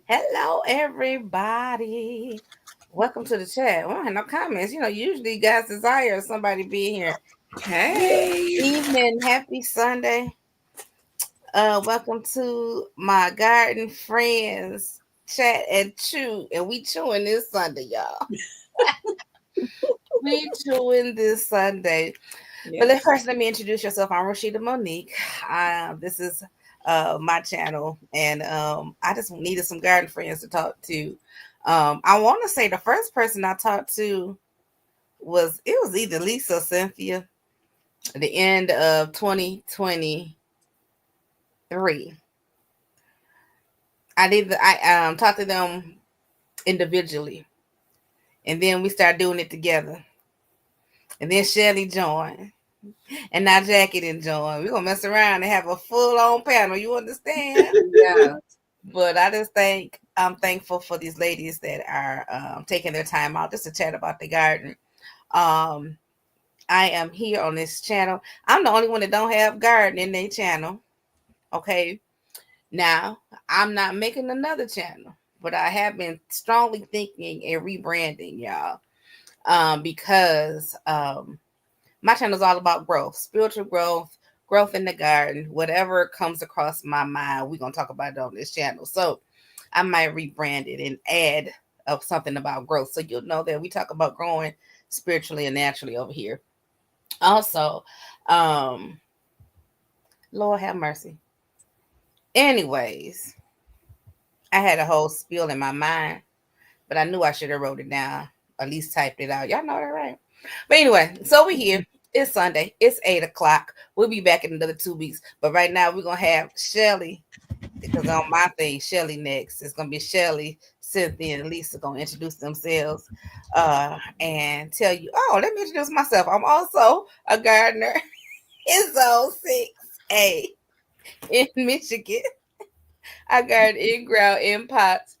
Hello, everybody. Welcome to the chat. We don't have no comments. Usually guys desire somebody being here. Good Hey, evening. Happy Sunday. Welcome to my garden friends chat and chew. And we chewing this Sunday, y'all. We chewing this Sunday. But yes. first, let me introduce yourself. I'm Rashida Monique. This is my channel, and I just needed some garden friends to talk to. I want to say the first person I talked to was either Lisa or Cynthia at the end of 2023. I talked to them individually, and then we started doing it together. And then Shelly joined. And now Jackie didn't join. We're gonna mess around and have a full on panel. You understand? Yeah. But I just think I'm thankful for these ladies that are taking their time out just to chat about the garden. Um, I am here on this channel. I'm the only one that don't have garden in their channel. Okay. Now I'm not making another channel, but I have been strongly thinking and rebranding, y'all. Because my channel is all about growth, spiritual growth, growth in the garden, whatever comes across my mind, we're gonna talk about it on this channel. So I might rebrand it and add of something about growth. So you'll know that we talk about growing spiritually and naturally over here. Also, um, Lord have mercy. Anyways, I had a whole spiel in my mind, but I knew I should have wrote it down, at least typed it out. Y'all know that, right? But anyway, so we're here. It's Sunday. It's 8 o'clock. We'll be back in another 2 weeks. But right now, we're gonna have Shelly, because on my thing, Shelly next. It's gonna be Shelly, Cynthia, and Lisa gonna introduce themselves and tell you. Oh, let me introduce myself. I'm also a gardener in Zone 6A in Michigan. I garden in ground in pots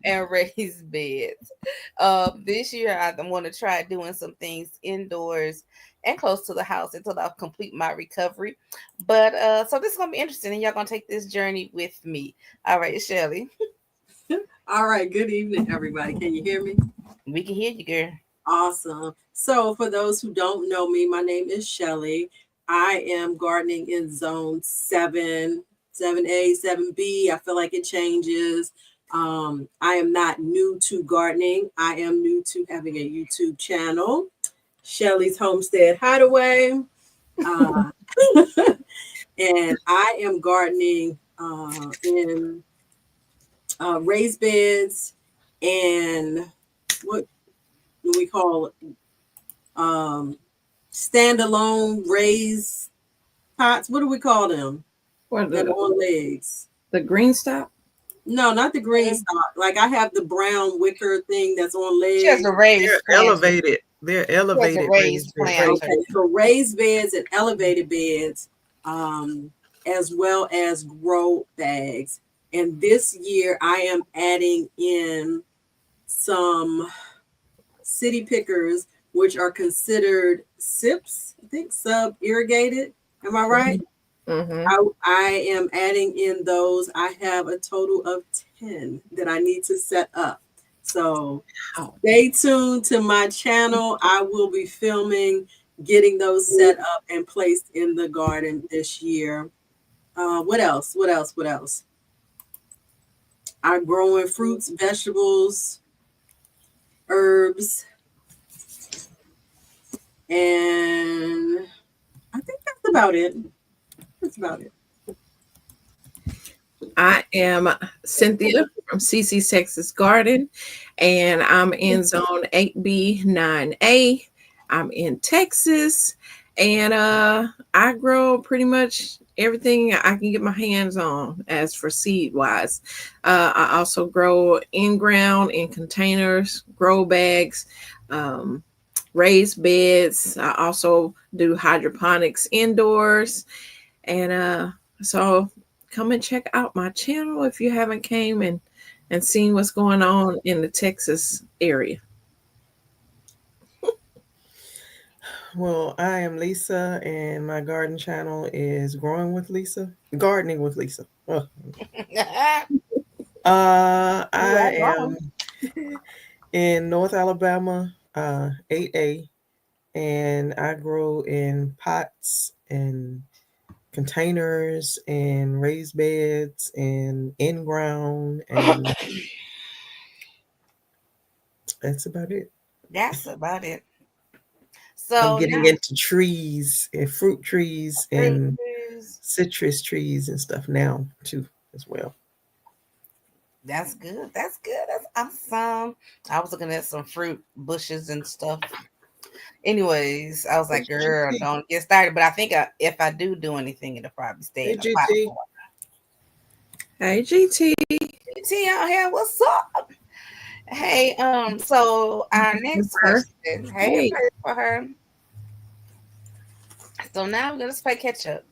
and raised beds. This year I want to try doing some things indoors and close to the house until I complete my recovery. But so this is gonna be interesting, and y'all gonna take this journey with me. All right, Shelly, All right. Good evening, everybody. Can you hear me? we can hear you, girl. Awesome. So, for those who don't know me, my name is Shelly. I am gardening in zone 7, 7A, 7B. I feel like it changes. I am not new to gardening. I am new to having a YouTube channel, Shelly's Homestead Hideaway. Uh, and I am gardening in raised beds and what do we call um, standalone raised pots? What do we call them? Or That are the on legs. the green stop? No, not the green Mhm. stock. Like I have the brown wicker thing that's on She has legs. a They're raised planter. elevated. They're She has a elevated raised raised planter. Okay, so raised beds and elevated beds, um, as well as grow bags. And this year I am adding in some city pickers, which are considered SIPs, I think sub irrigated. Am I right? Mm-hmm. I am adding in those. I have a total of 10 that I need to set up. So Oh, stay tuned to my channel. I will be filming, getting those set up and placed in the garden this year. What else? What else? What else? I'm growing fruits, vegetables, herbs, and I think that's about it. That's about it. I am Cynthia from CC Texas Garden, and I'm in Zone 8B 9A. I'm in Texas, and I grow pretty much everything I can get my hands on as for seed wise. I also grow in ground in containers, grow bags. Um, Raised beds. I also do hydroponics indoors, and so come and check out my channel if you haven't came and seen what's going on in the Texas area. Well, I am Lisa, and my garden channel is Growing with Lisa, Gardening with Lisa. Oh, I am in North Alabama, 8A, and I grow in pots and containers and raised beds and in ground, and that's about it. That's about it. I'm So getting now into trees and fruit trees fruit and trees. citrus trees and stuff now too as well. That's good. That's good. That's awesome. I was looking at some fruit bushes and stuff. Anyways, I was like, Hey, girl, GT. don't get started. But I think if I do anything, it'll probably stay Hey, in the pot. GT. Hey, GT. T out here, what's up? Hey, so our next question. Hey, Hey. pray for her. So now we're gonna play catch up.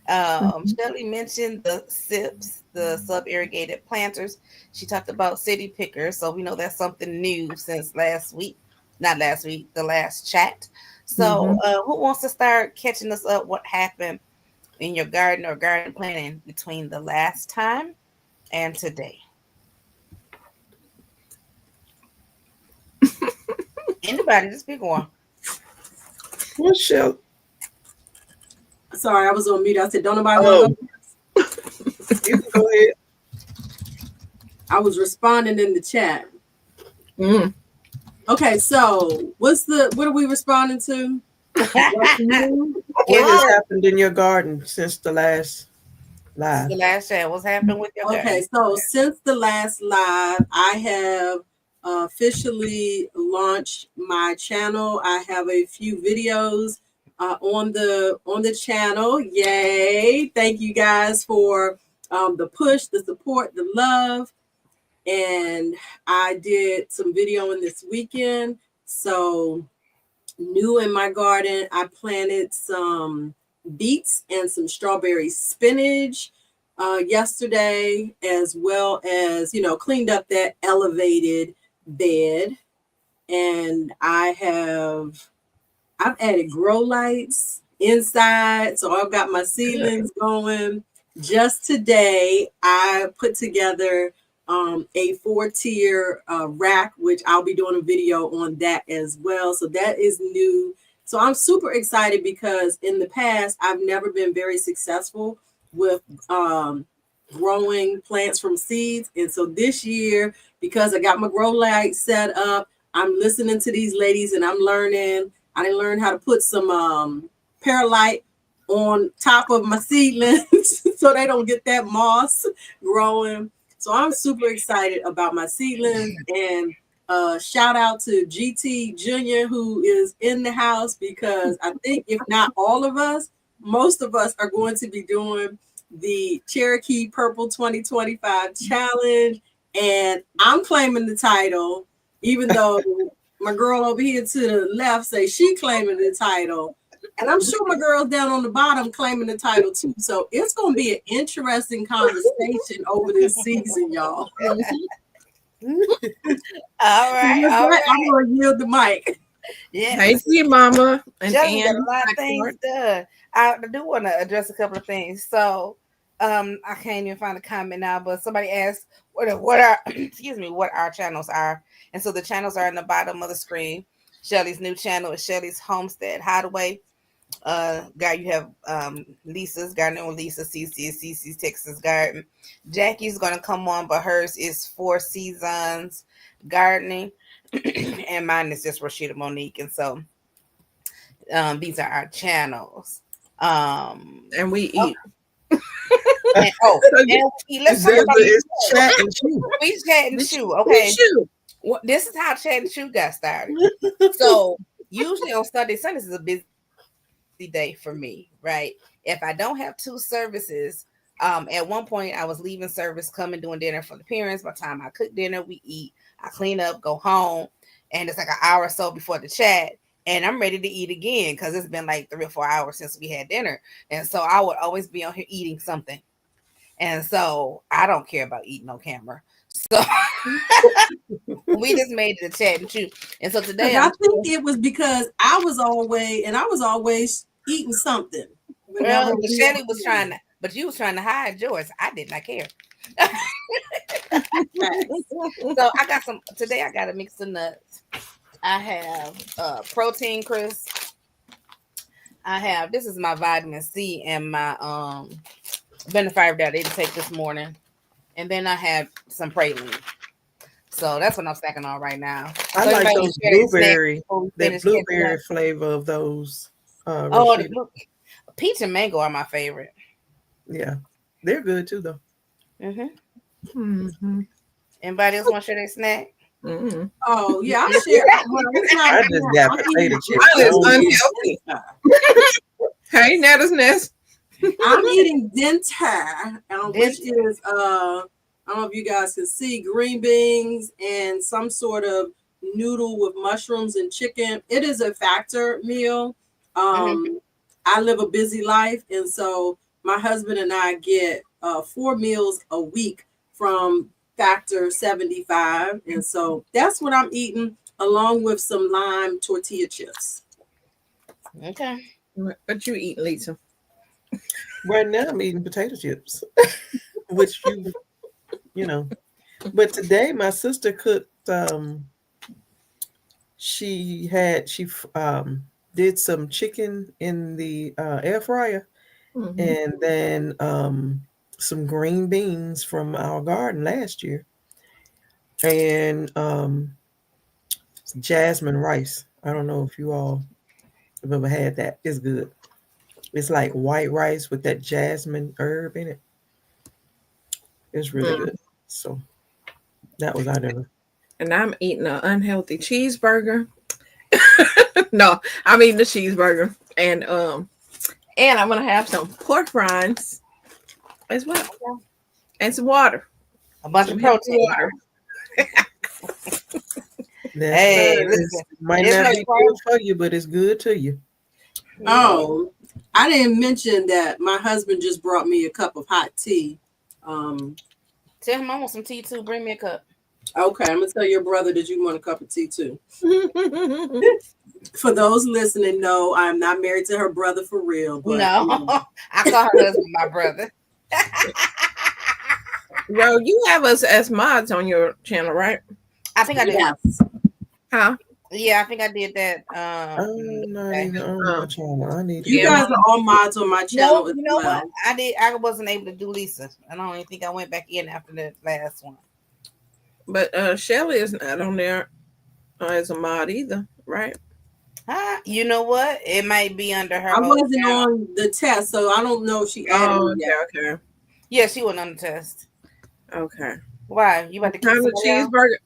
Shelly mentioned the SIPs, the sub irrigated planters. She talked about city pickers, so we know that's something new since last week. Not last week, the last chat. So, who wants to start catching us up? What happened in your garden or garden planting between the last time and today? Anybody, just pick one. What shall? Sorry, I was on mute. I said, don't nobody want to go. You can go ahead. I was responding in the chat. Mm. Okay, so what are we responding to? What's new? What has happened in your garden since the last live? The last chat. What's happened with your garden? Okay, so since the last live, I have officially launched my channel. I have a few videos on the channel. Yay! Thank you guys for the push, the support, the love. And I did some videoing this weekend. So new in my garden, I planted some beets and some strawberry spinach yesterday, as well as, cleaned up that elevated bed. And I've added grow lights inside. So I've got my seedlings going. Just today, I put together a 4-tier rack, which I'll be doing a video on that as well. So that is new. So I'm super excited because in the past, I've never been very successful with growing plants from seeds. And so this year, because I got my grow light set up, I'm listening to these ladies and I'm learning. I didn't learn how to put some perlite on top of my seedlings so they don't get that moss growing. So I'm super excited about my seedlings, and shout out to GT Jr. who is in the house, because I think if not all of us, most of us are going to be doing the Cherokee Purple 2025 challenge. And I'm claiming the title, even though my girl over here to the left say she claiming the title. And I'm sure my girls down on the bottom claiming the title too. So it's going to be an interesting conversation over this season, y'all. All right. I'm going to yield the mic. Yeah. Hey, dear mama. And Shelly got Ann, a lot of things done. I do want to address a couple of things. So, I can't even find a comment now, but somebody asked what our what our channels are, and so the channels are in the bottom of the screen. Shelly's new channel is Shelly's Homestead Hideaway. Guy, you have Lisa's Garden with Lisa, CC's Texas Garden. Jackie's gonna come on, but hers is 4 Seasons Gardening, and mine is just Rashida Monique. And so these are our channels. and we eat. And, let's talk about chat and chew. we chat and chew. Okay, this is how chat and chew got started. So usually on Sundays is a busy day for me, right? If I don't have 2 services, at one point I was leaving service, coming doing dinner for the parents. By the time I cook dinner, we eat, I clean up, go home, and it's like an hour or so before the chat, and I'm ready to eat again because it's been like 3 or 4 hours since we had dinner. And so I would always be on here eating something, and so I don't care about eating on camera. So we just made it a chat and chew. And so today I think it was because I was always eating something. Well, Shelly was trying to, but you was trying to hide yours. I did not care. So I got some today. I got a mix of nuts. I have protein crisp. I have this is my vitamin C and my benefiber that I didn't take this morning, and then I have some praline. So that's what I'm snacking on right now. I So like anybody those share their snack blueberry, before we that finish catching blueberry up? flavor of those. Oh, the Rashida. blue, peach and mango are my favorite. Yeah, they're good too, though. Hmm Mm-hmm. Anybody else want to share their snack? Mm-hmm. Oh yeah, I'll share. Well, it's not. I just got I'm potato eating. chips. Mine I is don't eat. unhealthy. Hey, Netta's Nest. I'm eating denter, which Dent- is I don't know if you guys can see green beans and some sort of noodle with mushrooms and chicken. It is a factor meal. mhm. I live a busy life, and so my husband and I get 4 meals a week from Factor 75, and so that's what I'm eating, along with some lime tortilla chips. Okay. What you eat, Lisa? Right now, I'm eating potato chips, which you know. But today, my sister cooked. She did some chicken in the air fryer, Mm-hmm. and then some green beans from our garden last year, and jasmine rice. I don't know if you all have ever had that. It's good. It's like white rice with that jasmine herb in it. It's really good. So that was our dinner. And I'm eating an unhealthy cheeseburger. No, I'm eating the cheeseburger, and I'm gonna have some pork rinds as well, and some water, A bunch of some healthy protein. water. That's Hey, right. listen, It might there's not no be good for you, but it's good to you. Oh, I didn't mention that my husband just brought me a cup of hot tea. Um, Tell him I want some tea too. Bring me a cup. okay, I'm gonna tell your brother that you want a cup of tea too. For those listening, no, I'm not married to her brother for real, but No, I call her husband my brother. Bro, you have us as mods on your channel, right? I think I did. yes. Huh? Yeah, I think I did that. I'm not Okay. even on my channel. I need to You Yeah, go. guys are all mods on my channel No, as you know what? well. I did. I wasn't able to do Lisa. I don't even think I went back in after the last one. But Shelly is not on there as a mod either, right? Huh? You know what? It might be under her I old wasn't channel. on the test, so I don't know if she added Oh, me yet. okay, Yeah, she wasn't on the test. okay. Why? You about to What kick kind of somebody out? cheeseburger?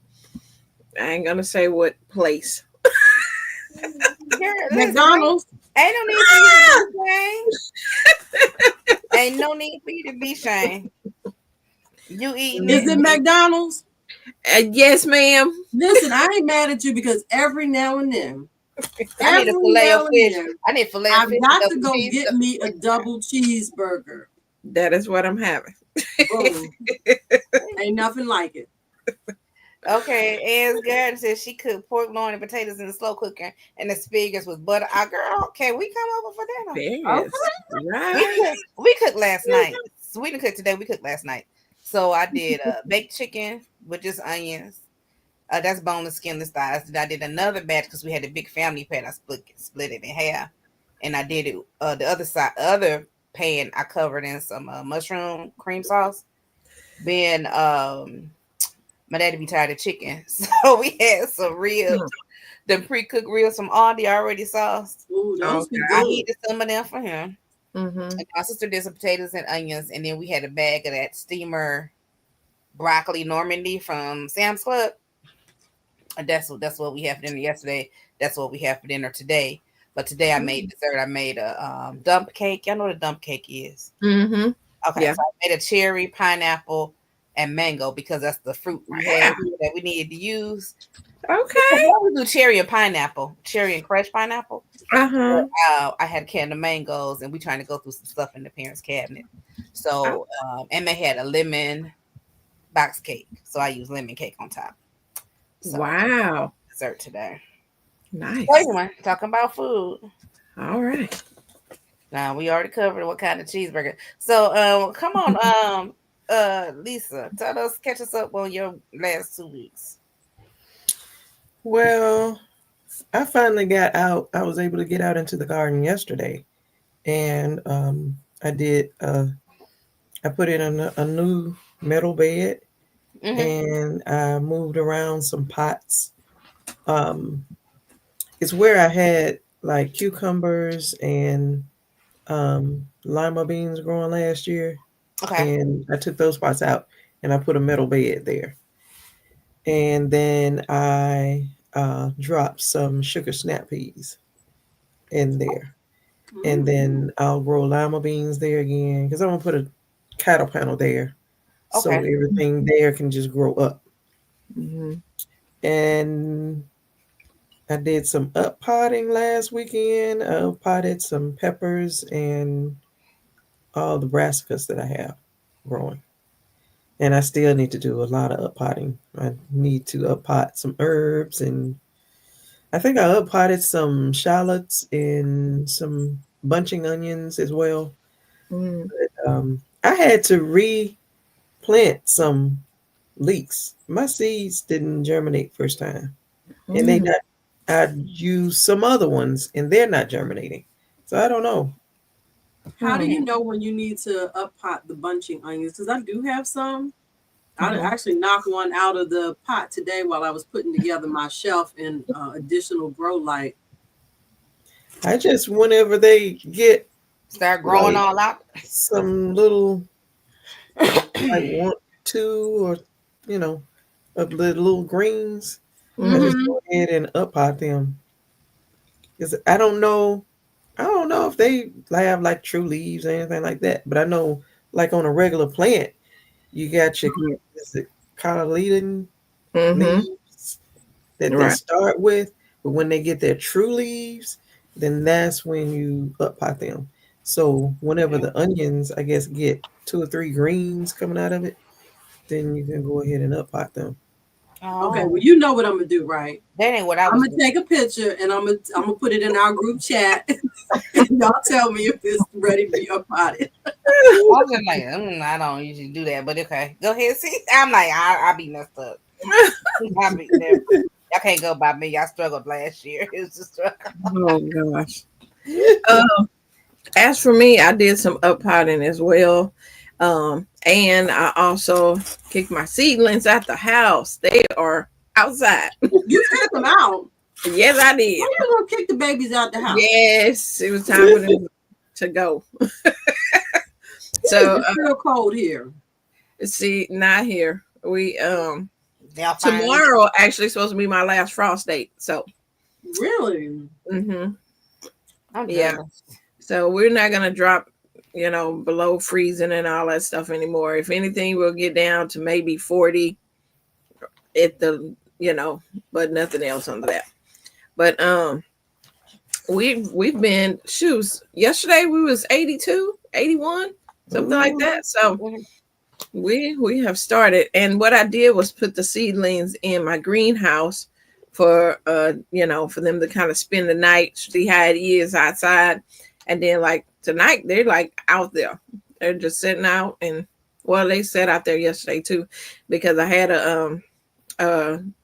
I ain't gonna say what place. Girl, listen, McDonald's. ain't no need for you to be ashamed. Ain't no need for you to be ashamed. You eating Is it? it McDonald's? Yes, ma'am. Listen, I ain't mad at you because every now and then, I need a every fillet of now and fish. then, I need filet of I've fish. got to Double go cheese. get me a double cheeseburger. That is what I'm having. Boom. Ain't nothing like it. Okay, Ann's garden says she cooked pork loin and potatoes in the slow cooker and asparagus with butter. Our girl, can we come over for dinner? Yes, We right. cooked, we cooked last night. So we didn't cook today. We cooked last night. So I did baked chicken with just onions. That's boneless, skinless thighs. Then I did another batch because we had a big family pan. I split it in half, and I did it. The other pan, I covered in some mushroom cream sauce. Then my daddy be tired of chicken, so we had some ribs, the pre-cooked ribs from Aldi already sauced. Ooh, those be Okay. I good. heated some of them for him. Mm-hmm. And my sister did some potatoes and onions, and then we had a bag of that steamer broccoli Normandy from Sam's Club. And that's what we had for dinner yesterday. That's what we have for dinner today. But today I made dessert. I made a dump cake. Y'all know what a dump cake is. Mm-hmm. Okay, Yeah. so I made a cherry, pineapple, and mango because that's the fruit we had here that we needed to use. Okay. We do cherry and pineapple, cherry and crushed pineapple. Uh-huh. I had a can of mangoes, and we trying to go through some stuff in the parents' cabinet. So, and they had a lemon box cake, so I used lemon cake on top. So, Wow. dessert today. Nice. So anyway, talking about food. All right. Now we already covered what kind of cheeseburger. So, come on, Lisa, tell us, catch us up on your last 2 weeks. Well, I finally got out. I was able to get out into the garden yesterday, and I did. I put in a new metal bed, Mm-hmm. and I moved around some pots. Um, it's where I had like cucumbers and lima beans growing last year, Okay. and I took those pots out and I put a metal bed there. And then I dropped some sugar snap peas in there. And Mm. then I'll grow lima beans there again because I'm gonna put a cattle panel there, so Okay. everything there can just grow up. Mhm. And I did some up potting last weekend. I potted some peppers and all the brassicas that I have growing. And I still need to do a lot of up potting. I need to up pot some herbs, and I think I up potted some shallots and some bunching onions as well. Mhm. I had to replant some leeks. My seeds didn't germinate first time, and they Mhm. not. I used some other ones, and they're not germinating. So I don't know. How do you Hmm. know when you need to up pot the bunching onions? Because I do have some. I Mhm. actually knocked one out of the pot today while I was putting together my shelf and additional grow light. I just whenever they get Start growing like all out. some little like one, two, or you know, of the little greens, I Mhm. just Mm-hmm. go ahead and up pot them. Because I don't know. I don't know if they have like true leaves or anything like that. But I know, like on a regular plant, you got your is it cotyledon Mhm. leaves that they Right. start with, but when they get their true leaves, then that's when you up pot them. So whenever the onions, I guess, get two or three greens coming out of it, then you can go ahead and up pot them. Okay, well, Oh, you know what I'm gonna do, right? that ain't what I I'm was gonna doing. take a picture and I'm gonna put it in our group chat, and y'all tell me if it's ready to be up potted. I was just like, I don't usually do that, but okay, go ahead. See, I'm like, I be messed up. I be there. Y'all can't go by me. Y'all struggled last year. It was just struggle. Oh gosh. As for me, I did some up potting as well. And I also kicked my seedlings out the house. They are outside. You took them out. Yes, I Why did. you gonna kick the babies out the house? Yes, it was time for them to go. So It's real cold here. see, not here. We They'll find. tomorrow actually supposed to be my last frost date. So Really? hmm I'm yeah. jealous. So we're not gonna drop, below freezing and all that stuff anymore. If anything, we'll get down to maybe 40 at the, but nothing else under that. But we've been shoes. Yesterday we was 82, 81, something like Ooh, that. So Mhm. we have started. And what I did was put the seedlings in my greenhouse for for them to kind of spend the night, see how it is outside. And then like tonight they're like out there. They're just sitting out, and well, they sat out there yesterday too, because I had a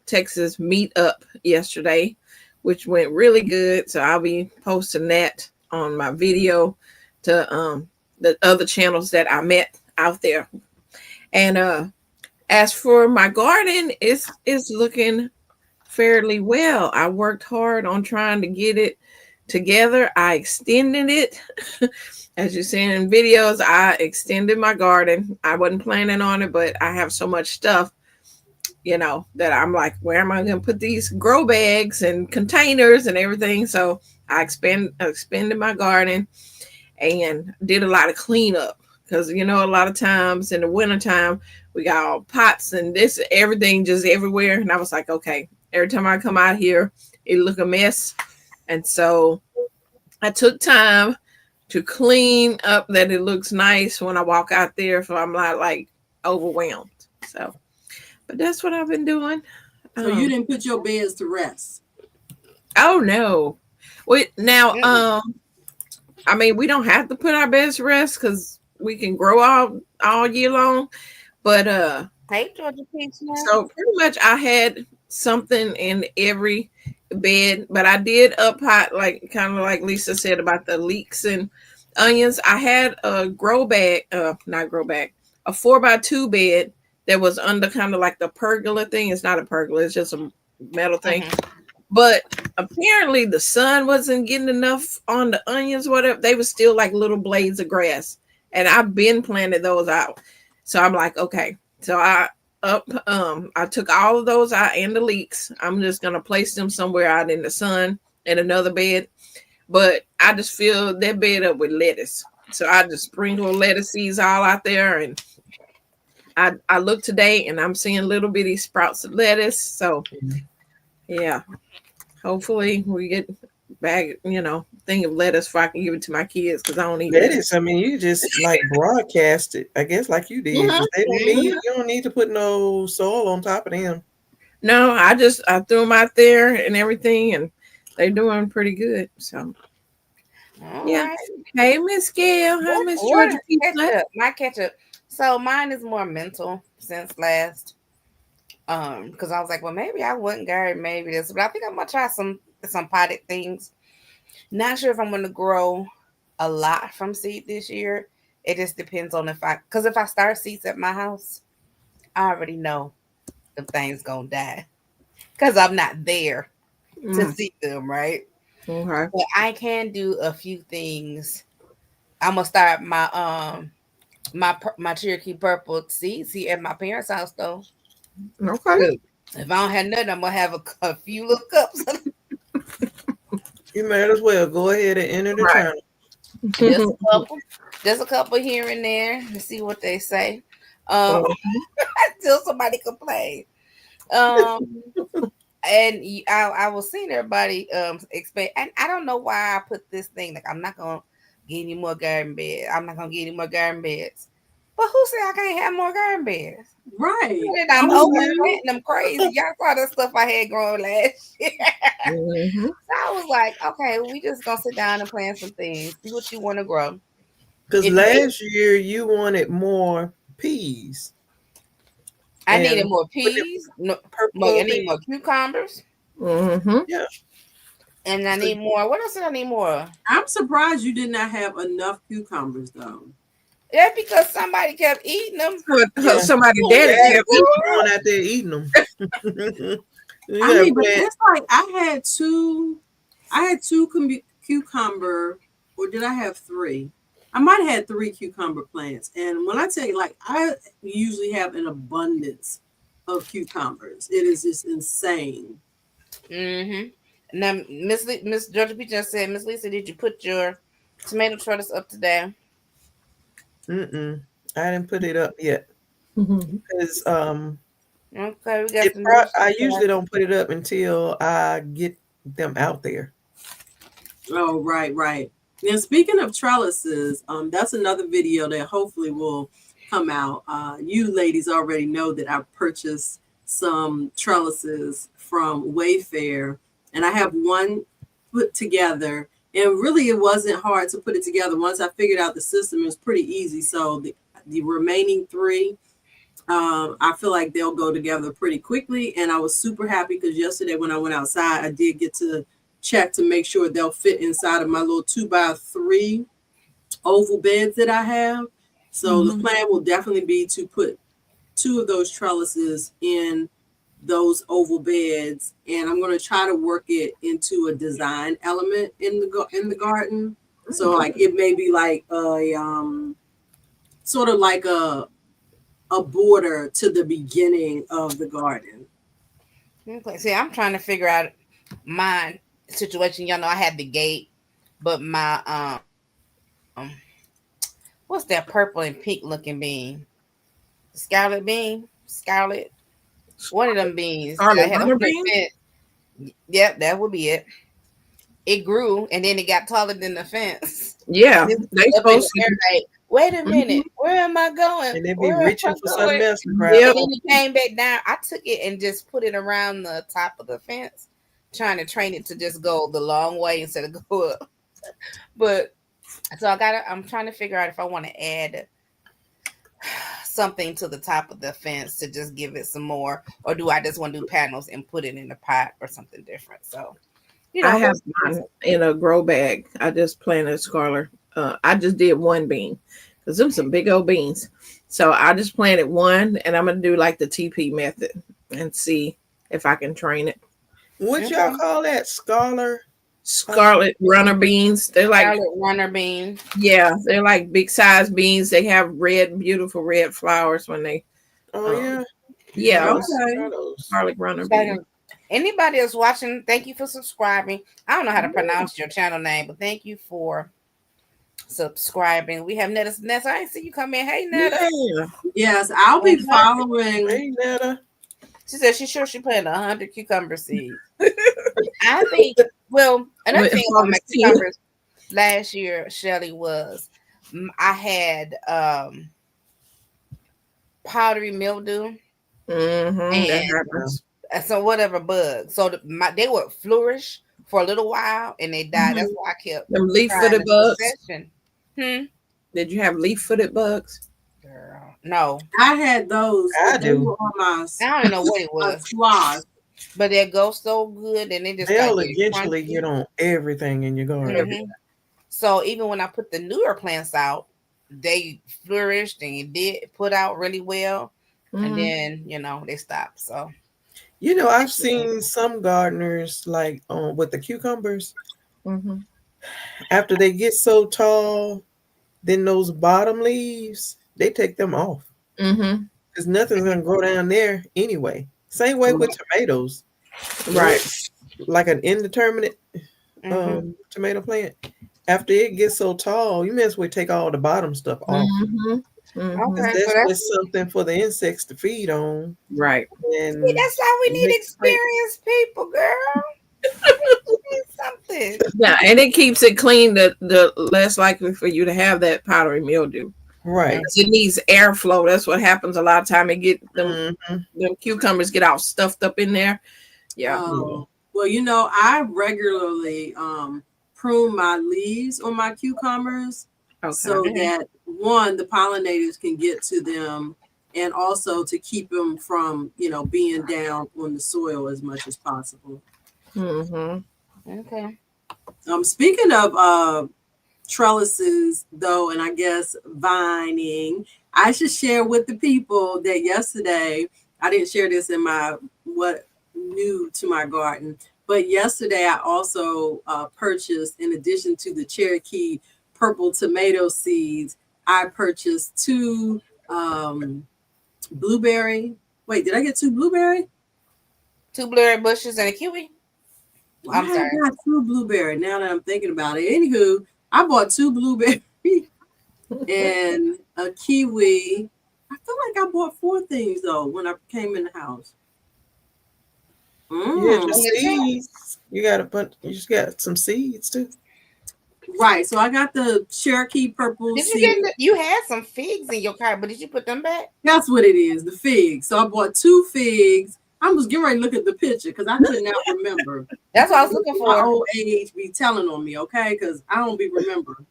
Texas meet up yesterday, which went really good. So I'll be posting that on my video to the other channels that I met out there. And as for my garden, it's looking fairly well. I worked hard on trying to get it together. I extended it. As you see in videos, I extended my garden. I wasn't planning on it, but I have so much stuff, that I'm like, where am I going to put these grow bags and containers and everything? So I expanded my garden and did a lot of cleanup because, a lot of times in the wintertime, we got all pots and this, everything just everywhere. And I was like, okay, every time I come out here, it look a mess. And so I took time to clean up that it looks nice when I walk out there. So I'm not like overwhelmed. So, but that's what I've been doing. So you Um, didn't put your beds to rest. oh no. Wait, now, Mm. I mean, we don't have to put our beds to rest because we can grow all year long. But Hey, Georgia Peach now. so pretty much I had something in every bed, but I did up hot, like kind of like Lisa said about the leeks and onions. I had a grow bag, not grow bag, a 4x2 bed that was under kind of like the pergola thing. It's not a pergola, it's just a metal thing. Mhm. But apparently the sun wasn't getting enough on the onions, whatever. They were still like little blades of grass. And I've been planting those out. So I'm like, okay. So I took all of those out and the leeks. I'm just gonna place them somewhere out in the sun in another bed. But I just fill that bed up with lettuce. So I just sprinkle lettuce seeds all out there, and I look today and I'm seeing little bitty sprouts of lettuce. So yeah, hopefully we get bag, thing of lettuce so I can give it to my kids because I don't eat lettuce. I mean, you just like broadcast it, I guess, like you did. 'Cause they don't need, you don't need to put no soil on top of them. No, I threw them out there and everything, and they're doing pretty good. So All yeah. right. Hey, Miss Gail. Hi, Miss What Georgia. my catch up. So mine is more mental since last. Because I was like, well, maybe I wouldn't garden, maybe this, but I think I'm gonna try some potted things. Not sure if I'm gonna grow a lot from seed this year. It just depends on because if I start seeds at my house, I already know the thing's gonna die because I'm not there to see them, right? Okay. But I can do a few things. I'm gonna start my Cherokee purple seeds at my parents' house though. Okay. If I don't have nothing, I'm gonna have a few little cups. You might as well go ahead and enter the Right. channel. Just a couple here and there to see what they say. Until somebody complain. And I was seeing everybody expect, and I don't know why I put this thing like I'm not gonna get any more garden beds. I'm not gonna get any more garden beds. But who said I can't have more garden beds? Right. And I'm overplanting them crazy. Y'all saw the stuff I had growing last year. So I was like, okay, we just gonna sit down and plan some things. See what you want to grow. Because last year you wanted more peas. I needed more peas. No, I need more cucumbers. Yeah. And I need more. What else did I need more? I'm surprised you did not have enough cucumbers though. Yeah, because somebody kept eating them. Somebody daddy kept going out there eating them. I mean, but it's like I had two cucumber, or did I have three? I might have had 3 cucumber plants. And when I tell you, like, I usually have an abundance of cucumbers. It is just insane. Now, Miss Georgia P just said, Miss Lisa, did you put your tomato trellis up today? I didn't put it up yet. Because okay, we got I usually don't put it up until I get them out there. Oh, right. And speaking of trellises, that's another video that hopefully will come out. You ladies already know that I purchased some trellises from Wayfair, and I have one put together. And really, it wasn't hard to put it together. Once I figured out the system, it was pretty easy. So the remaining 3, I feel like they'll go together pretty quickly. And I was super happy because yesterday when I went outside, I did get to check to make sure they'll fit inside of my little 2x3 oval beds that I have. So the plan will definitely be to put 2 of those trellises in those oval beds, and I'm going to try to work it into a design element in the garden. So like it may be like a sort of like a border to the beginning of the garden. Okay. See, I'm trying to figure out my situation. Y'all know I had the gate, but my what's that purple and pink looking bean? Scarlet bean? Scarlet? One of them beans. Yep, that would be it. It grew and then it got taller than the fence. Yeah, they supposed to. Like, wait a minute, where am I going? And they be reaching for something else. And then it came back down. I took it and just put it around the top of the fence, trying to train it to just go the long way instead of go up. But so I'm trying to figure out if I want to add something to the top of the fence to just give it some more, or do I just want to do panels and put it in the pot or something different? So, I have mine in a grow bag. I just planted scarlet. I just did one bean because them some big old beans. So I just planted one, and I'm gonna do like the TP method and see if I can train it. What y'all call that? Scarlet runner beans. They're like scarlet runner bean. Yeah, they're like big size beans. They have red, beautiful red flowers when they. Oh yeah. Yeah, Okay. garlic runner beans. Anybody else watching, thank you for subscribing. I don't know how to pronounce your channel name, but thank you for subscribing. We have Netta. Nessa, I see you come in. Hey, Netta. Yeah. Yes, I'll be following. Hey, Netta. She said she's sure she planted 100 cucumber seeds. I think, well, another thing about my cucumbers last year, Shelly, was I had powdery mildew. That happens. So whatever bug. So they would flourish for a little while and they died. That's why I kept them leaf-footed bugs. Did you have leaf-footed bugs? Girl, no. I had those. I do. I don't know what it was. But they go so good and they'll eventually get on everything in your garden. So even when I put the newer plants out, they flourished and did put out really well. And then, they stopped. So I've seen some gardeners like with the cucumbers. After they get so tall, then those bottom leaves, they take them off. Because nothing's gonna grow down there anyway. Same way with tomatoes. Right. Like an indeterminate tomato plant. After it gets so tall, you may as well take all the bottom stuff off. Okay, that's something for the insects to feed on. Right. And that's why we need experienced people, girl. Something. Yeah, and it keeps it clean, the less likely for you to have that powdery mildew. Right. It needs airflow. That's what happens a lot of time. It get them cucumbers get all stuffed up in there. Yeah. Well, I regularly prune my leaves on my cucumbers so that one, the pollinators can get to them, and also to keep them from being down on the soil as much as possible. Okay. Speaking of trellises, though, and I guess vining, I should share with the people that yesterday, I didn't share this in my what new to my garden, but yesterday I also purchased, in addition to the Cherokee purple tomato seeds, I purchased 2 blueberry. Wait, did I get 2 blueberry? 2 blueberry bushes and a kiwi? I'm sorry. I got 2 blueberry now that I'm thinking about it. Anywho, I bought 2 blueberry and a kiwi. I feel like I bought 4 things though when I came in the house. Yeah, seeds. You just got some seeds too. Right. So I got the Cherokee purple. Did you you had some figs in your cart, but did you put them back? That's what it is, the figs. So I bought 2 figs. I was getting ready to look at the picture because I could not remember. That's what I was looking for. My old age be telling on me, okay? Because I don't be remembering.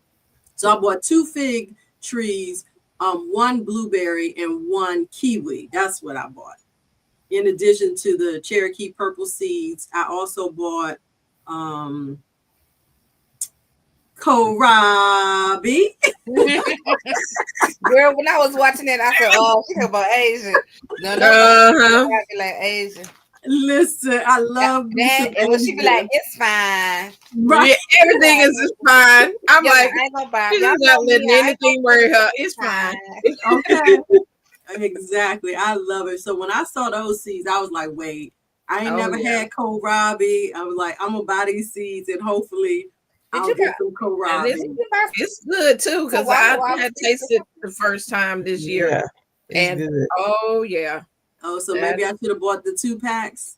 So I bought 2 fig trees, 1 blueberry and 1 kiwi. That's what I bought. In addition to the Cherokee purple seeds, I also bought kohlrabi. Girl, when I was watching it, I said, "Oh, she talking about Asian." No, like Asian. Listen, I love that. And when she be like, "It's fine," right? Yeah, everything is just fine. I'm like, I ain't gonna buy. She's not letting anything worry her. It's fine. Okay. Exactly. I love it. So when I saw those seeds, I was like, wait, I ain't never had kohlrabi. I was like, I'm gonna buy these seeds and hopefully I'll get some kohlrabi. It's good too, because I had tasted the first time this year. Yeah, and good. Oh, so maybe I should have bought the 2 packs.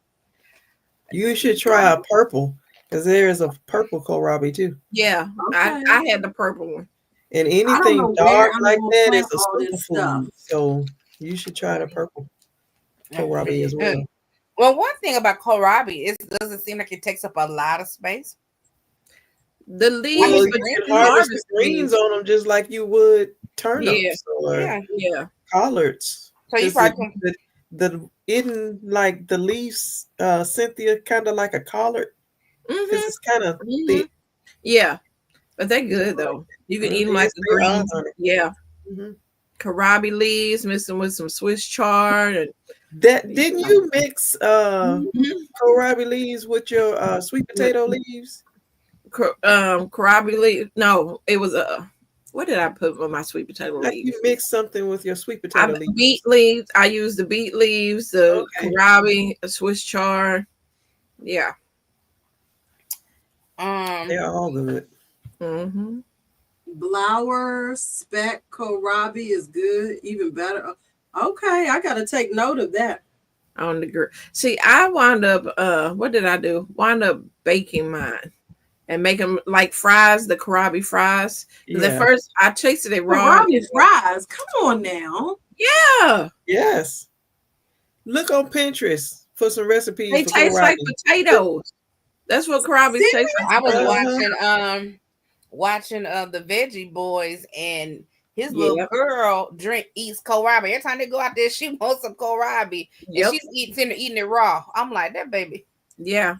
You should try a purple, because there is a purple kohlrabi too. Yeah, I had the purple one. And anything dark like that is a superfood. So you should try the purple kohlrabi as well. Well, one thing about kohlrabi is it doesn't seem like it takes up a lot of space. The leaves, but you harvest the greens on them just like you would turnips or collards. So you Because probably can. the in like the leaves, Cynthia, kind of like a collard because Mm-hmm. it's kind of Mm-hmm. thick. Yeah, but they're good though. You can eat them like Yes, the they are, greens. honey. Yeah, Mhm. Karabi leaves, mix them with some Swiss chard, and That didn't you mix Mhm. kohlrabi leaves with your sweet potato leaves? Karabi leaf. No, it was what did I put with my sweet potato Like you leaves? mix something with your sweet I potato beet leaves. leaves. I use the beet leaves, the Okay. kohlrabi, a Swiss chard. Yeah. Um, They're all good. Mm-hmm. Blower, speck, kohlrabi is good, even better. Okay, I gotta take note of that. On the grill. See, I wound up. What did I do? Wound up baking mine and make them like fries, the kohlrabi fries. Because at Yeah. first I tasted it raw. Kohlrabi fries, come on now. Yeah, Yes. Look on Pinterest for some recipes they for taste like kohlrabi. potatoes. That's what kohlrabi tastes like. I was Uh-huh. watching the Veggie Boys, and his little Yep. girl eats kohlrabi. Every time they go out there, she wants some kohlrabi, and Yep. she's eating it raw. I'm like, that baby Yeah.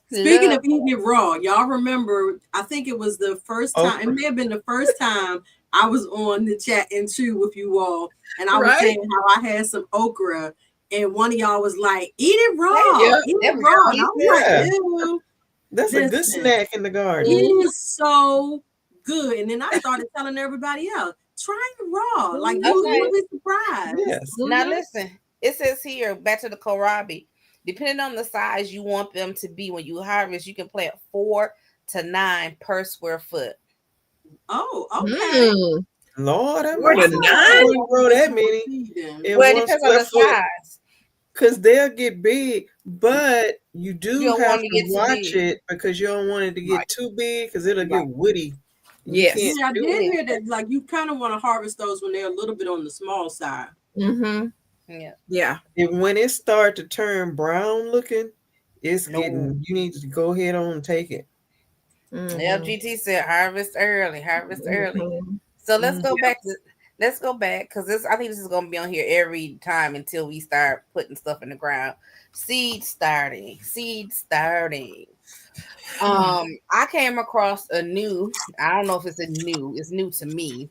Speaking love. of eating it raw, y'all remember, I think it was the first time, it Okra. may have been the first time I was on the chat and too with you all, and I was Right. saying how I had some okra, and one of y'all was like, eat it raw, Yeah. eat That it was raw. And I y'all. was like, Yeah. ew, That's a good listen, snack in the it garden. is so good. And then I started telling everybody else, try it raw. Like Okay. you'll be surprised. Yes. Now Mhm. listen, it says here back to the kohlrabi. Depending on the size you want them to be when you harvest, you can plant 4 to 9 per square foot. Oh, okay. Mm. Lord have More mercy. than I 9? wouldn't grow that many in Well, it one depends on square the foot size. because they'll get big, but you You do don't have want to to get too watch big. it because you don't want it to Right. get too big because it'll Right. get woody. And you can't Yes. Yeah, I chew did it. hear that. Like you kind of want to harvest those when they're a little bit on the small side. Mm-hmm. Yeah. Yeah. And when it start to turn brown looking, it's No. getting, you need to go ahead on and take it. Mm-hmm. LGT said harvest early, harvest early. Mm-hmm. So Mm. let's go back because this I think this is gonna be on here every time until we start putting stuff in the ground. Seed starting. Seed starting. I came across I don't know if it's new to me.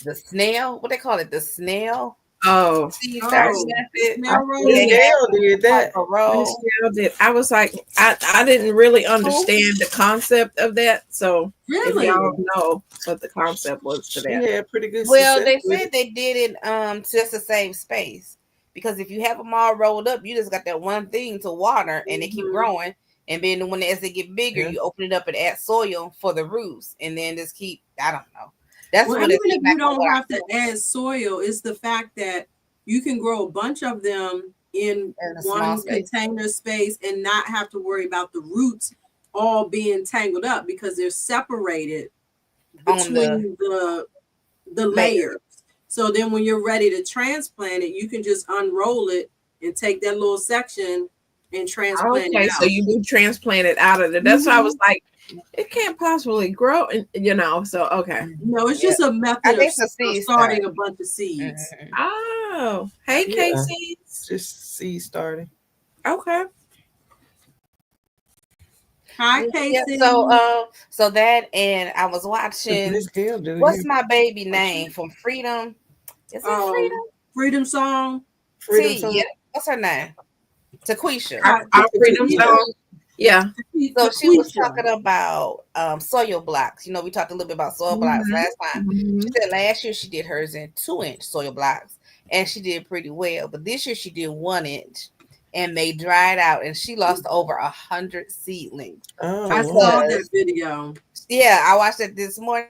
The snail, what they call it, the snail Oh, seed starting Oh, the method. I snail roll. They see have Dale did like that. a roll. Michelle did. I was like, I didn't really understand the concept of that. So if Really? y'all know what the concept was to She that. had pretty good Well, success they with said it. they did it just to save space because if you have them all rolled up, you just got that one thing to water and they keep Mhm. growing. And then as they get bigger, Yeah. you open it up and add soil for the roots, and then just keep. I don't know. That's Well, what even it if seemed you like from don't what have I to add soil, it's the fact that you can grow a bunch of them in in a small one space. container space and not have to worry about the roots all being tangled up because they're separated On the between the layer. layers. So then when you're ready to transplant it, you can just unroll it and take that little section and transplant it Okay, so out. you do transplant it out of there. That's why I was like, it can't possibly grow, So okay. No, it's Yeah, just a I method think it's a of seed starting start. a bunch of seeds. Mhm. Oh, hey, Yeah. Casey. Just seed starting. Okay. Hi, Yeah, Casey. so that and I was Because watching Miss Gail do what's here. my baby name from Freedom? Is it Freedom? Freedom Song. Freedom T, yeah. song. What's her name? Taquisha. Our freedom Takesha. song. Yeah. So she was Takesha. talking about soil blocks. You know, we talked a little bit about soil blocks Mhm. last time. Mhm. She said last year she did hers in 2-inch soil blocks and she did pretty well. But this year she did 1-inch and they dried out and she lost over 100 seedlings. Oh, I Lord. saw that Because video. yeah, I watched it this morning.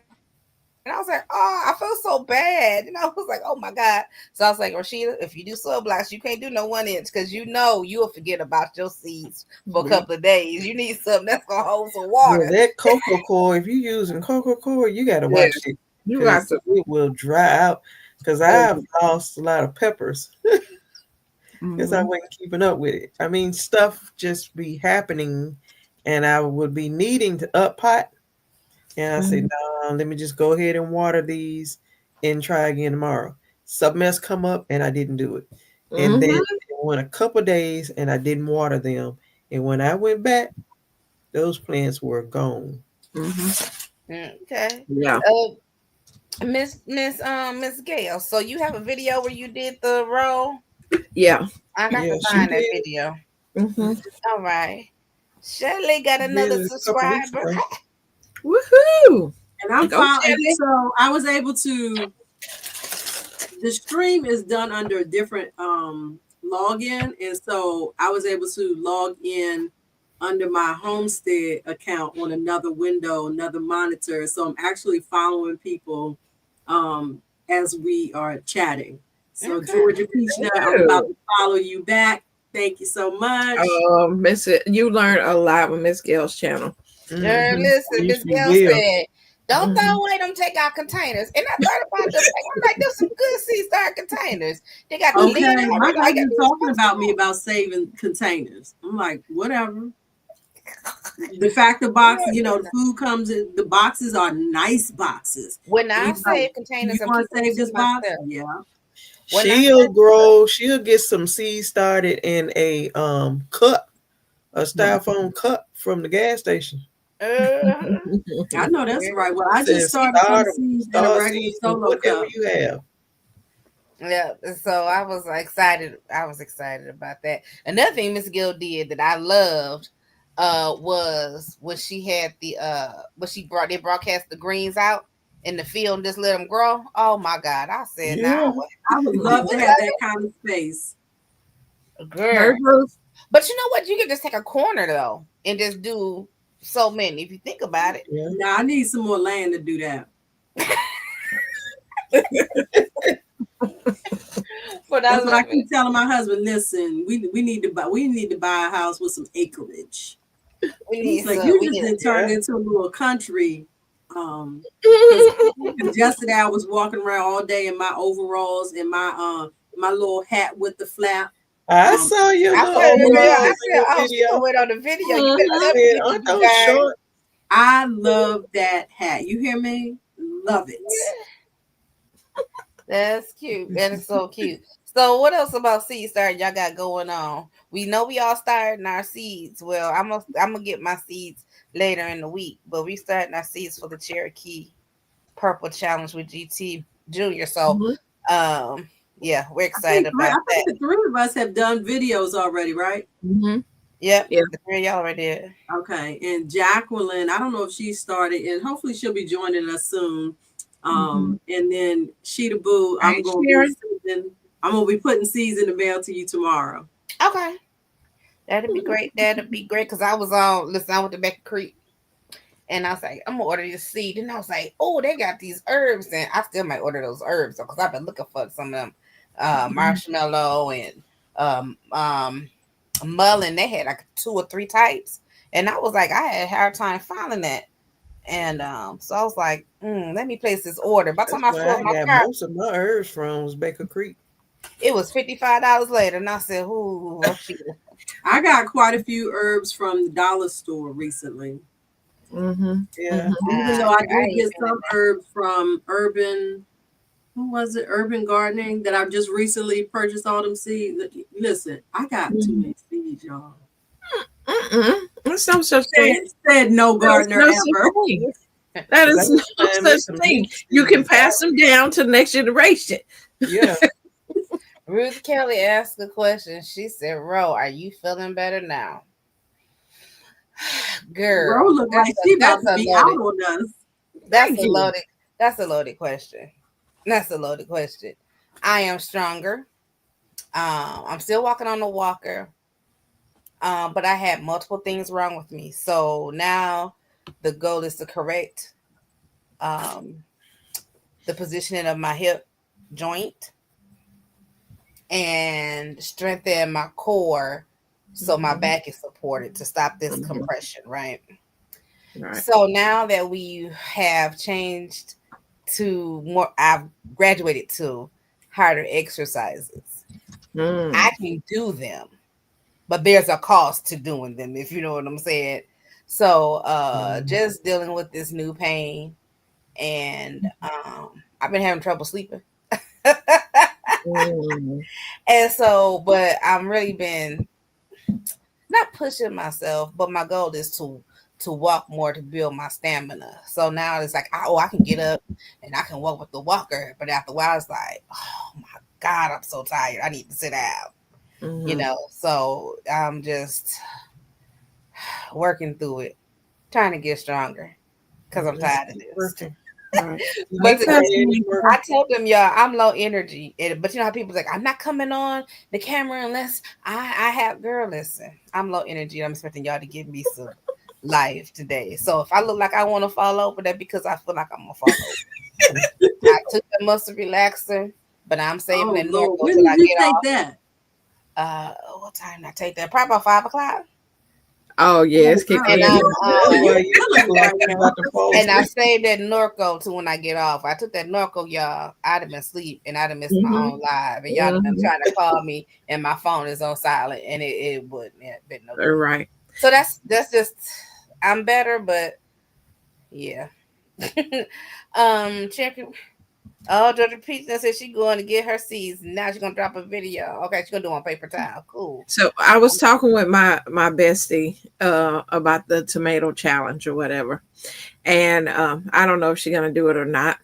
And I was like, oh, I feel so bad. And I was like, oh my God. So I was like, Rashida, if you do soil blocks, you can't do no 1-inch because you'll forget about your seeds for a couple of days. You need something that's going to hold some Yeah, water. that cocoa coir, if you're using cocoa coir, you got to Yeah. watch it You got because to. it will dry out. Because I've lost a lot of peppers because I Mhm. wasn't keeping up with it. I mean, stuff just be happening and I would be needing to up pot. And I said, Mhm. no, let me just go ahead and water these and try again tomorrow. something else come up and I didn't do it. And then Mhm. it went a couple days and I didn't water them. And when I went back, those plants were gone. Mhm. Okay. Yeah. Miss Gail. So you have a video where you did the roll? Yeah. I got Yeah, to she find that did. video. Mhm. All right. Shirley got She did another it a couple weeks subscriber. ago. Woohoo! And I'm Go, fine. Shelly. So I was able to. The stream is done under a different login, and so I was able to log in under my Homestead account on another window, another monitor. So I'm actually following people as we are chatting. So Okay. Georgia Peach Nut, I'm about to follow you back. Thank you so much. Miss it. You learn a lot with Miss Gail's channel. Girl, Mm-hmm. listen, Yes, Miss you Gail will. said, don't throw Mhm. away them takeout containers. And I thought about them. I'm like, there's some good Sea Star containers. They got the Okay, lid my already. All you got to husband do is talking post about me them about saving containers. I'm like, whatever. The fact the box, on. the food comes in, the boxes are nice boxes. When And I he's like, save you containers, I'm want to keeping them save to this box? myself. Yeah. When I She'll save grow. She'll get some seeds started in a cup, a styrofoam cup from the gas station. I know that's right. Well, I just Says started some seeds in a start regular seeds with solo whatever cup. you have. yeah, so I was excited. I was excited about that. Another thing Miss Gill did that I loved was when she had when they broadcast the greens out in the field and just let them grow. Oh my God. I said, Yeah. now I would love to have that kind of space. girl. Her group. But you know what? You can just take a corner though and just do so many if you think about it. Yeah. Now I need some more land to do that. But I That's what I love it. keep telling my husband. Listen, we need to buy a house with some acreage. We He's need like, some. you We just need. didn't turn it into a little country. Because yesterday I was walking around all day in my overalls and my little hat with the flap. I saw your I little put it in there. I overalls in said, the "Oh, she gonna video. wait on the video. You Mhm. better I tell me said, what aren't you those guys." short? I love that hat. You hear me? Love it. That's cute. That is so cute. So, what else about Seed Start y'all got going on? We know we all starting our seeds. Well, I'm gonna get my seeds later in the week, but we starting our seeds for the Cherokee Purple Challenge with GT Junior. So, Mhm. um, yeah, we're I excited think about that. the three of us have done videos already, right? Mhm. Yep, Yeah. the three of y'all already did. Okay. And Jacqueline, I don't know if she started, and hopefully she'll be joining us soon. And then Sheeta Boo, Hey, Sharon. I'm gonna be putting seeds in the mail to you tomorrow. Okay, that'd be great. That'd be great because I was on. Listen, I went to Becker Creek. And I was like, I'm gonna order this seed. And I was like, oh, they got these herbs, and I still might order those herbs because I've been looking for some of them marshmallow and mullein. They had like 2 or 3 types, and I was like, I had a hard time finding that. And so I was like, let me place this order. By the That's time I where filled I my got cart, most of my herbs from was Baker Creek. it was $55 later, and I said, ooh, I got quite a few herbs from the dollar store recently. Mhm. Yeah. Even though I I did get some herbs from Urban Gardening that I've just recently purchased all them seeds. Listen, I got too many seeds, y'all. There's no such thing. It said no gardener no ever. such thing. That is no such thing. You can pass them down to the next generation. Yeah. Ruth Kelly asked a question. She said, Ro, are you feeling better now? Girl, Ro look like she about to be out on us. That's a loaded question. That's a loaded question. I am stronger. I'm still walking on the walker. But I had multiple things wrong with me. So now the goal is to correct the positioning of my hip joint and strengthen my core so my back is supported to stop this compression, right? So now that we have changed to more, I've graduated to harder exercises. I can do them, but there's a cost to doing them, if you know what I'm saying. So just dealing with this new pain, and I've been having trouble sleeping. Mm. And so, but I'm really been not pushing myself, but my goal is to walk more to build my stamina. So now it's like, oh, I can get up and I can walk with the walker. But after a while, it's like, oh my God, I'm so tired. I need to sit down. Mhm. So I'm just working through it, trying to get stronger because I'm Let's tired of keep this. working. Right. But Make us Keep working. I told them, y'all, I'm low energy. But you know how people's like, I'm not coming on the camera unless I have, girl, listen, I'm low energy. I'm expecting y'all to give me some life today. So if I look like I want to fall over, that's because I feel like I'm going to fall over. I took the muscle relaxer, but I'm saving Oh the Lord, Norco when till did I you get take off. that? What time did I take that? Probably about 5 o'clock. Oh yeah, it's kicking And in. I'm That's why you Killing look me like right you now. about to fall and I asleep. saved that Norco to when I get off. I took that Norco, y'all. I'd have been asleep and I'd have missed my Mhm. own live. And y'all have been Mhm. trying to call me and my phone is on silent and it wouldn't have been no All good. right. So that's just I'm better, but yeah. Checking. Oh, Georgia Peach said she going to get her seeds. Now she's gonna drop a video. Okay, she's gonna do it on paper towel. Cool. So I was talking with my bestie about the tomato challenge or whatever, and I don't know if she's gonna do it or not.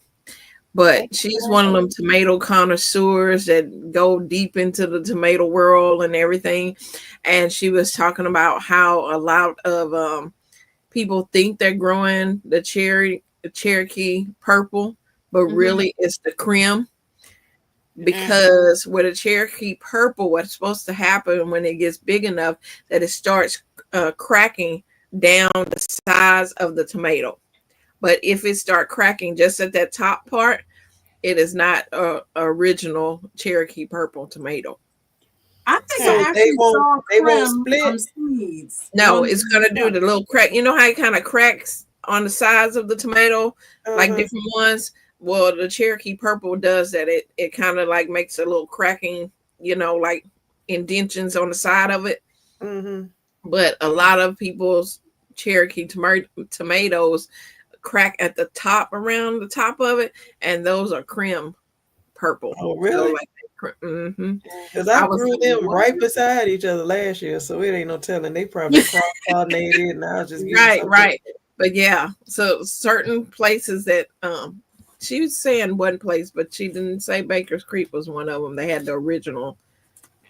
But she's one of them tomato connoisseurs that go deep into the tomato world and everything. And she was talking about how a lot of people think they're growing the Cherokee purple, but really it's the creme. Because with a Cherokee purple, what's supposed to happen when it gets big enough that it starts cracking down the size of the tomato. But if it start cracking just at that top part, it is not a original Cherokee purple tomato. I think So I actually saw they won't creme split. seeds. No, it's gonna do the little crack. You know how it kind of cracks on the sides of the tomato, like Uh-huh. different ones. Well, the Cherokee purple does that. It kind of like makes a little cracking, like indentions on the side of it. Mm-hmm. But a lot of people's Cherokee tomatoes crack at the top, around the top of it, and those are creme purple. Oh, So really? like, Because I I was grew like, them what? right beside each other last year, so it ain't no telling. They probably cross-pollinated, and I was just getting Right, something. right. But yeah, so certain places that she was saying one place, but she didn't say Baker's Creek was one of them. They had the original,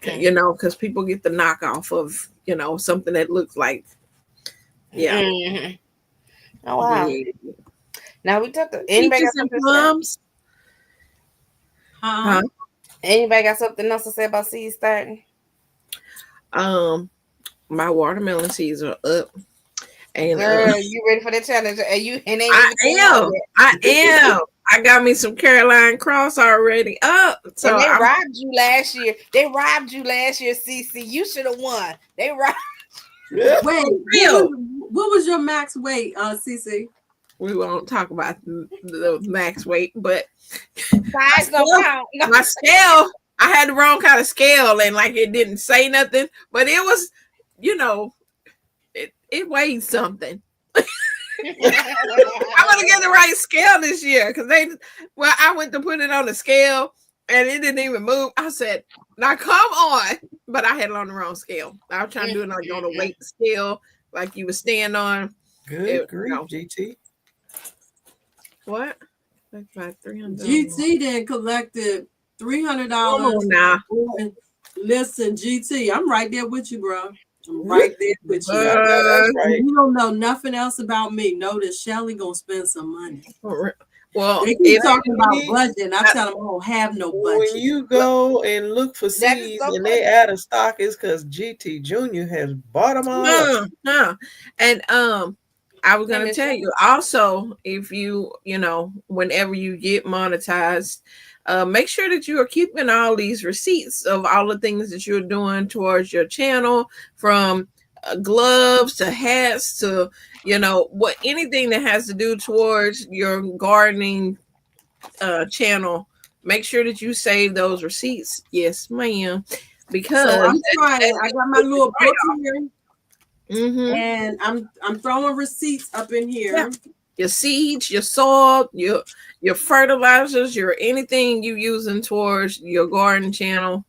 because people get the knockoff of something that looks like, yeah. Mm-hmm. Oh wow. Yeah. Now we took the anybody got Peaches and something to say? plums. Huh? Huh? Anybody got something else to say about seed starting? My watermelon seeds are up. And Girl, you ready for the challenge? And you and ain't I even came out am. yet. I am. I got me some Caroline Cross already up. So And they I'm robbed you last year. They robbed you last year, CC. You should have won. They robbed. Yeah. Wait, real. what was your max weight, CC? We won't talk about the max weight, but Size don't count. No. my scale, I had the wrong kind of scale, and like it didn't say nothing, but it was, it weighed something. I'm gonna get the right scale this year because I went to put it on the scale and it didn't even move. I said, "Now come on," but I had it on the wrong scale. I was trying to do it like on a weight scale, like you would stand on. Good grief, GT. What? That's about $300. GT then collected $300. Come on now. Listen, GT, I'm right there with you, bro. I'm right there with you. I know that's right. You don't know nothing else about me. Know that Shelly gonna spend some money. Well, They keep talking about budget, and I tell them I don't have no When budget. you go and look for That is seeds so and they out of stock, it's because GT Junior has bought them all up. And I was gonna Miss tell Shelly. you also, if you whenever you get monetized, make sure that you are keeping all these receipts of all the things that you're doing towards your channel, from gloves to hats to anything that has to do towards your gardening channel. Make sure that you save those receipts. Yes, ma'am. Because So I'm trying. I got my little book here, Mm-hmm. and I'm throwing receipts up in here. your seeds, your soil, your fertilizers, your anything you using towards your garden channel.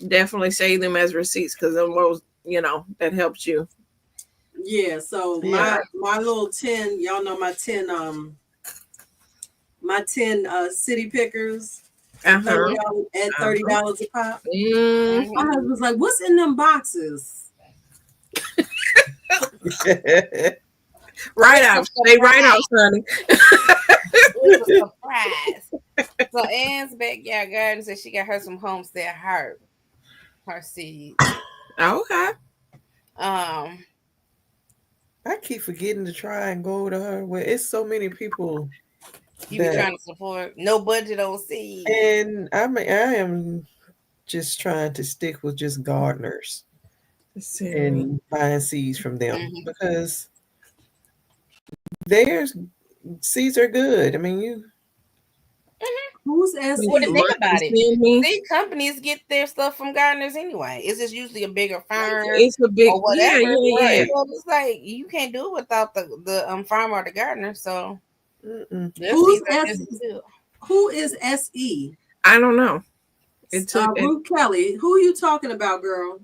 Definitely save them as receipts because that helps you. Yeah, so Yeah. my little 10, y'all know my 10 city pickers at Uh-huh. $30 at Uh-huh. $30 a pop. Mm. My husband's like, what's in them boxes? Right out. Stay right out, Sonny. It's a surprise. So Ann's backyard garden said she got her some Homestead her seeds. Okay. Um, I keep forgetting to try and go to her where it's so many people you be that, trying to support no budget on seeds. and I am just trying to stick with just gardeners Let's see. and buying seeds from them Mhm. because their seeds are good. I mean, you Who's What to SE? think about it? Send me. Seed companies get their stuff from gardeners anyway. It's just usually a bigger firm It's a big, or yeah, whatever. yeah. So it's like you can't do it without the farmer or the gardener. So mm-mm. their Who's seeds are S? just good. Who is SE? I don't know. It took Ruth Kelly. Who are you talking about, girl?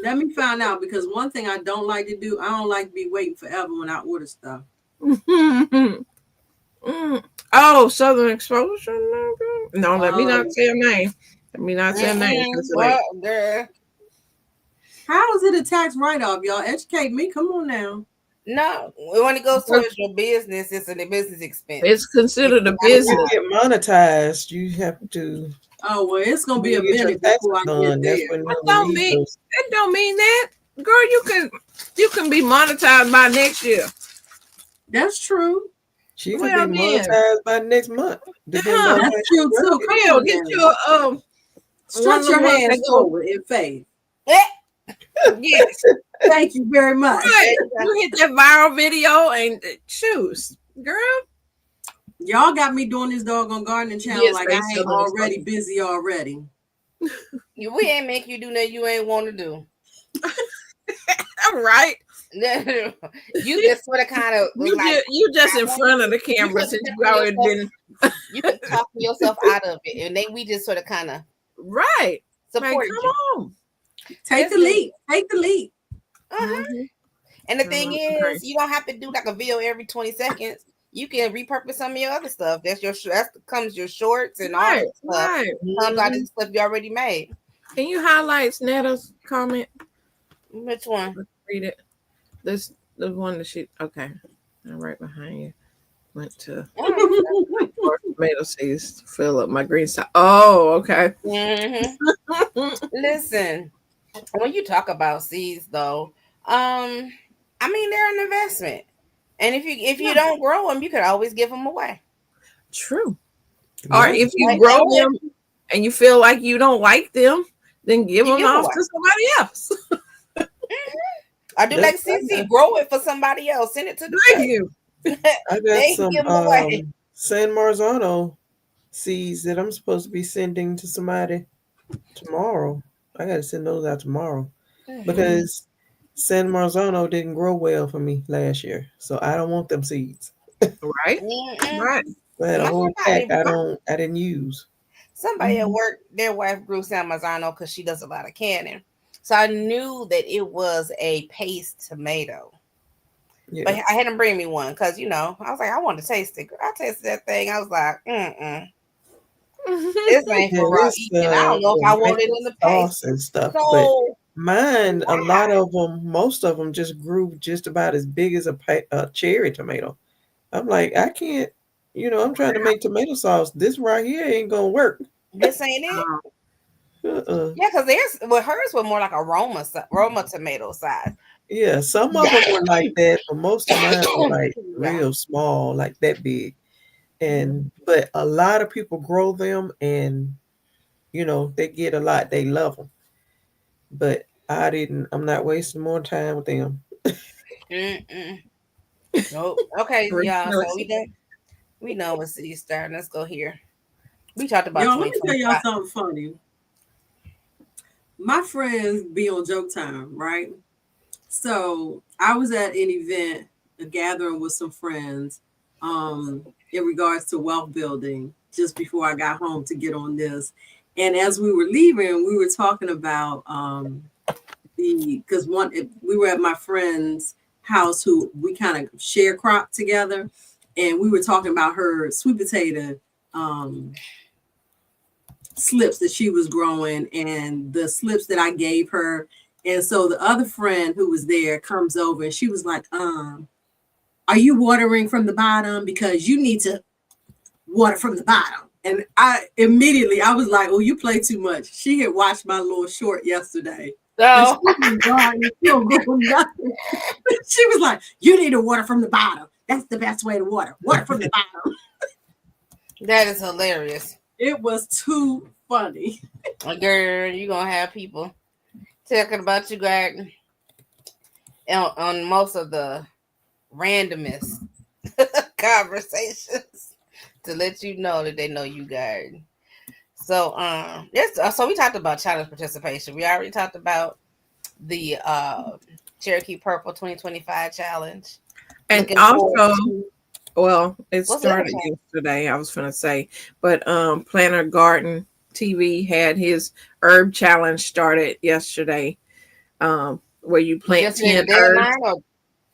Let me find out because one thing I don't like to do, I don't like to be waiting forever when I order stuff. Oh, Southern Exposure. No, let me not Oh. say a name. Let me not say a name. Well, girl, How is it a tax write-off, y'all? Educate me. Come on now. no. When it goes towards your business, it's a business expense. It's considered a To business. get monetized, you have to. Oh well, it's gonna be a When you get your minute taxes before I get done, that's there. when That you'll don't need mean those. that don't mean that. Girl, you can be monetized by next year. That's true. She could Well be then. monetized by next month, depending Uh-huh. on That's how she true works too. it. Come Hell, on get now. your one of Stretch the your ones hands that go. forward in faith. Yes. Thank you very much. Right. You hit that viral video and choose. Girl. Y'all got me doing this doggone gardening channel Yes, like they I ain't Southern already Exposure. busy already. We ain't make you do nothing you ain't want to do. All right. You just sort of kind of was like You just in front of the camera since you already been you could talk yourself out of it, and then we just sort of kind of right. Like, supported come you. on. Take the leap. Take the leap. Uh-huh. Mhm. And the I thing love is, it. you don't have to do like a video every 20 seconds. You can repurpose some of your other stuff. That's comes your shorts and all Right, that stuff. right. Comes out of the stuff you already made. Can you highlight Netta's comment? Which one? Let's read it. This the one that she okay. I'm right behind you. Went to tomato seeds to fill up my green stuff. Oh, okay. Listen, when you talk about seeds, though, I mean they're an investment, and if you don't grow them, you could always give them away. True. Or Yeah. if you Like, grow them and you feel like you don't like them, then give you them give off away. to somebody else. I do like That's CC, grow it for somebody else. Send it to the Thank church. you. I got They some give them away. San Marzano seeds that I'm supposed to be sending to somebody tomorrow. I got to send those out tomorrow because San Marzano didn't grow well for me last year, so I don't want them seeds. Right? Right. I had a whole pack I didn't use. Somebody at work, their wife grew San Marzano because she does a lot of canning. So I knew that it was a paste tomato. Yeah. But I had him bring me one because, I was like, I want to taste it. I tasted that thing. I was like, this ain't for raw eating. I don't know if I want it in the paste. sauce and stuff, but So, mine, a lot of them, most of them just grew just about as big as a cherry tomato. I'm like, I can't, I'm trying to make tomato sauce. This right here ain't gonna work. this ain't it. Yeah, because hers were more like a Roma tomato size. Yeah, some of them were like that, but most of mine were like real small, like that big. But a lot of people grow them, and they get a lot. They love them, but I didn't. I'm not wasting more time with them. Nope. Okay, y'all. So we know what city's starting. Let's go here. We talked about Y'all, let me tell y'all 2025. something funny. My friends be on joke time, right? So I was at an event, a gathering with some friends, in regards to wealth building just before I got home to get on this. And as we were leaving, we were talking about because we were at my friend's house who we kind of share crop together, and we were talking about her sweet potato slips that she was growing and the slips that I gave her. And so the other friend who was there comes over and she was like, are you watering from the bottom? Because you need to water from the bottom. And I was like, oh, you play too much. She had watched my little short yesterday. So She was like, you need to water from the bottom. That's the best way to water. Water from the bottom. that is hilarious. It was too funny. Girl, you're going to have people talking about your garden on most of the randomest conversations to let you know that they know you garden. So yes, so we talked about challenge participation. We already talked about the Cherokee Purple 2025 challenge. And Looking also, forward to- well, it What's the other started one? yesterday, I was gonna say, but Planner Garden TV had his herb challenge started yesterday, where you plant yesterday 10 the herbs. deadline, or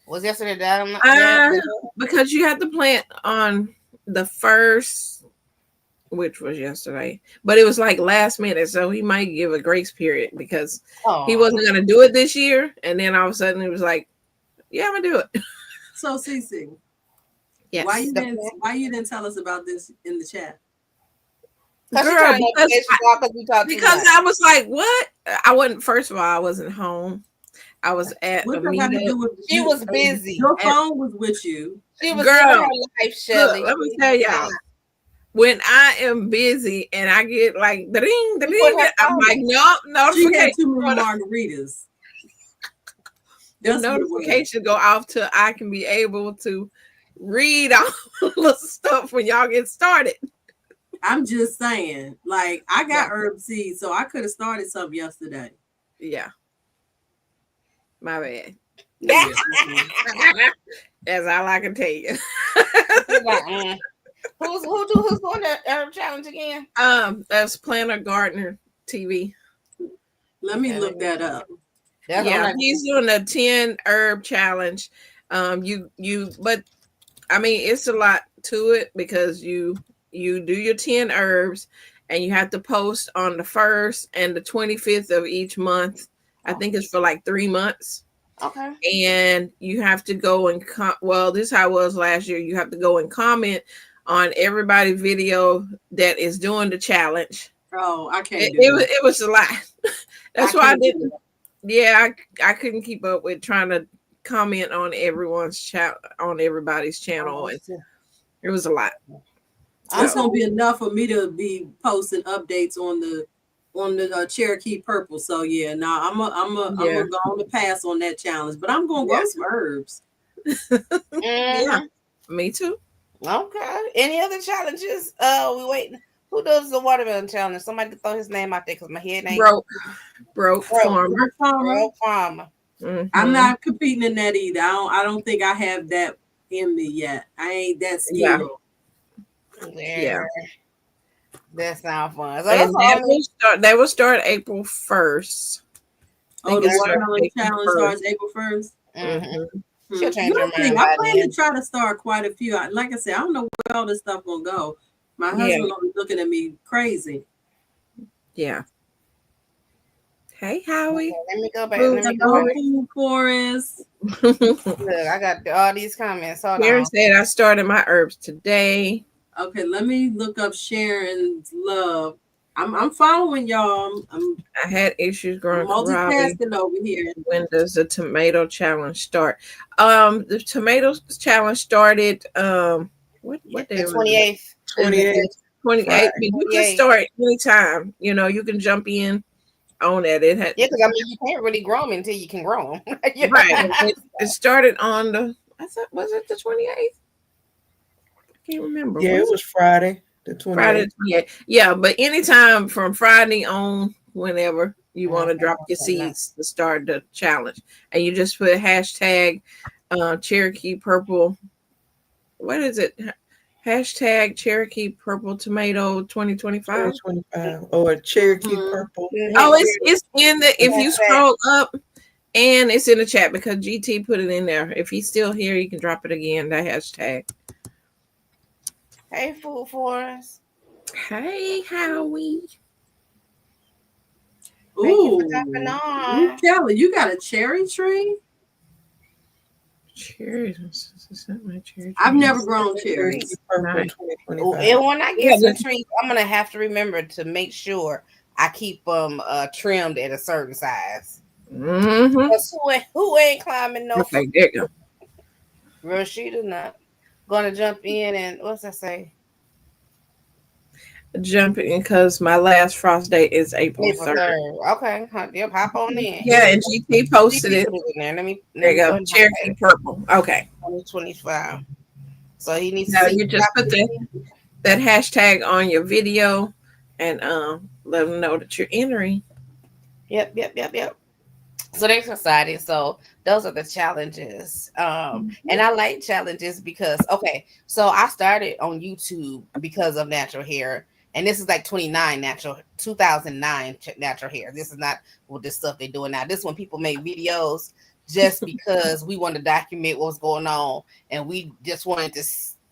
was yesterday the deadline? Because you have to plant on the first, which was yesterday, but it was like last minute, so he might give a grace period because he wasn't going to do it this year, and then all of a sudden he was like, yeah, I'm gonna do it. So Cece, Yes. why you didn't tell us about this in the chat? Girl, because I I was like, what? I wasn't, first of all, I wasn't home. I was at a meetup. She was busy. Your phone was with you. She was Girl, living her life, Shelly. Look, let me tell y'all. When I am busy and I get like the ding, I'm like, nope, notification. She had too many margaritas. The notification go off till I can be able to read all the stuff when y'all get started. I'm just saying, like, I got herb seeds, so I could have started something yesterday. Yeah. My bad. Yeah. That's all I can tell you. Who's doing the herb challenge again? That's Planner Gardener TV. Let me look that up. He's doing a 10 herb challenge. But I mean, it's a lot to it because you do your 10 herbs and you have to post on the 1st and the 25th of each month. I think it's for like 3 months. Okay. And you have to go and this is how it was last year. You have to go and comment on everybody's video that is doing the challenge. Oh, I can't it was a lot. That's why I didn't. Yeah, I couldn't keep up with trying to comment on everybody's channel. And it was a lot. It's gonna be enough for me to be posting updates on the Cherokee Purple. So yeah, now I'm gonna go on to pass on that challenge, but I'm gonna grow some herbs. Yeah, me too. Okay. Any other challenges? We waiting. Who does the watermelon challenge? Somebody can throw his name out there because my head ain't broke farmer. Mm-hmm. I'm not competing in that either. I don't think I have that in me yet. I ain't that skilled. Yeah. That sounds fun. So and they will start April 1st. Oh, the watermelon challenge starts April 1st. Mm-hmm. She'll change her mind. I plan to try to start quite a few. Like I said, I don't know where all this stuff gonna go. My husband gonna be looking at me crazy. Yeah. Hey, Howie. Okay, let me go back. Forest. Look, I got all these comments. Hold Sharon on. said I started my herbs today. Okay, let me look up Sharon's love. I'm following y'all. I had issues growing multitasking over here. When does the tomato challenge start? The tomato challenge started what day? The 28th. 28th. But you can start anytime. You know, you can jump in on that. Because I mean, you can't really grow them until you can grow them. Right. It started on was it the 28th? I can't remember. Yeah, it was Friday, the 28th. Friday, yeah, but anytime from Friday on, whenever you want to drop your seeds to start the challenge, and you just put hashtag Cherokee Purple what is it? Hashtag Cherokee Purple Tomato 2025. 2025 or Cherokee Mhm. Purple. Oh, it's in the, if you scroll up, and it's in the chat because GT put it in there. If he's still here, you can drop it again. That hashtag. Hey, Food Forest. Hey, Howie. Thank you Ooh, for jumping Ooh, on. Kelly, you got a cherry tree? Cherries. Is that my cherry I've tree? never grown Cherokee cherries. Purple Nice. And 2025. when I Yeah, get some trees, I'm gonna have to remember to make sure I keep them trimmed at a certain size. Mm-hmm. 'Cause who ain't climbing no? Okay, there you Rashida not gonna jump in and what's that say? go. Jumping because my last frost date is April April 3rd. 3rd. Okay, yep, hop on in. Yeah, and GT posted GP it. put it in there. Let me There you go go. ahead and Cherokee Purple. Okay. 2025. So he needs to Now see. you just put that hashtag on your video and let them know that you're entering. Yep. So they're excited. So those are the challenges. And I like challenges because so I started on YouTube because of natural hair. And this is like 2009 natural hair. This is not what this stuff they're doing now. This one people make videos just because we wanted to document what's going on, and we just wanted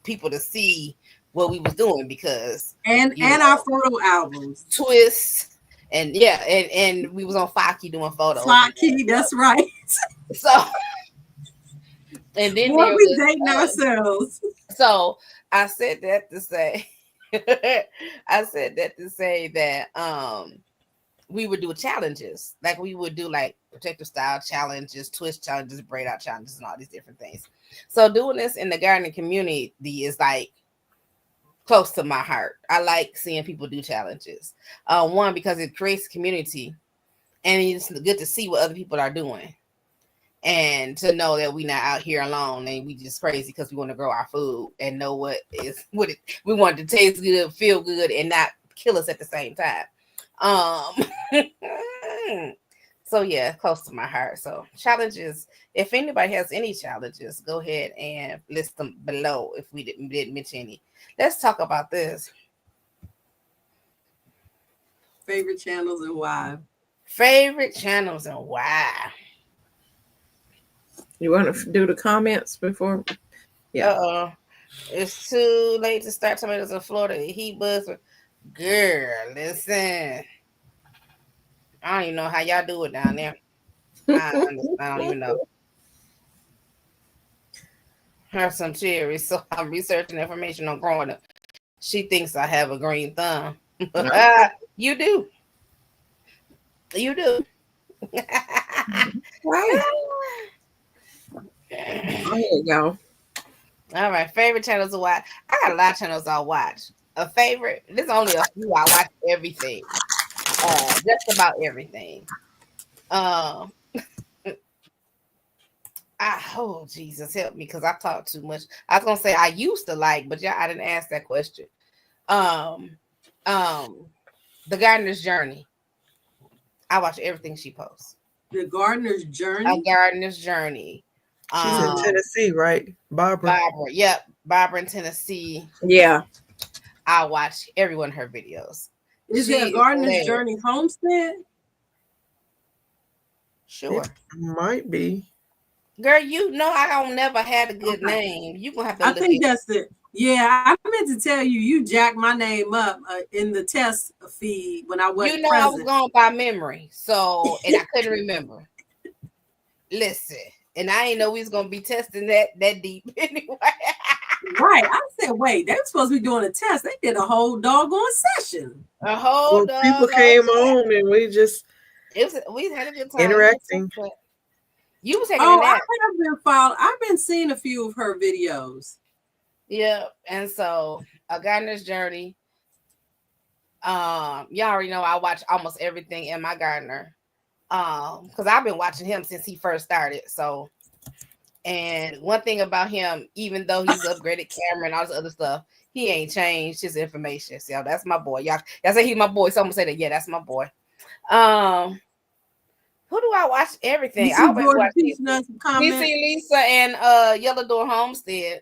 people to see what we was doing because And our photo albums. twists and and we was on Focky doing photos. Flocky, that's right. So and then What there we was dating ourselves. so I said that to say that we would do challenges. Like we would do like protective style challenges, twist challenges, braid out challenges, and all these different things. So doing this in the gardening community is like close to my heart. I like seeing people do challenges. One, because it creates community, and it's good to see what other people are doing, and to know that we're not out here alone and we just crazy because we want to grow our food and know what we want it to taste good, feel good, and not kill us at the same time. So yeah, close to my heart. So challenges. If anybody has any challenges, go ahead and list them below. If we didn't mention any, let's talk about this. Favorite channels and why? Favorite channels and why? You want to do the comments before? Yeah. It's too late to start tomatoes in Florida. Heat buzz. Girl, listen. I don't even know how y'all do it down there. I don't even know. Have some cherries, so I'm researching information on growing them. She thinks I have a green thumb. You do. You do. Right. There you go. All right. Favorite channels to watch. I got a lot of channels I watch. A favorite. There's only a few. I watch everything. Just about everything. Oh Jesus, help me because I talk too much. I was gonna say I used to like, but yeah, I didn't ask that question. The Gardener's Journey. I watch everything she posts. The Gardener's Journey. A Gardener's Journey. She's in Tennessee, right? Barbara. Yep, Barbara in Tennessee. Yeah. I watch every one of her videos. Is it a Gardener's Journey Homestead? Sure. It might be. Girl, you know I don't never had a good name. You gonna have to. I think that's it. Yeah, I meant to tell you, you jacked my name up in the test feed when I wasn't present. I was going by memory, so and I couldn't remember. Listen, and I ain't know we was gonna be testing that deep anyway. Right. I said, wait, they were supposed to be doing a test. They did a whole doggone session. A whole people came on and we had a good time interacting. You was taking a nap. I've been seeing a few of her videos. Yeah, and so A Gardener's Journey. Y'all already know I watch almost everything in my gardener. Because I've been watching him since he first started. So, and one thing about him, even though he's upgraded camera and all this other stuff, he ain't changed his information. So that's my boy. Y'all say he's my boy. Someone say that. Yeah, that's my boy. Who do I watch everything? I always watch DC Lisa and Yellow Door Homestead.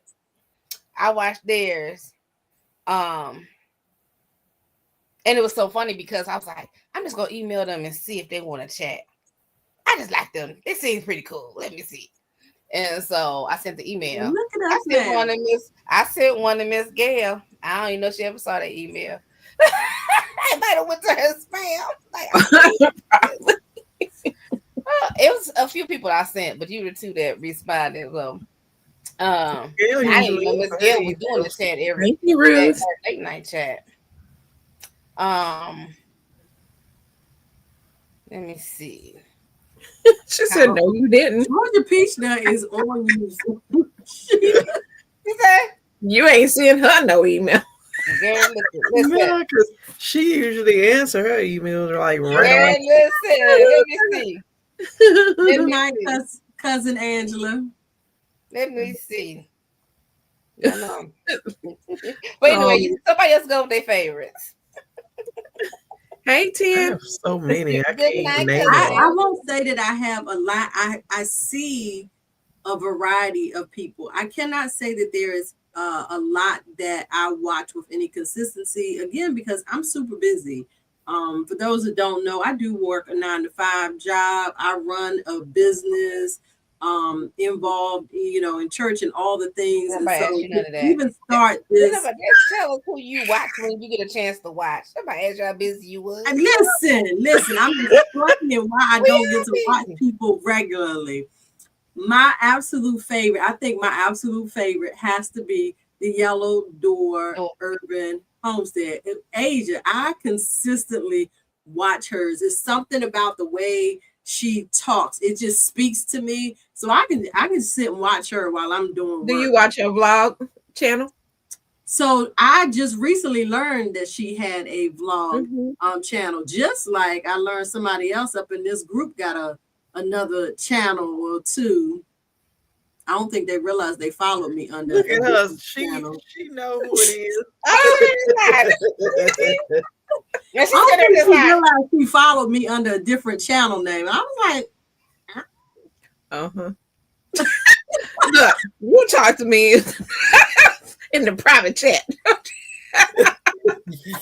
I watched theirs. Um, and it was so funny because I was like, I'm just gonna email them and see if they want to chat. I just like them. It seems pretty cool. Let me see. And so I sent the email. Look at I us sent now. one to Miss. I sent one to Miss Gail. I don't even know if she ever saw that email. I might have went to her spam. Like, it was a few people I sent, but you were two that responded. So, Gail I didn't usually even know Miss answer her Gail was doing the emails. chat every Thank you, her Ruth. late night chat. Um, let me see. She said, "No, you didn't. Georgia Peach Nut is on you. You said, You ain't seen her no email." girl, listen, Yeah, because she usually answer her emails like right girl, away. listen. Let me see. Let Good me night, see. cousin Angela. Let me see. I know. But anyway, Um, somebody else go with their favorites. hey, I 10. have so many. I Good can't even night, name cousin them I all. Angela. won't say that I have a lot. I see a variety of people. I cannot say that there is a lot that I watch with any consistency. Again, because I'm super busy. For those that don't know, I do work a 9 to 5 job. I run a business involved, in church and all the things. And Nobody so asked you to none of that. even start this. Nobody, just tell us who you watch when you get a chance to watch. Nobody asked you how busy you was. And listen, I'm explaining why I We don't get are to watch busy. people regularly. My absolute favorite, I think my absolute favorite has to be the Yellow Door Oh, Urban Homestead. And Asia, I consistently watch hers. It's something about the way she talks. It just speaks to me. So I can sit and watch her while I'm doing Do you work. watch her vlog channel? So I just recently learned that she had a vlog Mm-hmm. channel, just like I learned somebody else up in this group got another channel or two. I don't think they realized they followed me under Look a at her. different She channel. she know who it is. oh, she's not. And she I said don't her think just she like, realized she followed me under a different channel name. I was like, Uh-huh. Look, you talk to me in the private chat.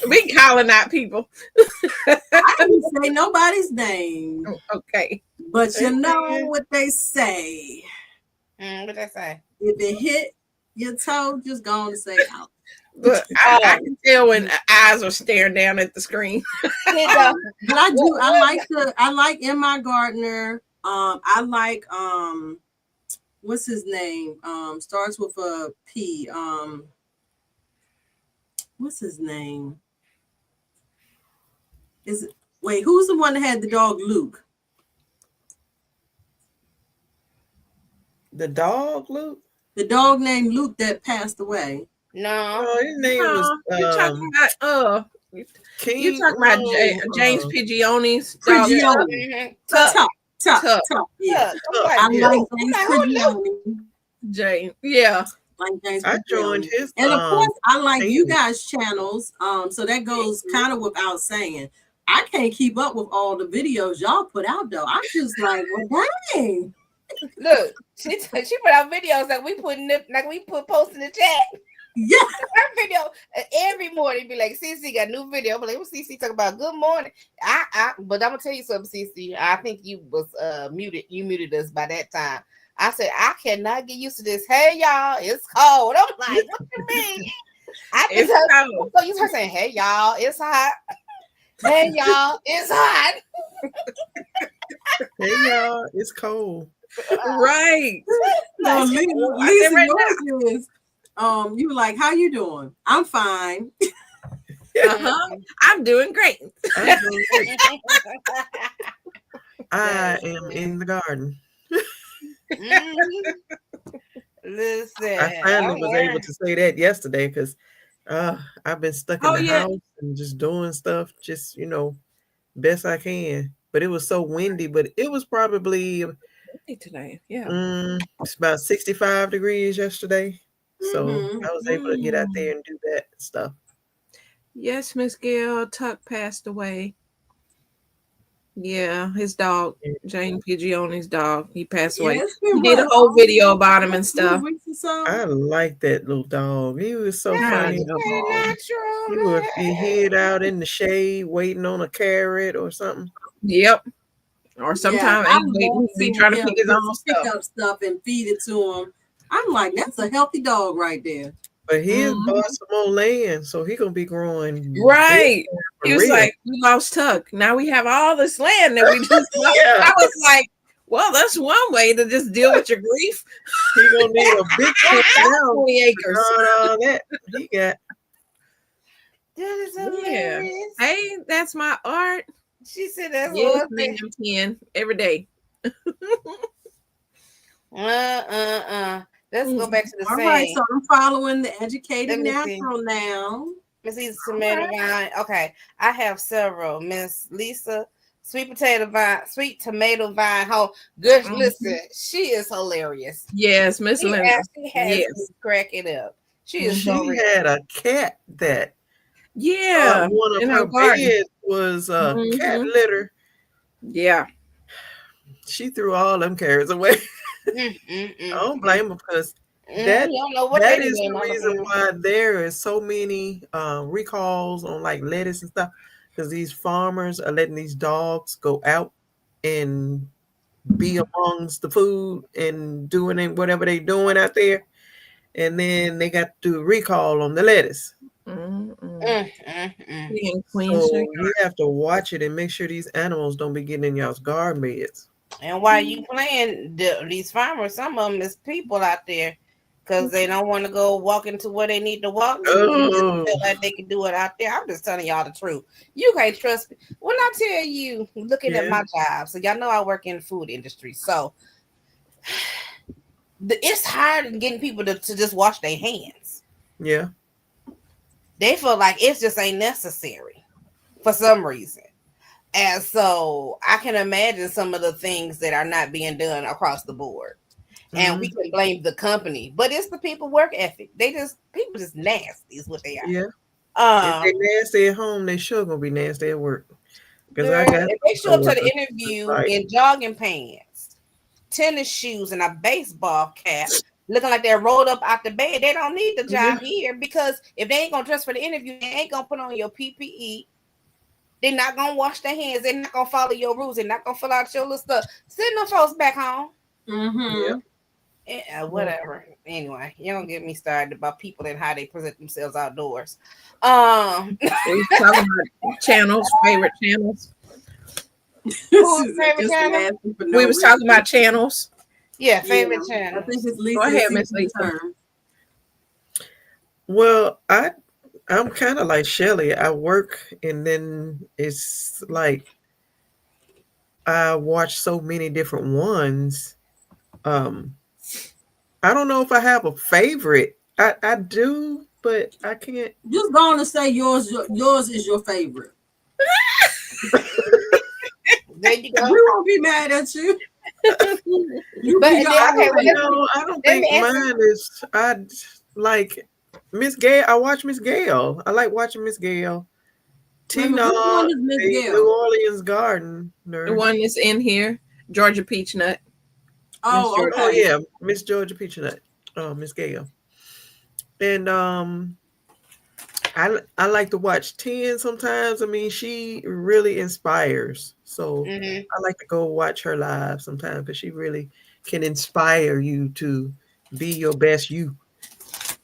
We calling out people. I didn't say nobody's name, Okay. but you know Amen. what they say. what they say? If it hit your toe, just go on and say out. But I Oh, can tell when eyes are staring down at the screen. did the But I do. what was I like Emma Gardner. I like what's his name? Starts with a P. What's his name? Is it? Wait, who's the one that had the dog Luke? The dog, Luke. The dog named Luke that passed away. no? Oh, his name was You talking about you King. talking about James No, Pidgeotti's dog Prigioni. Mm-hmm. Tuck. Tuck. Tuck. Yeah. Look, I'm Tuck. like, I Yeah, like who? I'm James like, who knew? Prigioni. James. Yeah. Like James I joined Prigioni. his And of course, I like you team. guys' channels. So that goes kind of without saying. I can't keep up with all the videos y'all put out though. I'm just like, well, dang. Look, she put out videos that we put in the, like we put post in the chat. Yeah. Her video every morning be like, CC got a new video. I'm like, what CC talk about? Good morning. But I'm gonna tell you something, CC. I think you was muted. You muted us by that time. I said, I cannot get used to this. Hey y'all, it's cold. I'm like, what you mean? I think It's cold. so use her saying, hey y'all, it's hot. Hey y'all, it's hot. Hey y'all, it's cold. Right. No, I said Lisa, right yours is you were like, how you doing? I'm fine. Uh-huh. I'm doing great. I'm doing great. I am in the garden. Listen, I finally was able to say that yesterday because I've been stuck in Oh the yeah. house and just doing stuff, just best I can. But it was so windy. But it was probably Today. Yeah. it's about 65 degrees yesterday, so Mm-hmm. I was able to get out there and do that stuff. Yes, Miss Gail Tuck passed away Yeah, his dog, Jane Pigeon's dog, he passed Yeah, away. it's He been did a what? whole video about him and stuff. 2 weeks or so. I like that little dog. He was so That's I funny. know. He would be hid out in the shade waiting on a carrot or something. Yep. Or Yeah, sometimes I he love be seeing trying to him pick his own just pick stuff. up stuff and feed it to him. I'm like, that's a healthy dog right there. But he has Mhm. bought some more land, so he gonna be growing big Right. for He was real. like, we lost Tuck. Now we have all this land that we just lost. Yeah. I was like, well, that's one way to just deal with your grief. He gonna need a big chunk now. 20 acres. All that he got. That is Yeah. hilarious. Hey, that's my art. She said that's Yes, what ma'am, 10 every day. Let's go back to the All right, same. so I'm following the educated Let me see. natural now. Miss Lisa Tomato Vine. Okay, I have several. Miss Lisa, sweet tomato vine. Home. Good. Listen, she is hilarious. Yes, Miss She Linda. actually has me Yes. cracking up. She is She so real. had a cat that Yeah. one of in her her garden. beds was cat Mhm. litter. Yeah. She threw all them carrots away. Mm, mm, I don't mm, blame her because mm. that You don't know what that they is doing the on the reason field. why there is so many recalls on like lettuce and stuff, because these farmers are letting these dogs go out and be amongst the food and doing whatever they doing out there, and then they got to do a recall on the lettuce. Mm-mm. Mm. Queen So Sugar. you have to watch it and make sure these animals don't be getting in y'all's garden beds. And while you playing, these farmers, some of them is people out there because they don't want to go walk into where they need to walk to. They just Oh, feel like they can do it out there. I'm just telling y'all the truth. You can't trust me. When I tell you, looking at yeah, my job, so y'all know I work in the food industry. So it's hard in getting people to just wash their hands. yeah. They feel like it just ain't necessary for some reason. And so I can imagine some of the things that are not being done across the board. And we can blame the company, but it's the people work ethic. People just nasty is what they are. Yeah. If they Um, nasty at home, they sure gonna be nasty at work. Because I girl, got if they show up to the coworkers interview like, in jogging pants, tennis shoes, and a baseball cap, looking like they're rolled up out the bed, they don't need the job here because if they ain't gonna dress for the interview, they ain't gonna put on your PPE. They're not gonna wash their hands. They're not gonna follow your rules. They're not gonna fill out your little stuff. Send them folks back home. Mm-hmm. Yeah, whatever. Anyway, you don't get me started about people and how they present themselves outdoors. We was talking about channels, favorite channels. Who's favorite channel? We was talking about channels. Yeah, favorite I channel. think it's Go Lisa. ahead, Miss Lisa. Turn. well, I'm kind of like Shelly. I work and then it's like I watch so many different ones. Um, I don't know if I have a favorite. I do, but I can't. Just go on and say yours. Yours is your favorite. There you go. We won't be mad at you. But No, I don't think mine is. I like Miss Gail. I watch Miss Gail. I like watching Miss Gail. Tina, Which one is Miss the Gail? New Orleans gardener. The one that's in here, Georgia Peach Nut. Oh, Georgia. Oh okay. yeah, Miss Georgia Peachnut. Miss Gail. And I like to watch 10 sometimes. I mean, she really inspires. So Mhm. I like to go watch her live sometimes because she really can inspire you to be your best you.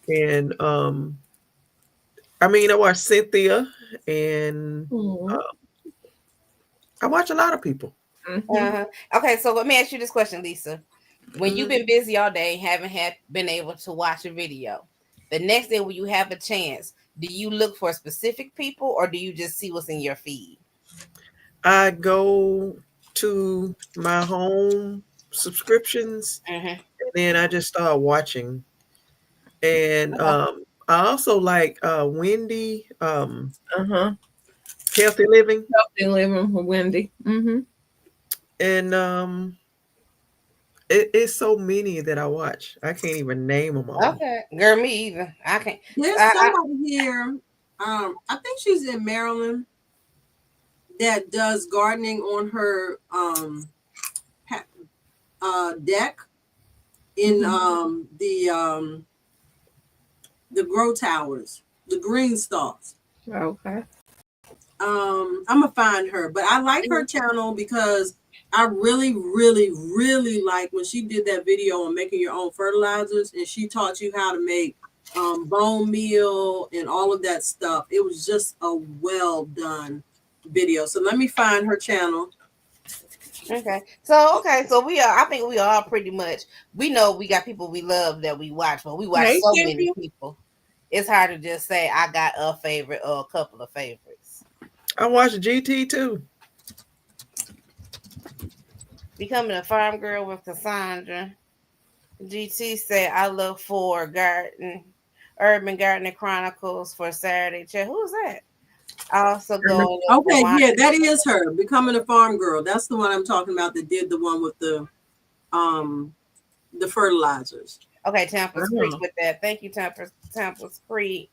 And I mean, I watch Cynthia and I watch a lot of people. Okay, so let me ask you this question, Lisa. When you've been busy all day, haven't been able to watch a video, the next day when you have a chance, do you look for specific people or do you just see what's in your feed? I go to my home subscriptions and then I just start watching. And I also like Wendy, Healthy Living. Healthy Living with Wendy. And it's so many that I watch. I can't even name them all. Okay, girl, me either. I can't. There's somebody here. I think she's in Maryland. that does gardening on her deck in the grow towers, the green stalks. Okay. I'm gonna find her, but I like her channel because I really, really, really like when she did that video on making your own fertilizers, and she taught you how to make bone meal and all of that stuff. It was just a well done video. So let me find her channel. Okay. So we are. I think we are pretty much. We know we got people we love that we watch, but we watch Hey, so Kimmy. many people. It's hard to just say I got a favorite or a couple of favorites. I watched GT too. Becoming a farm girl with Cassandra. GT said I look for Urban Gardening Chronicles for Saturday chat. Who's that? I also go. Okay, yeah, that is her. Becoming a farm girl. That's the one I'm talking about. That did the one with the fertilizers. Okay, Tampa's Creek with that. Thank you, Tampa's Creek.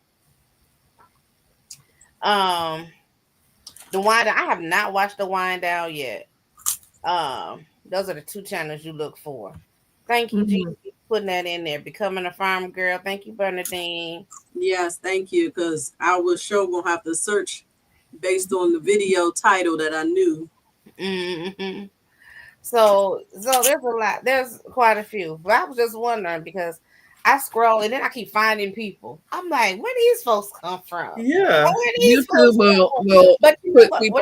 The wind down. I have not watched the wind down yet. Those are the two channels you look for. Thank you, G, for putting that in there. Becoming a farm girl. Thank you, Bernadine. Yes, thank you. Because I was sure gonna have to search based on the video title that I knew. Mm-hmm. So there's a lot. There's quite a few. But I was just wondering because I scroll and then I keep finding people. I'm like, where these folks come from? Yeah, YouTube will but put people.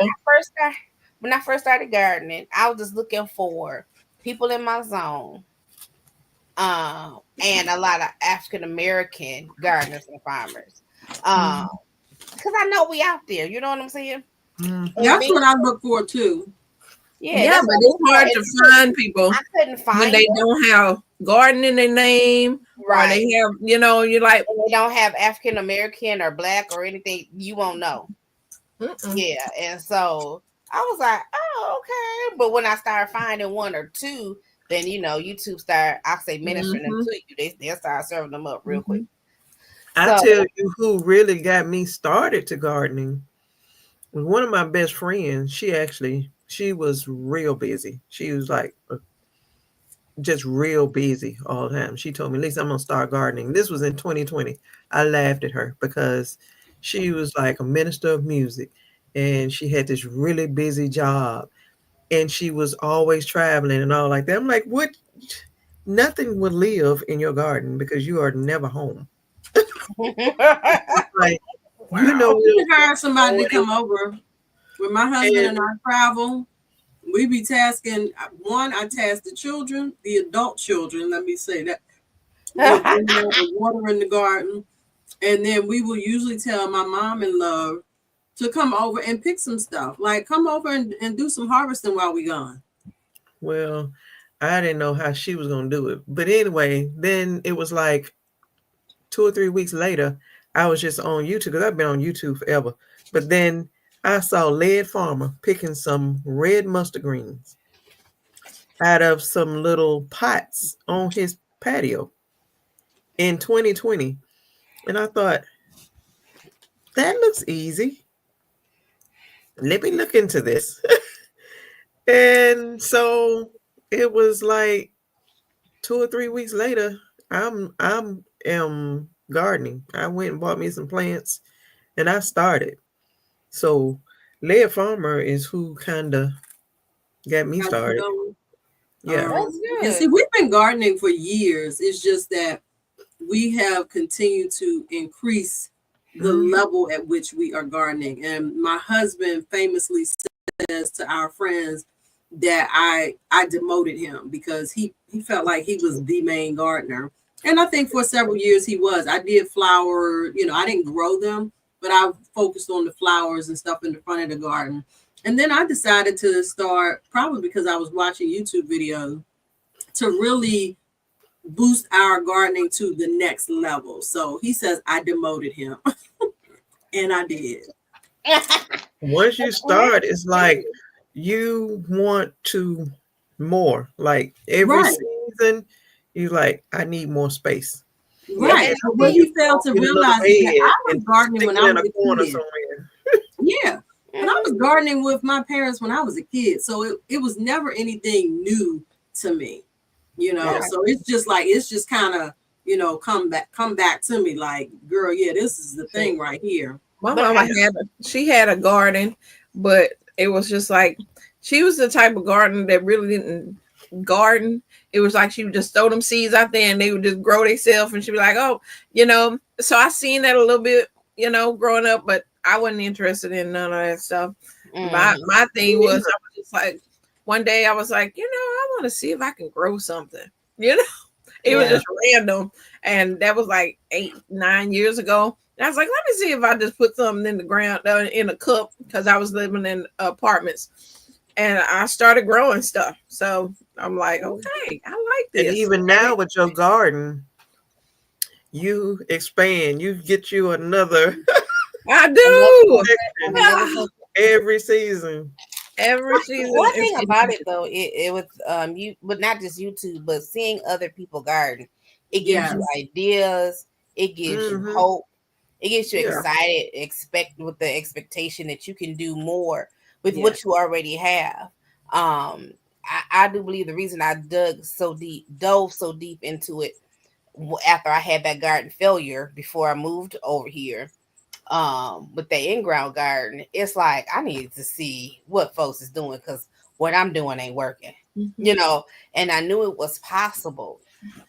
When I first started gardening, I was just looking for people in my zone, and a lot of African American gardeners and farmers, because I know we out there. You know what I'm saying? That's what I look for too. Yeah, but it's hard to find people. I couldn't find when they don't have garden in their name, right? Or they have, you're like, when they don't have African American or black or anything, you won't know. Yeah, and so I was like, oh, okay. But when I started finding one or two, then YouTube start, I say ministering them to you. They'll start serving them up real quick. I tell you who really got me started to gardening was one of my best friends. She was real busy. She was like just real busy all the time. She told me, Lisa, I'm gonna start gardening. This was in 2020. I laughed at her because she was like a minister of music and she had this really busy job and she was always traveling and all like that. I'm like, what? Nothing will live in your garden because you are never home. Like, we can hire somebody to come over. When my husband and I travel, we be tasking I task the children, the adult children, let me say that, water in the garden. And then we will usually tell my mom-in-law to come over and pick some stuff. Like, come over and do some harvesting while we gone. Well, I didn't know how she was going to do it. But anyway, then it was like 2 or 3 weeks later, I was just on YouTube because I've been on YouTube forever. But then I saw Led Farmer picking some red mustard greens out of some little pots on his patio in 2020. And I thought, that looks easy. Let me look into this. And so it was like 2 or 3 weeks later, I'm gardening. I went and bought me some plants and I started. So Led Farmer is who kind of got me started. Yeah. And see, we've been gardening for years. It's just that we have continued to increase the level at which we are gardening. And my husband famously says to our friends that I demoted him because he felt like he was the main gardener. And I think for several years he was. I did flower, I didn't grow them, but I focused on the flowers and stuff in the front of the garden. And then I decided to start, probably because I was watching YouTube videos, to really boost our gardening to the next level. So he says I demoted him. And I did. Once you start, it's like you want to more. Like every season, you like, I need more space. Right. But he failed to realize that I was gardening when I was a kid. Yeah. But I was gardening with my parents when I was a kid, so it was never anything new to me, you know. Yeah. So it's just kind of, you know, come back to me like, girl, yeah, this is the thing right here. My But mama had a garden, but it was just like she was the type of gardener that really didn't garden. It was like she would just throw them seeds out there and they would just grow themselves, and she'd be like, oh, you know. So I seen that a little bit, you know, growing up, but I wasn't interested in none of that stuff. My thing was, I was just like, one day I was like, you know, I want to see if I can grow something. You know, it was just random, and that was like 8-9 years ago. And I was like, let me see if I just put something in the ground in a cup, because I was living in apartments, and I started growing stuff. So I'm like, okay, I like this. And even now with your garden, you expand. You get you another I do every season. every season. One thing about it though, it was you, but not just YouTube, but seeing other people garden, it gives you ideas, it gives you hope, it gets you excited, expect with the expectation that you can do more with what you already have. I do believe the reason I dove so deep into it after I had that garden failure before I moved over here, with the in-ground garden, it's like I needed to see what folks is doing, because what I'm doing ain't working, you know, and I knew it was possible.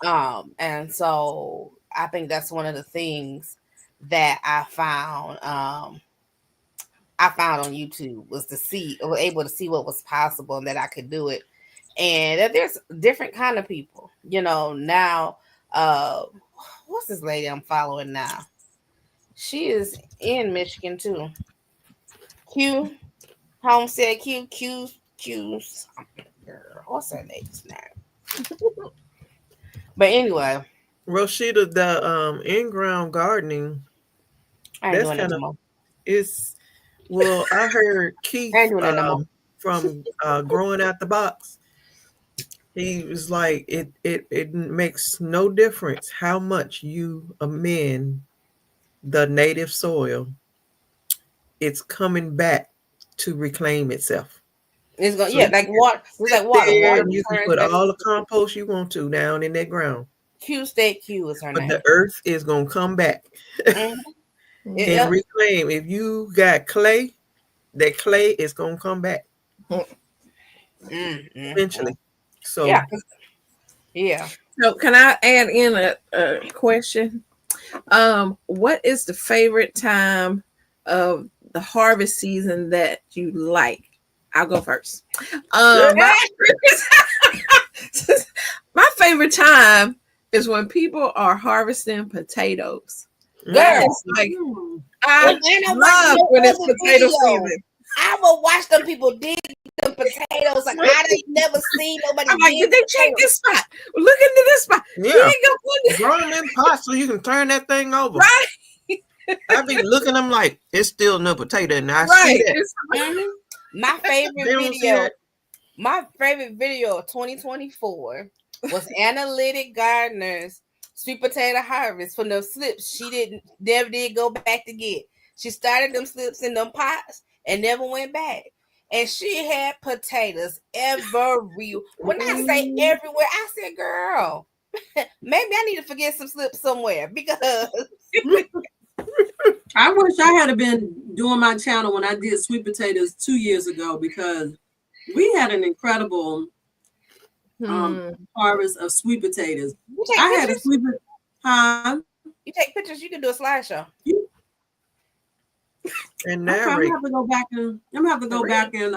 And so I think that's one of the things that I found on YouTube was able to see what was possible and that I could do it. And that there's different kind of people, you know. Now, what's this lady I'm following now? She is in Michigan too. Q, Homestead Q, girl, what's her name's name? But anyway, Rashida, the in-ground gardening, I ain't doing it no more. It's well, I heard Keith from Growing Out the Box. He was like, it makes no difference how much you amend the native soil, it's coming back to reclaim itself. It's going, so like water. It's like water. Water you can put all the compost you want to down in that ground. Q is her name. But the earth is gonna come back and reclaim. If you got clay, that clay is gonna come back eventually. So yeah. So can I add in a question? What is the favorite time of the harvest season that you like? I'll go first. My favorite time is when people are harvesting potatoes. Girl, like I love when it's potato season. I will watch them people dig the potatoes. Like I ain't never seen nobody. I'm like, did they check this spot? Look into this spot. Yeah, grow them in pots so you can turn that thing over. Right. I be looking. I'm like, it's still no potato, and I right. see that. My favorite video of 2024 was Analytic Gardener's sweet potato harvest from those slips she never did go back to get. She started them slips in them pots and never went back. And she had potatoes everywhere. When I say everywhere, I said, girl, maybe I need to forget some slips somewhere, because I wish I had been doing my channel when I did sweet potatoes 2 years ago, because we had an incredible harvest of sweet potatoes. I had a sweet You take pictures, you can do a slideshow. And now I'm gonna have to go back and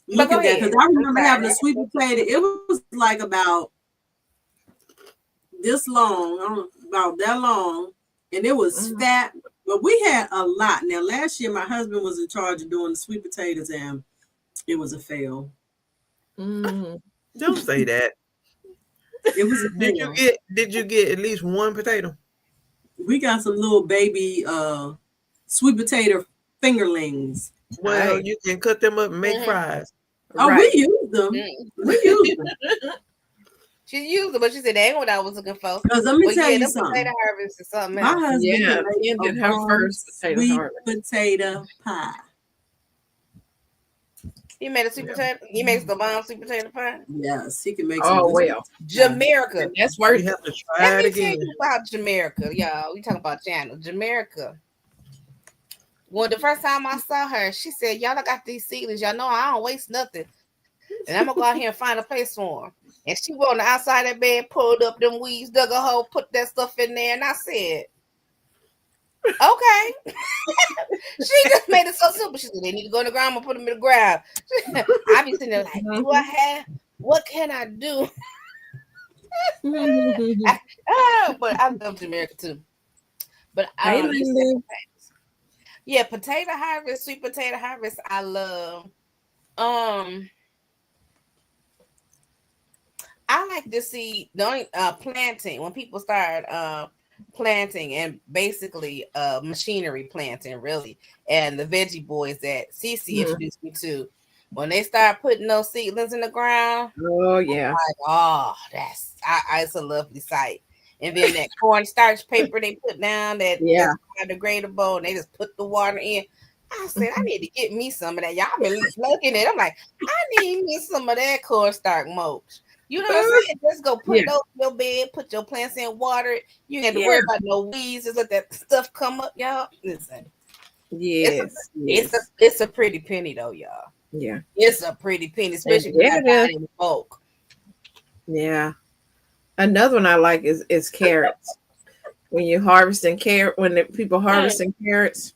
look at that, because I remember having a sweet potato. It was like about this long, about that long, and it was fat. But we had a lot. Now, last year, my husband was in charge of doing the sweet potatoes, and it was a fail. Don't say that. It was a fail. Did you get at least one potato? We got some little baby sweet potato fingerlings. Well, you can cut them up and make fries. Oh, we used them. We used them. She used them, but she said that ain't what I was looking for. Because let me tell you something. Potato harvest is something My else. husband did her first sweet potato pie. He made a sweet potato. He makes the bomb sweet potato pie. Yes, he can make some Oh good well, Jamaica. and that's You worth it. have to Let try it me tell again. you about Jamaica, y'all. We talking about channel. Jamaica. Well, the first time I saw her, she said, "Y'all, I got these seedlings. Y'all know I don't waste nothing, and I'm gonna go out here and find a place for them." And she went on the outside of that bed, pulled up them weeds, dug a hole, put that stuff in there, and I said, "Okay." She just made it so simple. She said, "They need to go in the ground. I'm gonna put them in the ground." I be sitting there like, "Do I have? What can I do?" But I love Jamaica too. But Hey, you said Linda. yeah, potato harvest, sweet potato harvest. I love. Um, I like to see the planting when people start planting and basically machinery planting really, and the veggie boys that Cece introduced me to. When they start putting those seedlings in the ground, Oh yeah. like, oh, it's a lovely sight. And then that cornstarch paper they put down Yeah. that's biodegradable, and they just put the water in. I said, I need to get me some of that. Y'all been looking at it. I'm like, I need me some of that cornstarch mulch. You know what I'm saying? Just go put it over your bed, put your plants in, water it. You ain't have to worry about no weeds. Just let that stuff come up, y'all. Listen, Yes. it's a pretty penny though, y'all. Yeah. It's a pretty penny, especially if you got to buy it in bulk. Yeah. Another one I like is carrots. When you're harvesting when the people harvesting carrots.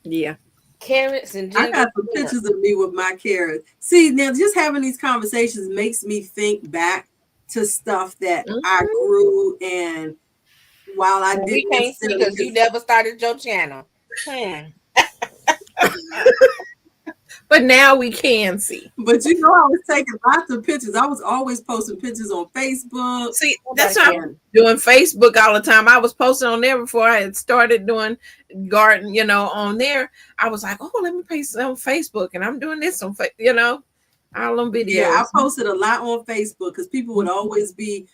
Yeah. Carrots and ginger. I got some pictures of me with my carrots. See, now just having these conversations makes me think back to stuff that I grew, and while I didn't, we can't see because you never started your channel. But now we can see. But you know, I was taking lots of pictures. I was always posting pictures on Facebook. See, that's how I'm doing Facebook all the time. I was posting on there before I had started doing garden, on there. I was like, oh, let me post on Facebook, and I'm doing this on, all them videos. Yeah, I posted a lot on Facebook because people would always be,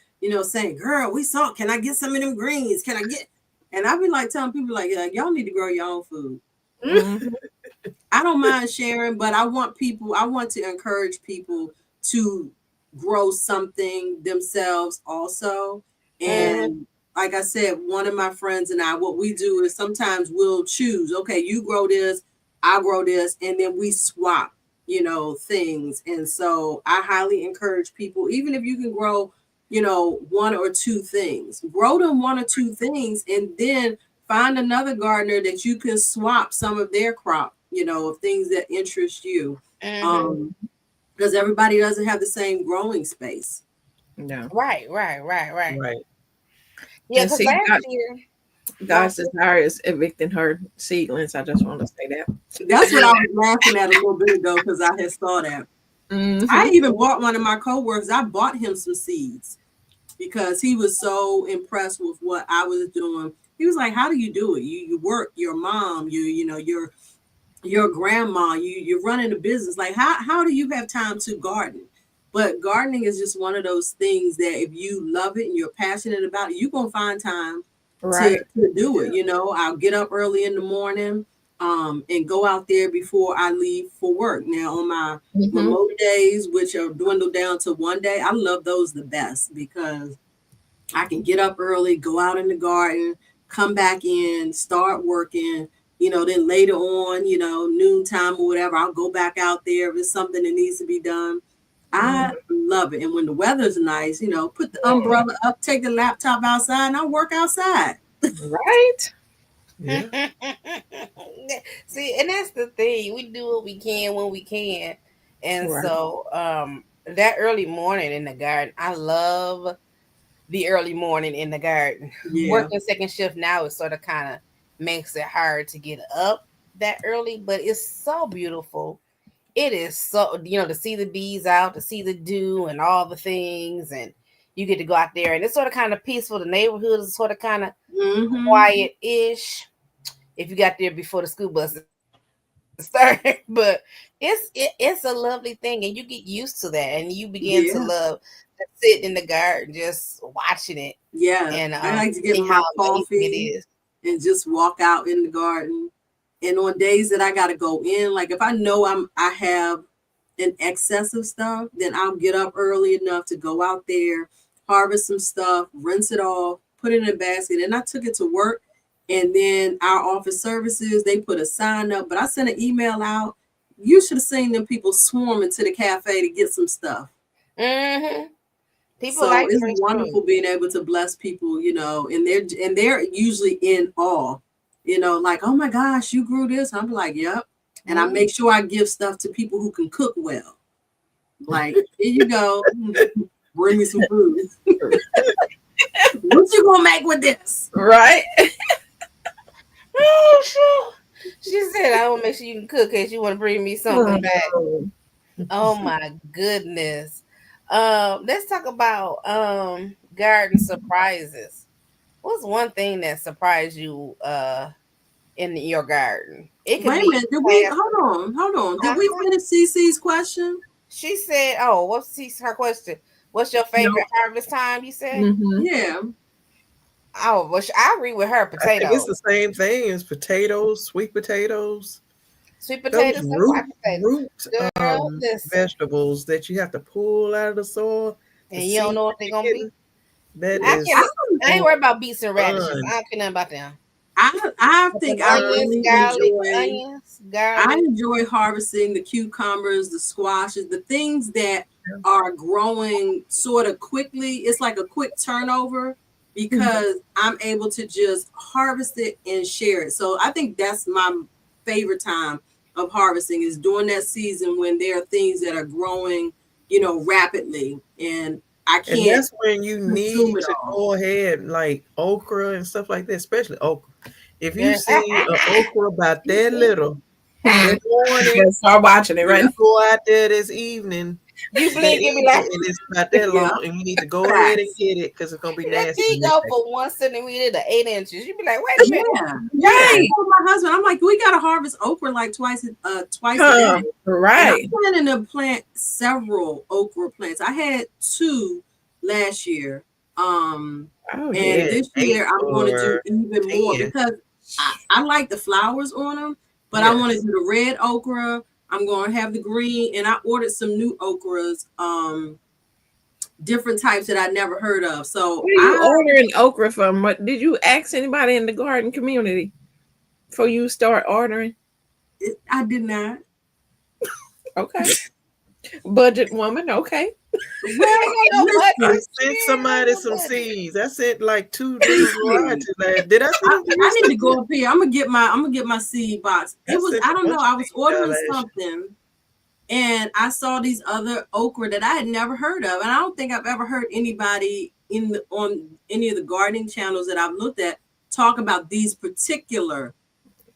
saying, girl, we saw, can I get some of them greens? Can I get? And I'd be like telling people like, yeah, y'all need to grow your own food. Mm-hmm. I don't mind sharing, but I want to encourage people to grow something themselves also. And like I said, one of my friends and I, what we do is sometimes we'll choose, okay, you grow this, I grow this, and then we swap, things. And so I highly encourage people, even if you can grow, one or two things, grow them one or two things, and then find another gardener that you can swap some of their crop, of things that interest you. Because everybody doesn't have the same growing space. No. Right. Yeah, because last year God's desire is evicting her seedlings. I just want to say that. That's what I was laughing at a little bit ago because I had saw that. I even bought one of my coworkers. I bought him some seeds because he was so impressed with what I was doing. He was like, how do you do it? You work, your mom, your grandma, you're running a business. Like, how do you have time to garden? But gardening is just one of those things that if you love it and you're passionate about it, you're going to find time to do it. I'll get up early in the morning and go out there before I leave for work. Now, on my remote days, which are dwindled down to one day, I love those the best because I can get up early, go out in the garden, come back in, start working, then later on, noontime or whatever, I'll go back out there if it's something that needs to be done. I love it. And when the weather's nice, put the umbrella up, take the laptop outside, and I'll work outside. Right? Yeah. See, and that's the thing. We do what we can when we can. And so that early morning in the garden, I love the early morning in the garden. Yeah. Working second shift now is sort of kind of makes it hard to get up that early, but it's so beautiful. It is so, to see the bees out, to see the dew and all the things, and you get to go out there and it's sort of kind of peaceful. The neighborhood is sort of kind of quiet-ish if you got there before the school bus started. But it's a lovely thing, and you get used to that, and you begin to love to sit in the garden just watching it. Yeah, and I like to get my coffee and just walk out in the garden. And on days that I gotta go in, like if I know I have an excess of stuff, then I'll get up early enough to go out there, harvest some stuff, rinse it off, put it in a basket. And I took it to work. And then our office services, they put a sign up, but I sent an email out. You should have seen them people swarming to the cafe to get some stuff. Mm-hmm. People So like it's fresh wonderful food. being able to bless people, and they're usually in awe, like, oh my gosh, you grew this. I'm like, yep. And I make sure I give stuff to people who can cook well. Like, here you go. Bring me some food. What you gonna make with this? Right. Oh, sure. She said, I want to make sure you can cook because you want to bring me something back. Oh my goodness. Let's talk about garden surprises. What's one thing that surprised you in your garden? It could Wait a be minute. Hold on. Did we finish CC's question? She said, "Oh, what's her question? What's your favorite harvest time?" You said, Mm-hmm. Yeah. "Oh, well, I agree with her. I think it's Potatoes, the same thing as potatoes, sweet potatoes, sweet those potatoes, and white potatoes." root Girl, listen, vegetables that you have to pull out of the soil. The and you don't seed know what they're you're gonna be. getting, that I is can. I ain't worried about beets and radishes. fun. I don't care nothing about them. I But them think I onions, really garlic, enjoy. onions, I garlic. enjoy harvesting the cucumbers, the squashes, the things that are growing sort of quickly. It's like a quick turnover because I'm able to just harvest it and share it. So I think that's my favorite time of harvesting is during that season when there are things that are growing, rapidly, and I And can't that's when you consume need it to all. go ahead, like okra and stuff like that, especially okra. If you Yeah. see an okra about that little that morning, Gotta start watching it, and right? you go out there this evening, You that blink and be evening, like, and it's about that Yeah, long, and you need to go ahead and facts. get it because it's gonna be that nasty thing the next go day. for 1 centimeter to 8 inches. You be like, wait a minute. Yeah. I Right. told my husband, I'm like, we gotta harvest okra like twice a day. And I'm Right. planning to plant several okra plants. I had 2 last year. Oh And yeah. Yeah, this 8 year I'm going to do or even more 10. because I like the flowers on them, but I want to Yes. do the red okra. I'm going to have the green, and I ordered some new okras, different types that I never heard of. So Where you ordering okra from? What did you ask anybody in the garden community before you start ordering? I did not. Okay. Budget woman, okay. Well, I listen, sent somebody some seeds. I sent like 2 different varieties. Did I send them to you? I need to go up here. I'm gonna get my seed box. I It was, sent I a don't know. bunch I of was seeds out ordering last year. something and I saw these other okra that I had never heard of. And I don't think I've ever heard anybody on any of the gardening channels that I've looked at talk about these particular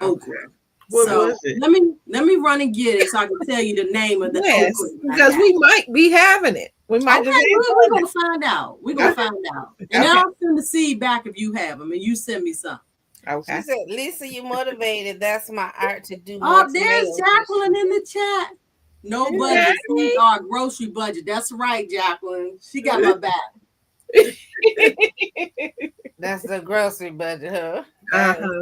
okra. What So was it? let me run and get it so I can tell you the name of the Yes, okra that I because got. we might be having it. We might Okay, just be we're doing gonna find out. We're gonna find out. And then Okay. I'll send the seed back if you have them and you send me some. it. Okay. She said, Lisa, you motivated. That's my art to do more Oh, there's tomatoes this Jacqueline in year. the chat. No Okay. budget. These are grocery budget. That's right, Jacqueline. She got my back. That's the grocery budget, huh?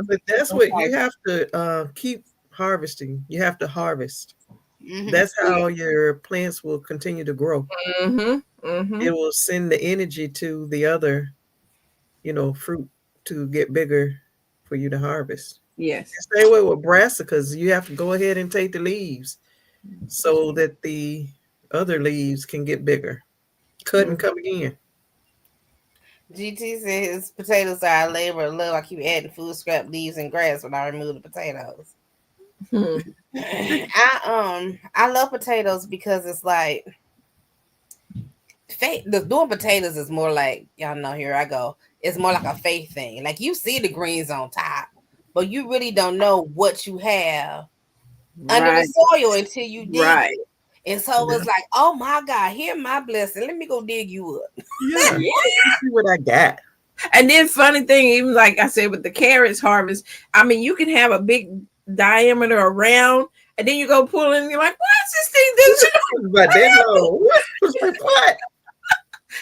But that's what you have to keep harvesting. You have to harvest. Mm-hmm. That's how your plants will continue to grow. Mm-hmm. Mm-hmm. It will send the energy to the other, fruit to get bigger for you to harvest. Yes. Same way with brassicas, you have to go ahead and take the leaves so that the other leaves can get bigger. Cut and come again. GT says potatoes are a labor of love. I keep adding food scrap, leaves, and grass when I remove the potatoes. I love potatoes because it's like faith. Doing potatoes is more like, y'all know, here I go. It's more like a faith thing. Like you see the greens on top, but you really don't know what you have under the soil until you dig. Right. And so it's like, oh my God, here my blessing. Let me go dig you up. Yeah. See what I got. And then funny thing, even like I said with the carrots harvest, I mean, you can have a big diameter around, and then you go pull it and you're like, what's this thing doing? But that low. What?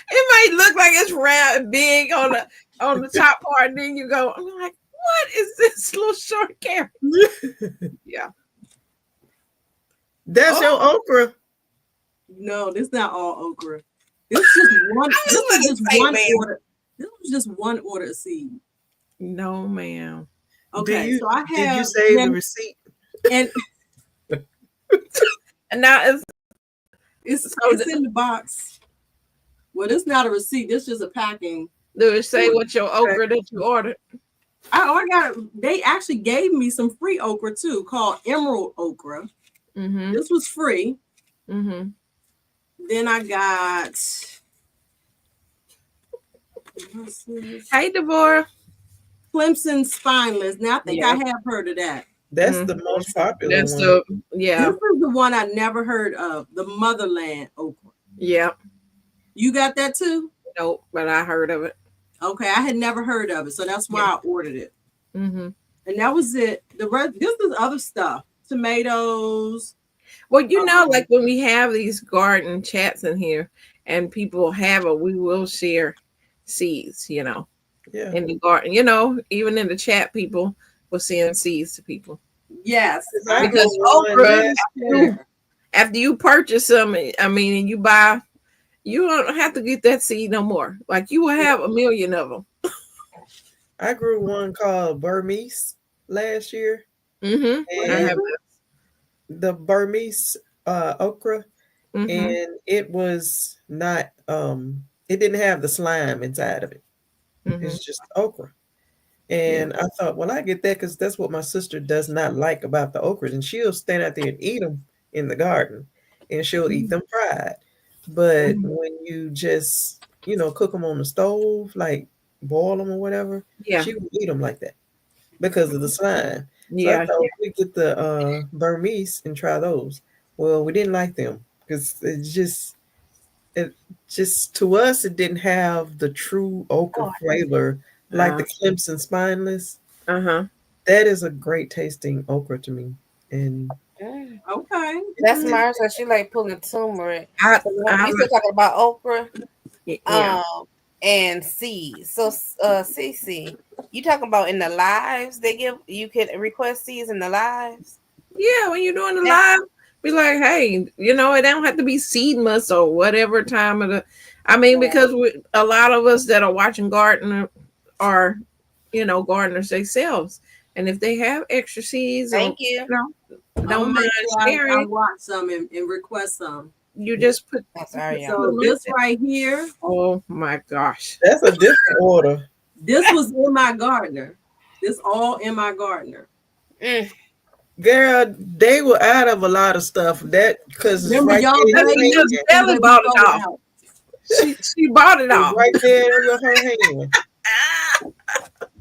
It might look like it's round big on the top part, and then you go, I'm like, What is this little short carrot? Yeah. That's Oh. your okra. No, this not all okra. This just one. I was This was like, just say, one ma'am. order. This was just one order of seed. No, ma'am. Okay, so I Did you have save the receipt? and And now it's So in the box. Well, it's not a receipt. This is just a packing. do it say what your okra that you ordered? I got. They actually gave me some free okra too, called Emerald okra. Mm-hmm. This was free. Mm-hmm. Then I got. Hey, Deborah. Clemson spineless. Now I think Yeah. I have heard of that. That's the most popular That's one. the yeah. This is the one I never heard of. The motherland okra. Yeah. You got that too? Nope, but I heard of it. Okay, I had never heard of it, so that's why I ordered it. Mm-hmm. And that was it. The rest, this is other stuff. Tomatoes. Well, you know, like when we have these garden chats in here and people have it, we will share seeds, you know, Yeah. in the garden. You know, even in the chat, people will send seeds to people. Yes. Because okra, after you purchase them, I mean, and you buy, you don't have to get that seed no more. Like you will have a million of them. I grew one called Burmese last year. Mm-hmm. I And have the Burmese okra, mm-hmm. and it was not it didn't have the slime inside of it. Mm-hmm. It's just okra. And I thought, well, I get that because that's what my sister does not like about the okras. And she'll stand out there and eat them in the garden, and she'll eat them fried. But when you just, cook them on the stove, like boil them or whatever, Yeah. she would eat them like that because of the slime. So Yeah. I thought we get the Burmese and try those. Well, we didn't like them because it just to us it didn't have the true okra flavor like the Clemson spineless. Uh-huh. That is a great tasting okra to me. And Okay. That's Mars. So she like pulling turmeric. I We still talking about okra. yeah. And seeds. So CC, you talking about in the lives they give you can request seeds in the lives? Yeah, when you're doing the live, be like, hey, it don't have to be seedmas or whatever time of the. I mean, because a lot of us that are watching garden are, gardeners themselves, and if they have extra seeds, Thank you. Don't mind sharing. I watch some and request some. You just put. So this right here. Oh my gosh, that's a different order. This was in my gardener. This all in my gardener. Girl, they were out of a lot of stuff. That because remember right y'all Shelly bought it off. She bought it off right there in her hand.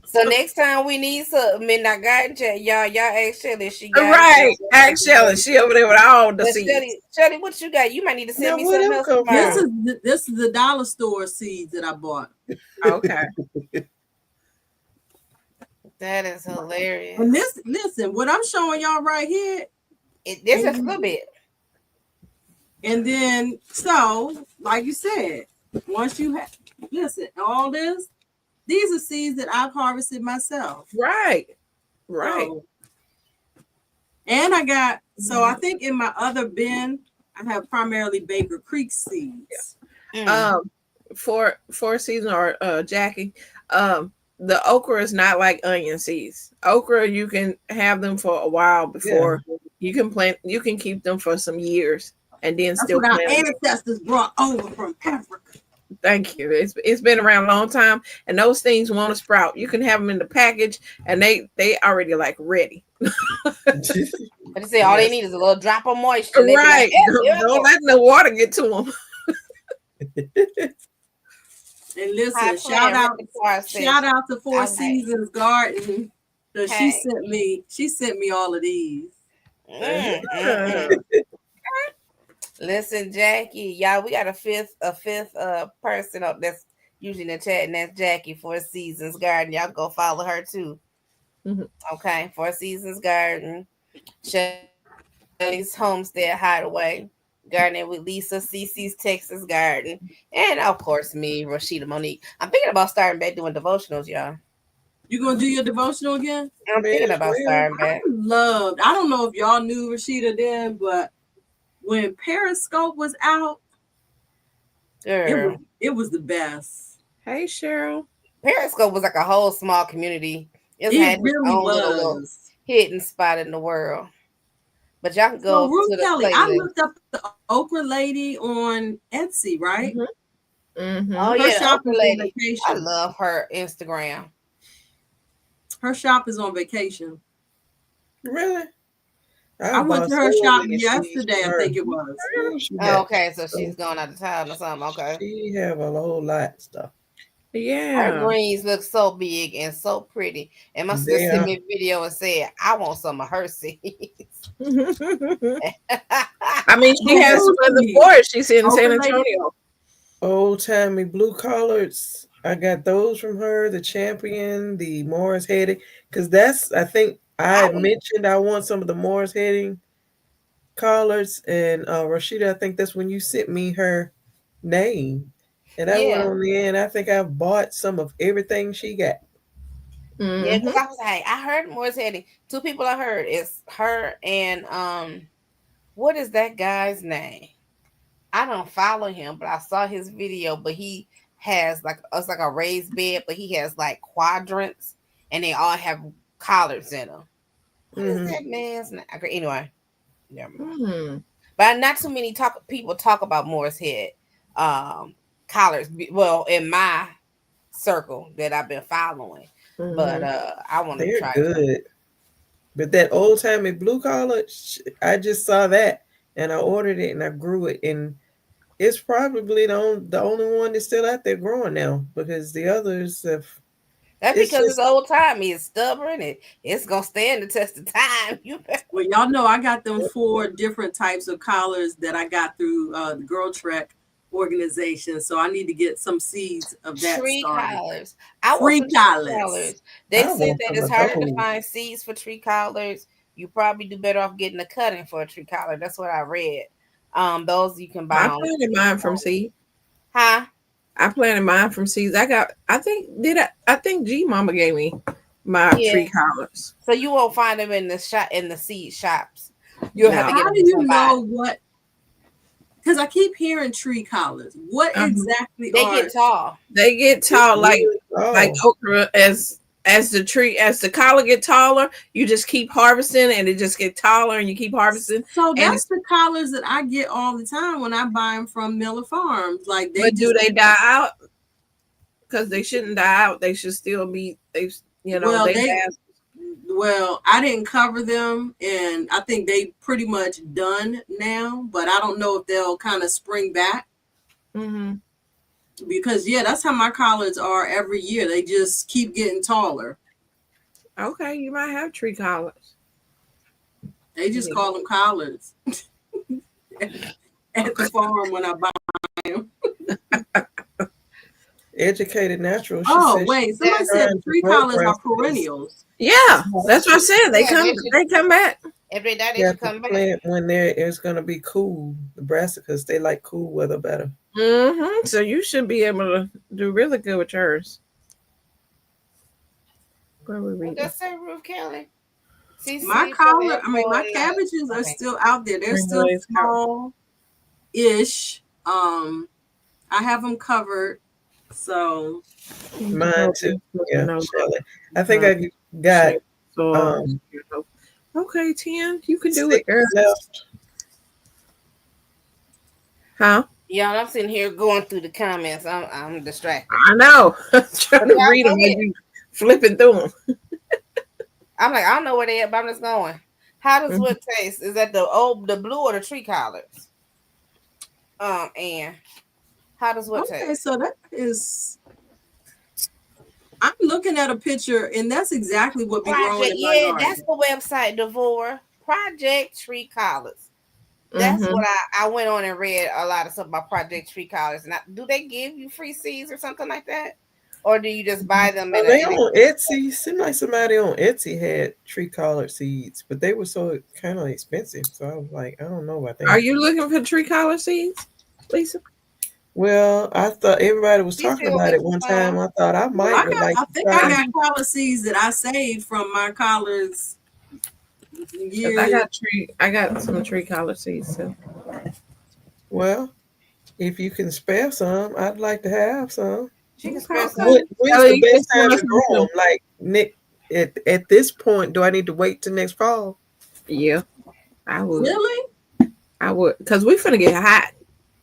So next time we need some midnight garden chat, y'all ask Shelly. She got right. Ask Shelly. She over there with all the seeds. Shelly, what you got? You might need to send me something else tomorrow. This is the dollar store seeds that I bought. Okay. That is hilarious. And listen, what I'm showing y'all right here. There's just a little bit. And then, so, like you said, once you have, listen, all this, these are seeds that I've harvested myself. Right. So, and I got, I think in my other bin, I have primarily Baker Creek seeds. For season or Jackie, the okra is not like onion seeds. Okra, you can have them for a while before you can plant. You can keep them for some years and then That's still what plant our ancestors brought over from Africa. Thank you. It's been around a long time, and those things want to sprout. You can have them in the package, and they already like ready. But they say all they need is a little drop of moisture. Right. Like, don't let no water get to them. And listen, shout out to Four Seasons Garden. So she sent me all of these. Listen, Jackie, y'all, we got a fifth person up that's usually in the chat, and that's Jackie, Four Seasons Garden. Y'all go follow her too. Mm-hmm. Okay, Four Seasons Garden, Shelly's Homestead Hideaway, Gardening with Lisa, CC's Texas Garden, and of course me, Rashida Monique. I'm thinking about starting back doing devotionals, y'all. You gonna do your devotional again? I'm May thinking as about well. starting back. I don't know if y'all knew Rashida then, but when Periscope was out, Girl, it was the best. Hey, Cheryl. Periscope was like a whole small community. It It had its really own little was. hidden spot in the world. But y'all can So go Ruth to the Kelly, I playlist. looked up the Okra Lady on Etsy, right? Oh Mm-hmm. Her yeah, the shop Oprah is on lady. I vacation. love her Instagram. Her shop is on vacation. Really? I I went bought to so her shop many seeds yesterday, from I her. think it was. Ooh, she Oh, got okay, so so she's going out of town or something. Okay. she have a whole lot of stuff. Her Yeah. greens look so big and so pretty. And my sister They sent are. me a video and said, I want some of her seeds. I mean, she Oh, has who's for the she? forest. She's in San Okra Lady? Antonio. Old timey blue collards. I got those from her. The champion, the Morris heading, because that's I think I I had mentioned I want some of the Morris heading collards, and Rashida, I think that's when you sent me her name, and I went yeah. on the end. I think I bought some of everything she got. Yeah, because Mm-hmm. I was like, I heard Morris Heading. Two people I heard. It's her and what is that guy's name? I don't follow him, but I saw his video. But he has like it's like a raised bed, but he has like quadrants, and they all have collars in them. What is Hmm. that man's name? Okay, anyway, never mind. Mm-hmm. But not too many people talk about Morris Head collars. Well, in my circle that I've been following, but Mm-hmm. I want to They're try some. good, but that old timey blue collar, I just saw that and I ordered it and I grew it, and it's probably the only one that's still out there growing now because the others have. That's It's because it's just old timey. It's stubborn. It's gonna stand the test of time. You better. Well, y'all know I got them 4 different types of collars that I got through the Girl Trek organization. So I need to get some seeds of that Tree started. collars. I want Free some tree collars. collars. They I said want that some it's of harder to those. find seeds for tree collars. You probably do better off getting a cutting for a tree collar. That's what I read. Those you can buy I on. planted mine from seed. Huh? I planted mine from seeds. I got. I think did I? I think G Mama gave me my Yeah. tree collars. So you won't find them in the shop in the seed shops. You'll have to No. get How them do from you somebody. know what? Because I keep hearing tree collars. What exactly They are? get tall. They get It's tall really like tall. okra as the collar get taller, you just keep harvesting and it just get taller and you keep harvesting So and that's it's the collars that I get all the time when I buy them from Miller Farms. Like they but do just they die out? Because they shouldn't die out. They should still be well they they last. well I didn't cover them, and I think they pretty much done now. But I don't know if they'll kind of spring back Mm-hmm. because yeah, that's how my collars are every year. They just keep getting taller. Okay, you might have tree collars. They just call them collards at the Okay. farm when I buy them. Educated natural. She Oh said wait, she's somebody That's said trying to tree grow collars are brassicas. perennials. Yeah, that's what I said. They yeah. come. They come back. If they die, they You should have to come back. plant when it's going to be cool. The brassicas, they like cool weather better. Mm-hmm. So you should be able to do really good with yours. What are we What reading? does say, Ruth Kelly? My CC for the collar, I mean, my info and cabbages are okay. still out there. They're Green still Blaze Cow. small-ish. I have them covered. So Mine too. Yeah, Shelley. I think I got um Okay, 10. You can do it, 6 girl. left. Huh? Y'all, I'm sitting here going through the comments. I'm distracted. I know. Trying to Yeah, read them go as ahead. you flipping through them. I'm like, I don't know where they at, but I'm just going. How does what taste? Is that the blue or the tree collars? And how does what okay, taste? so that is. I'm looking at a picture, and that's exactly what be growing Project, in my yeah, that's garden. the website, Devore. Project Tree Collars. That's Mm-hmm. what I went on and read a lot of stuff about Project Tree Collars. And do they give you free seeds or something like that? Or do you just buy them Well, in they a on Etsy. Seemed like somebody on Etsy had tree collard seeds, but they were so kind of expensive. So I was like, I don't know about Are them. you looking for tree collar seeds, Lisa? Well, I thought everybody was She talking still about get it one time. some. I thought I Well, might would like I to think I try. got collar seeds that I saved from my collars 'Cause I years. got I got some tree collar seeds too. Well, if you can spare some, I'd like to have some. She can Okay. spare Okay. some. When's Kelly, the you can best send time us to grow some them? too. Like Nick, at this point, do I need to wait till next fall? Yeah, I would. Really? I would, cause we finna get hot.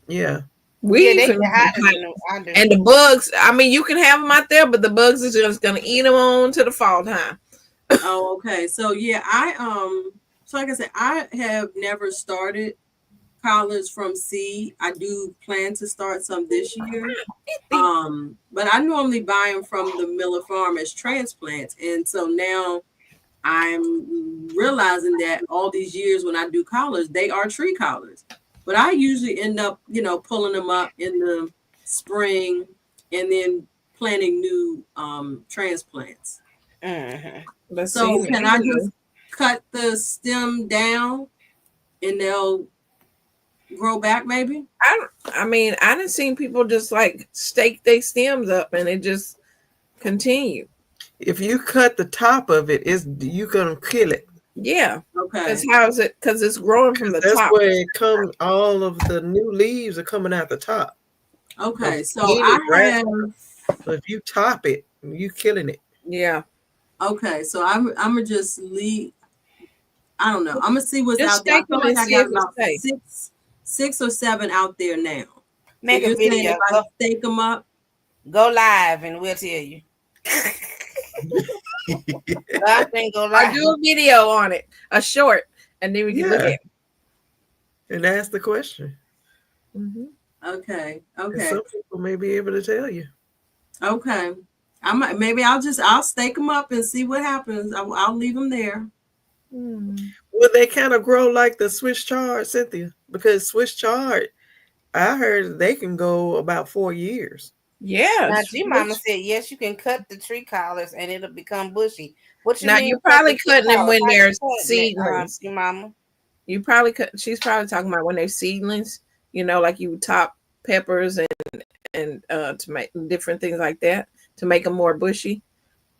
Yeah. Yeah, We they finna get get hotter hot. than the under. And the bugs, I mean, you can have them out there, but the bugs is just gonna eat them on to the fall time. Oh, okay. So yeah, so like I said, I have never started collars from seed. I do plan to start some this year. But I normally buy them from the Miller Farm as transplants. And so now I'm realizing that all these years when I do collars, they are tree collars. But I usually end up, pulling them up in the spring and then planting new transplants. Mm-hmm. Let's So see. can I just cut the stem down and they'll grow back maybe? I mean, I done seen people just like stake their stems up and it just continue. If you cut the top of it, it's you gonna kill it. Yeah. Okay. Because how is it? Because it's growing from the That's top. where it comes. All of the new leaves are coming out the top Okay. of So any I grass. have So if you top it, you killing it. Yeah. okay, so I'm gonna just leave. I don't know. I'm gonna see what's Just out there. I stake feel them like and I see got if it about stays. six or seven out there now. So Make a you're saying if video. I stake them up? Go live and we'll tell you. I think go Or live. do a video on it, a short, and then we can look Yeah. at it. And ask the question. Mm-hmm. Okay. And Okay. some people may be able to tell you. Okay. I'll stake them up and see what happens. I'll leave them there. Will they kind of grow like the Swiss chard, Cynthia? Because Swiss chard, I heard they can go about 4 years. Yeah. Now, G Mama said, yes, you can cut the tree collars and it'll become bushy. What you Now mean you're cut the probably tree cutting them collars? when How they're you cutting it, seedlings. G Mama? You probably cut. She's probably talking about when they're seedlings. You know, like you top peppers and to make different things like that to make them more bushy.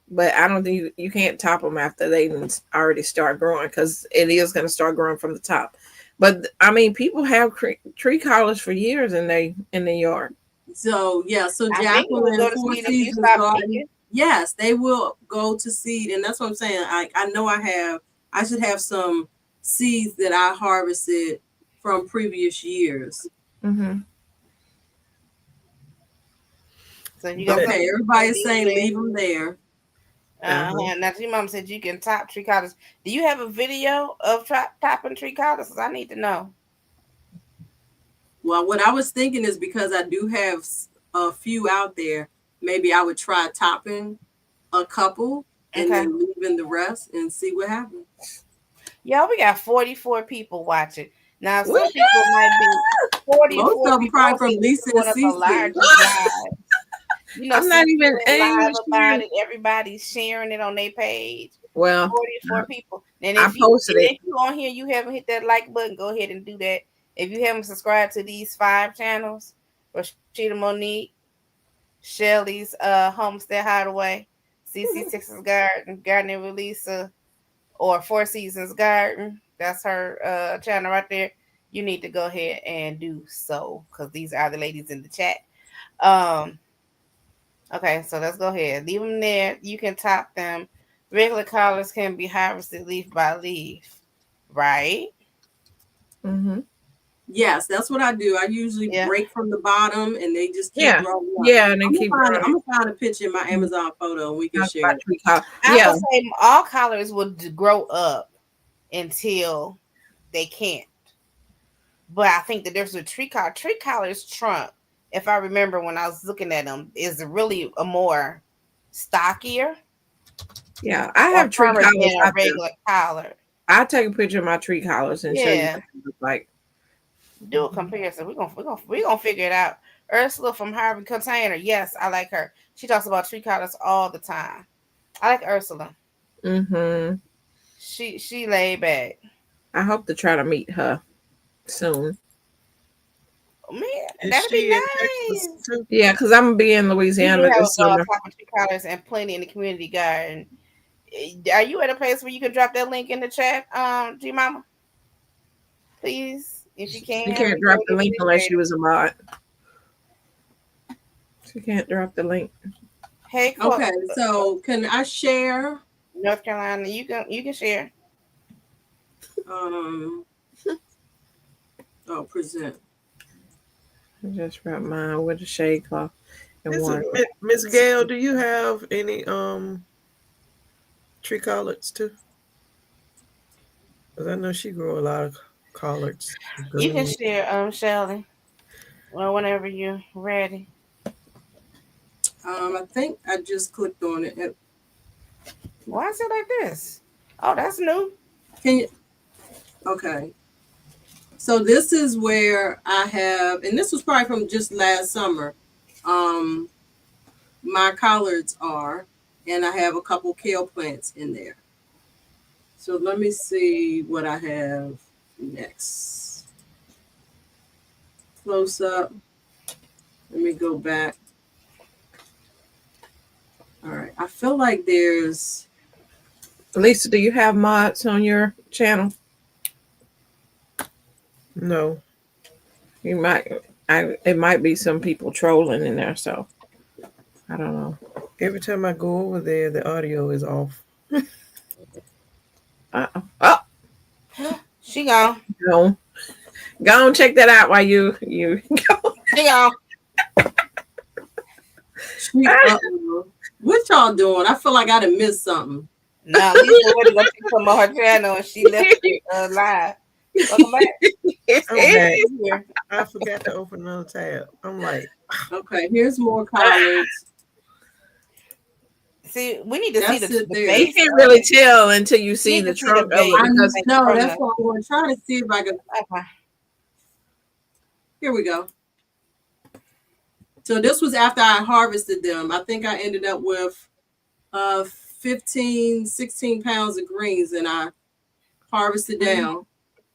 But I don't think you can't top them after they already start growing because it is going to start growing from the top. But I mean, people have tree collars for years in the yard. So yeah, so I think it will Jacqueline go to Four seed if you Seasons stop Garden. picking. Yes, they will go to seed, and that's what I'm saying. I know I should have some seeds that I harvested from previous years. Mm-hmm. So you got But Okay, something everybody's saying leave them there. Now, G Mama said you can top tree collars. Do you have a video of topping tree collars? I need to know. Well, what I was thinking is because I do have a few out there, maybe I would try topping a couple and Okay. then leaving the rest and see what happens. Yo, we got 44 people watching. Now, some What? people might be Most 44 of them people. probably from Lisa and One of the Cece. largest lives. You know, I'm not even live about sharing. it. Everybody's sharing it on their page. Well, 44 people. And I posted it. if you on here, you haven't hit that like button, go ahead and do that. If you haven't subscribed to these 5 channels, Rashida Monique, Shelly's Homestead Hideaway, CC Texas Gardening with Lisa, or Four Seasons Garden. That's her channel right there. You need to go ahead and do so because these are the ladies in the chat. Okay, so let's go ahead. Leave them there. You can top them. Regular collars can be harvested leaf by leaf, right? Mm-hmm. Yes, that's what I do. I usually break from the bottom and they just keep growing up. Yeah, and then keep growing. I'm gonna find a picture in my Amazon photo and we can share it. I would say all collars would grow up until they can't. But I think the difference with tree collars trunk, if I remember when I was looking at them, is really a more stockier. Yeah, I have tree collars. A regular collar. I'll take a picture of my tree collars and show you what it looks like. Do a comparison. We're gonna figure it out. Ursula from Harvey Container. Yes, I like her. She talks about tree collars all the time. I like Ursula. Mm-hmm. She laid back. I hope to try to meet her soon. Man, Is that'd be she in Texas nice. too? Yeah, because I'm gonna be in We do Louisiana have this summer. tropical tree colors and plenty in the community garden. Are you at a place where you can drop that link in the chat, G Mama? Please, if you She can, can't we drop really the link unless appreciate she it. was a mod. She can't drop the link. Hey, Okay, so can I share? North Carolina, you can share. Um, present. I just wrapped mine with a shade cloth and Miss water. Miss Gail, do you have any tree collards too? Because I know she grew a lot of collards, You can green. share, Shelly. Well, whenever you're ready. I think I just clicked on it. Why is it like this? Oh, that's new. Can you? Okay. So this is where I have, and this was probably from just last summer. Um, my collards are, and I have a couple kale plants in there. So let me see what I have next. Close up. Let me go back. All right. I feel like there's. Lisa, do you have mods on your channel? No. You might. It might be some people trolling in there, so I don't know. Every time I go over there, the audio is off. Oh, She gone. no. Go and check that out while you go. She gone. What y'all doing? I feel like I done missed something. Now, Lisa went to go check some of her channel and she left it live. Welcome back. I'm back. Here. I forgot to open another tab. I'm like, Okay, here's more collards. See, we need to see That's the it there. You base. can't really tell until you see Need the to see trunk the of base. it I because know, that's why I'm going to try to see if I can. Okay. Here we go. So this was after I harvested them. I think I ended up with 15, 16 pounds of greens, and I harvested down.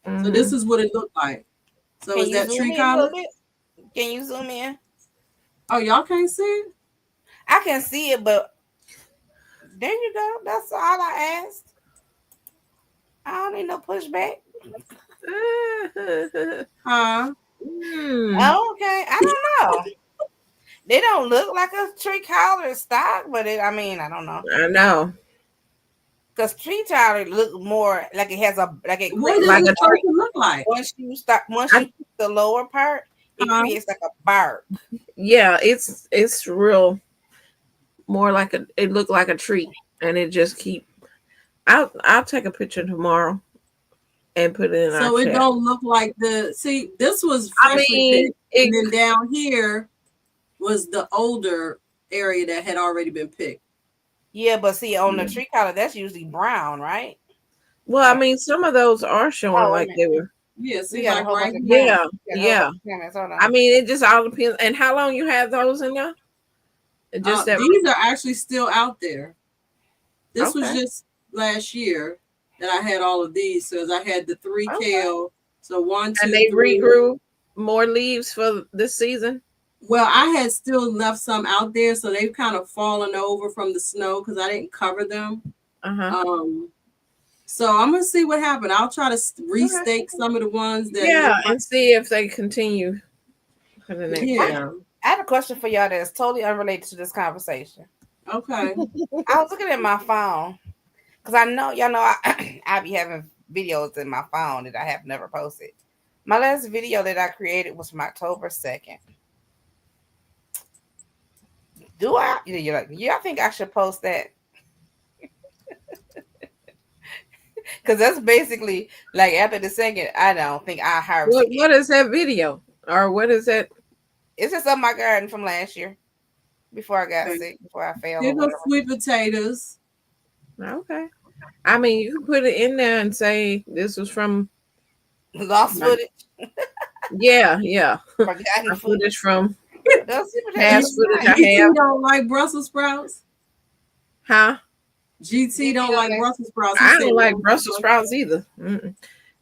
So this is what it looked like. So Can is you that zoom tree in a little collar? bit? Can you zoom in? Oh, y'all can't see it? I can see it, but there you go. That's all I asked. I don't need no pushback. Huh? Oh, okay. I don't know. They don't look like a tree collar stock, but I don't know. I know. Because tree collar look more like it has What creates does Like this a supposed to look like? once you pick the lower part, it creates like a bark. Yeah, it's real more like it looked like a tree and it just keep I'll take a picture tomorrow and put it in So our it chat. don't look like this was I freshly mean, picked, and then down here was the older area that had already been picked. Yeah, but see on the tree collar, that's usually brown, right? well, I mean, some of those are showing like they were. Yeah, We see, got a like whole right bunch of here. Yeah. Hold on. I mean, it just all depends. And how long you have those in there? Just that. These are actually still out there. This was Okay. just last year that I had all of these. So as I had the 3 kale. So 1, 2, And they 3. regrew more leaves for this season. Well, I had still left some out there, so they've kind of fallen over from the snow because I didn't cover them. So I'm gonna see what happened. I'll try to restake some of the ones that and see if they continue for the next year. I have a question for y'all that's totally unrelated to this conversation. Okay. I was looking at my phone because I know y'all know I be having videos in my phone that I have never posted. My last video that I created was from October 2nd. Do I? You're like, yeah, I think I should post that. Because that's basically like after the second, I don't think I harvested. What is that video? Or what is that? It's just up my garden from last year. Before I got sick, before I fell. Here go sweet potatoes. Okay. I mean, you can put it in there and say this was from lost footage. Yeah. Forgotten footage from past footage I have. Don't like Brussels sprouts? Huh? GT don't like Brussels sprouts. I don't like Brussels sprouts either. Mm-mm.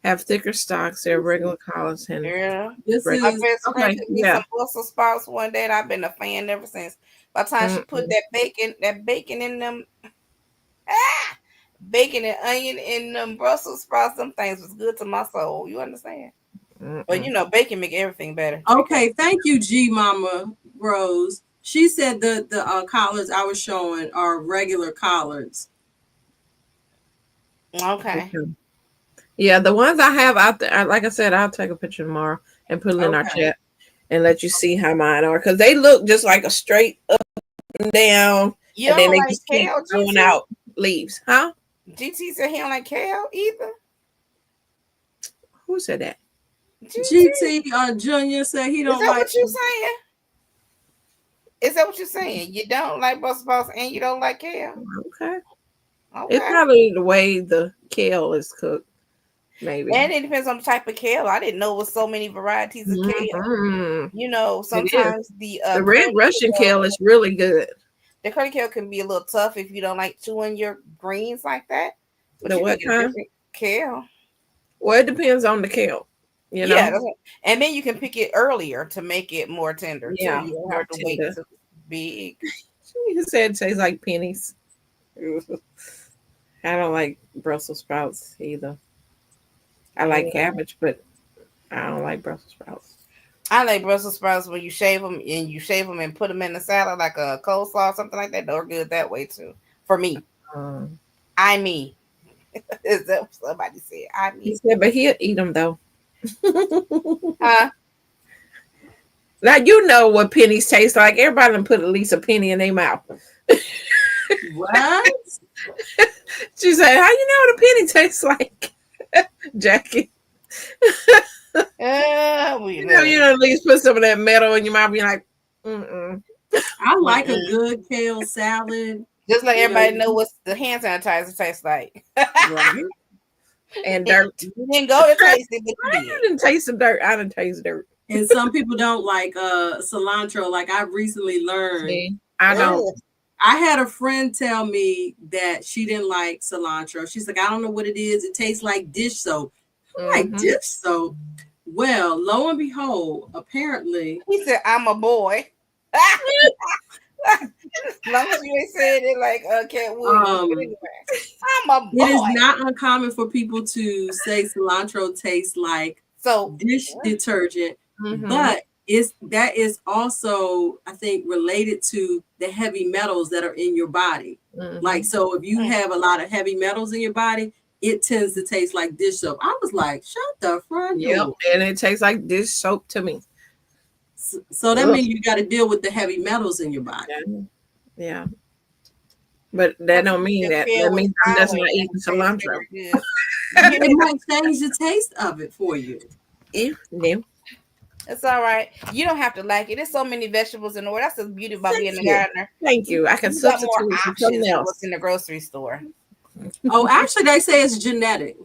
have thicker stalks. They're regular collards and Yeah. This Right. My is best friend okay. took me Yeah. some Brussels sprouts one day, and I've been a fan ever since. By the time she put Mm-mm. that bacon in them, bacon and onion in them Brussels sprouts, them things was good to my soul. You understand? But Mm-mm. bacon make everything better. okay. Thank you, G Mama Rose. She said the collards I was showing are regular collards. Okay. Okay. Yeah, the ones I have out there, like I said, I'll take a picture tomorrow and put it in our Okay. chat and let you see how mine are because they look just like a straight up and down, You and then don't they like just keep kale, throwing GT? out leaves, huh? GT said he don't like kale either. Who said that? GT, GT Junior said he is don't that like. what you saying? Is that what you're saying? You don't like Brussels sprouts and you don't like kale? Okay, it's Okay. probably the way the kale is cooked, maybe. And it depends on the type of kale. I didn't know it was so many varieties of kale. Mhm. It is. Sometimes the The red curly Russian kale, kale is really good. the curly kale can be a little tough if you don't like chewing your greens like that. But The you can what get a kind? different kale. Well, it depends on the kale. You Yeah, know. and then you can pick it earlier to make it more tender too. Yeah, You don't more have to wait tender. till it's big. You said it tastes like pennies. I don't like Brussels sprouts either. I like Yeah. cabbage, but I don't like Brussels sprouts. I like Brussels sprouts when you shave them and put them in the salad like a coleslaw or something like that. They're good that way too. For me, Um, I mean, is that what somebody said? I he mean, said, but he'll eat them though. huh? Now you know what pennies taste like. Everybody done put at least a penny in their mouth. What? She said, "How you know what a penny tastes like, Jackie?" We You know, know. you know, at least put some of that metal in your mouth. Be like, mm I like a Mm-mm. good kale salad. Just let You know, everybody know what the hand sanitizer tastes like. right? and dirt. You didn't go to taste it, but you I did. didn't taste the dirt. I didn't taste dirt. And some people don't like cilantro. Like I've recently learned. See, I don't. Ugh. I had a friend tell me that she didn't like cilantro. She's like, I don't know what it is. It tastes like dish soap. I'm like, Mhm. dish soap? Well, lo and behold, apparently, He said, "I'm a boy." As long as you ain't saying it like Cat Williams. But anyway, I'm a it is boy. not uncommon for people to say cilantro tastes like So dish detergent, Mhm. but that is also, I think, related to the heavy metals that are in your body. Mhm. Like, so if you have a lot of heavy metals in your body, it tends to taste like dish soap. I was like, shut the front Yep, door. and it tastes like dish soap to me. So that Ugh. means you got to deal with the heavy metals in your body. Yeah, but that don't mean that. That means I'm just not eating cilantro. It might change the taste of it for you. No. It's all right. You don't have to like it. There's so many vegetables in the world. That's the beauty about being a Thank you. gardener. Thank you. I can You got more substitute it for options something than else. what's in the grocery store. Oh, actually, they say it's genetic.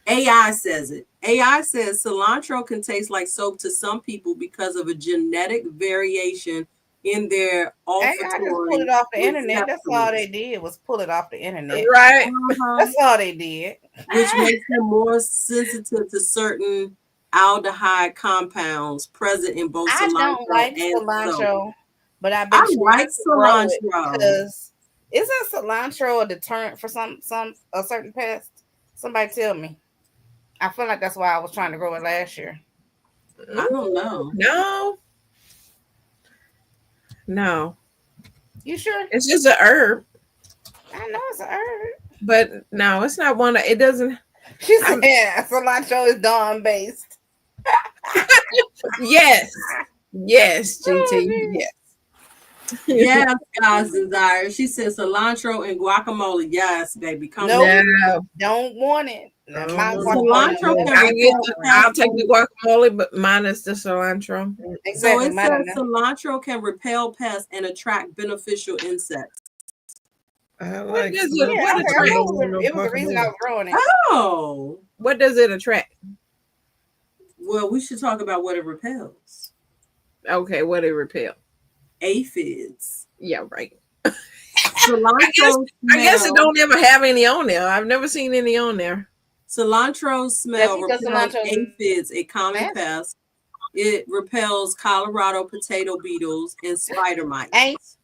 AI says it. AI says cilantro can taste like soap to some people because of a genetic variation in their Hey, I just pulled it olfactory off the internet. That's all receptors. they did was pull it off the internet. Right. That's all they did. Which makes them more sensitive to certain aldehyde compounds present in both I don't cilantro like and soap. cilantro, but I've I been trying like to grow it cilantro. because isn't cilantro a deterrent for some a certain pest? Somebody tell me. I feel like that's why I was trying to grow it last year. I don't know. No. You sure? It's just an herb, I know it's a herb. but no, it's not one. It doesn't. She said cilantro is dawn based. Yes. Yes, Oh, GT. geez. Yes. Yes, God's desire. She said cilantro and guacamole. Yes, baby. Come Nope. on. No. Don't want it. My Cilantro guacamole. can I'll take the guacamole, but minus the cilantro. So Exactly. it says cilantro can repel pests and attract beneficial insects. I What like does Yeah, it? I What think attracts? it was the reason I was growing it. Oh, What does it attract? well, we should talk about what it repels. Okay, what it repel? Aphids. Yeah, right. Cilantro I guess it smell- don't ever have any on there. I've never seen any on there. Cilantro Does smell he does repels cilantro aphids, a common nasty? pest. It repels Colorado potato beetles and spider Ain't mites.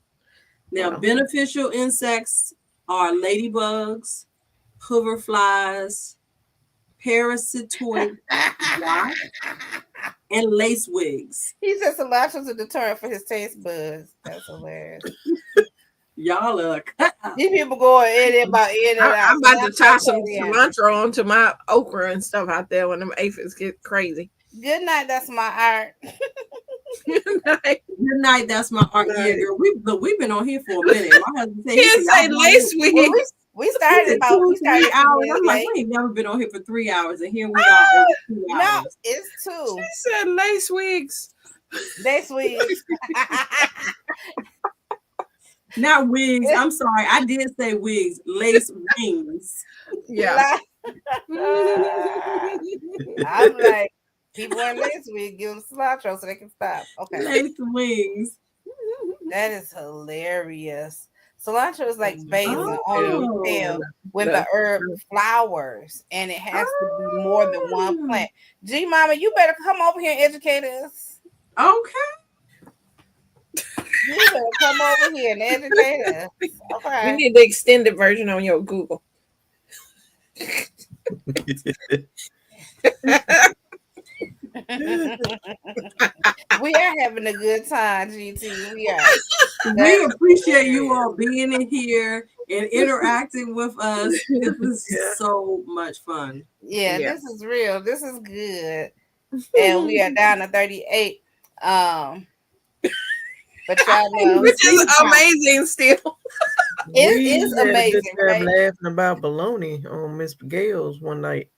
Now, Well, beneficial insects are ladybugs, hoverflies, parasitoid wasp, and lacewings. he said cilantro's a deterrent for his taste buds. That's hilarious. Y'all are These people going in and out. I'm about to toss some Yeah. cilantro onto my okra and stuff out there when them aphids get crazy. Good night. That's my art. good night. That's my art. Yeah, girl. We've been on here for a minute. My husband said, he Can't said, say y'all lace Well, wig. we started about two, we started 3 a few hours. minutes I'm like, late. we ain't never been on here for 3 hours, and here we are over 2 No, hours. it's She two. said lace wigs. Next week. Not wigs. I'm sorry. I did say wigs. Lace wings. Yeah. I'm like, people in this week give them cilantro so they can stop. Okay. Lace wings. That is hilarious. Cilantro is like basil on Oh. the tail when the herb flowers, and it has to be more than one plant. G Mama, you better come over here and educate us. Okay. You better come over here and educate us. We Okay. need the extended version on your Google. We are having a good time, GT. We are. We appreciate you all being in here and interacting with us. This was so much fun. Yeah, Yeah. this is real. This is good. And we are down to 38. But y'all know Which is amazing still. it is had a good amazing, time right? laughing about baloney on Miss Gale's one night.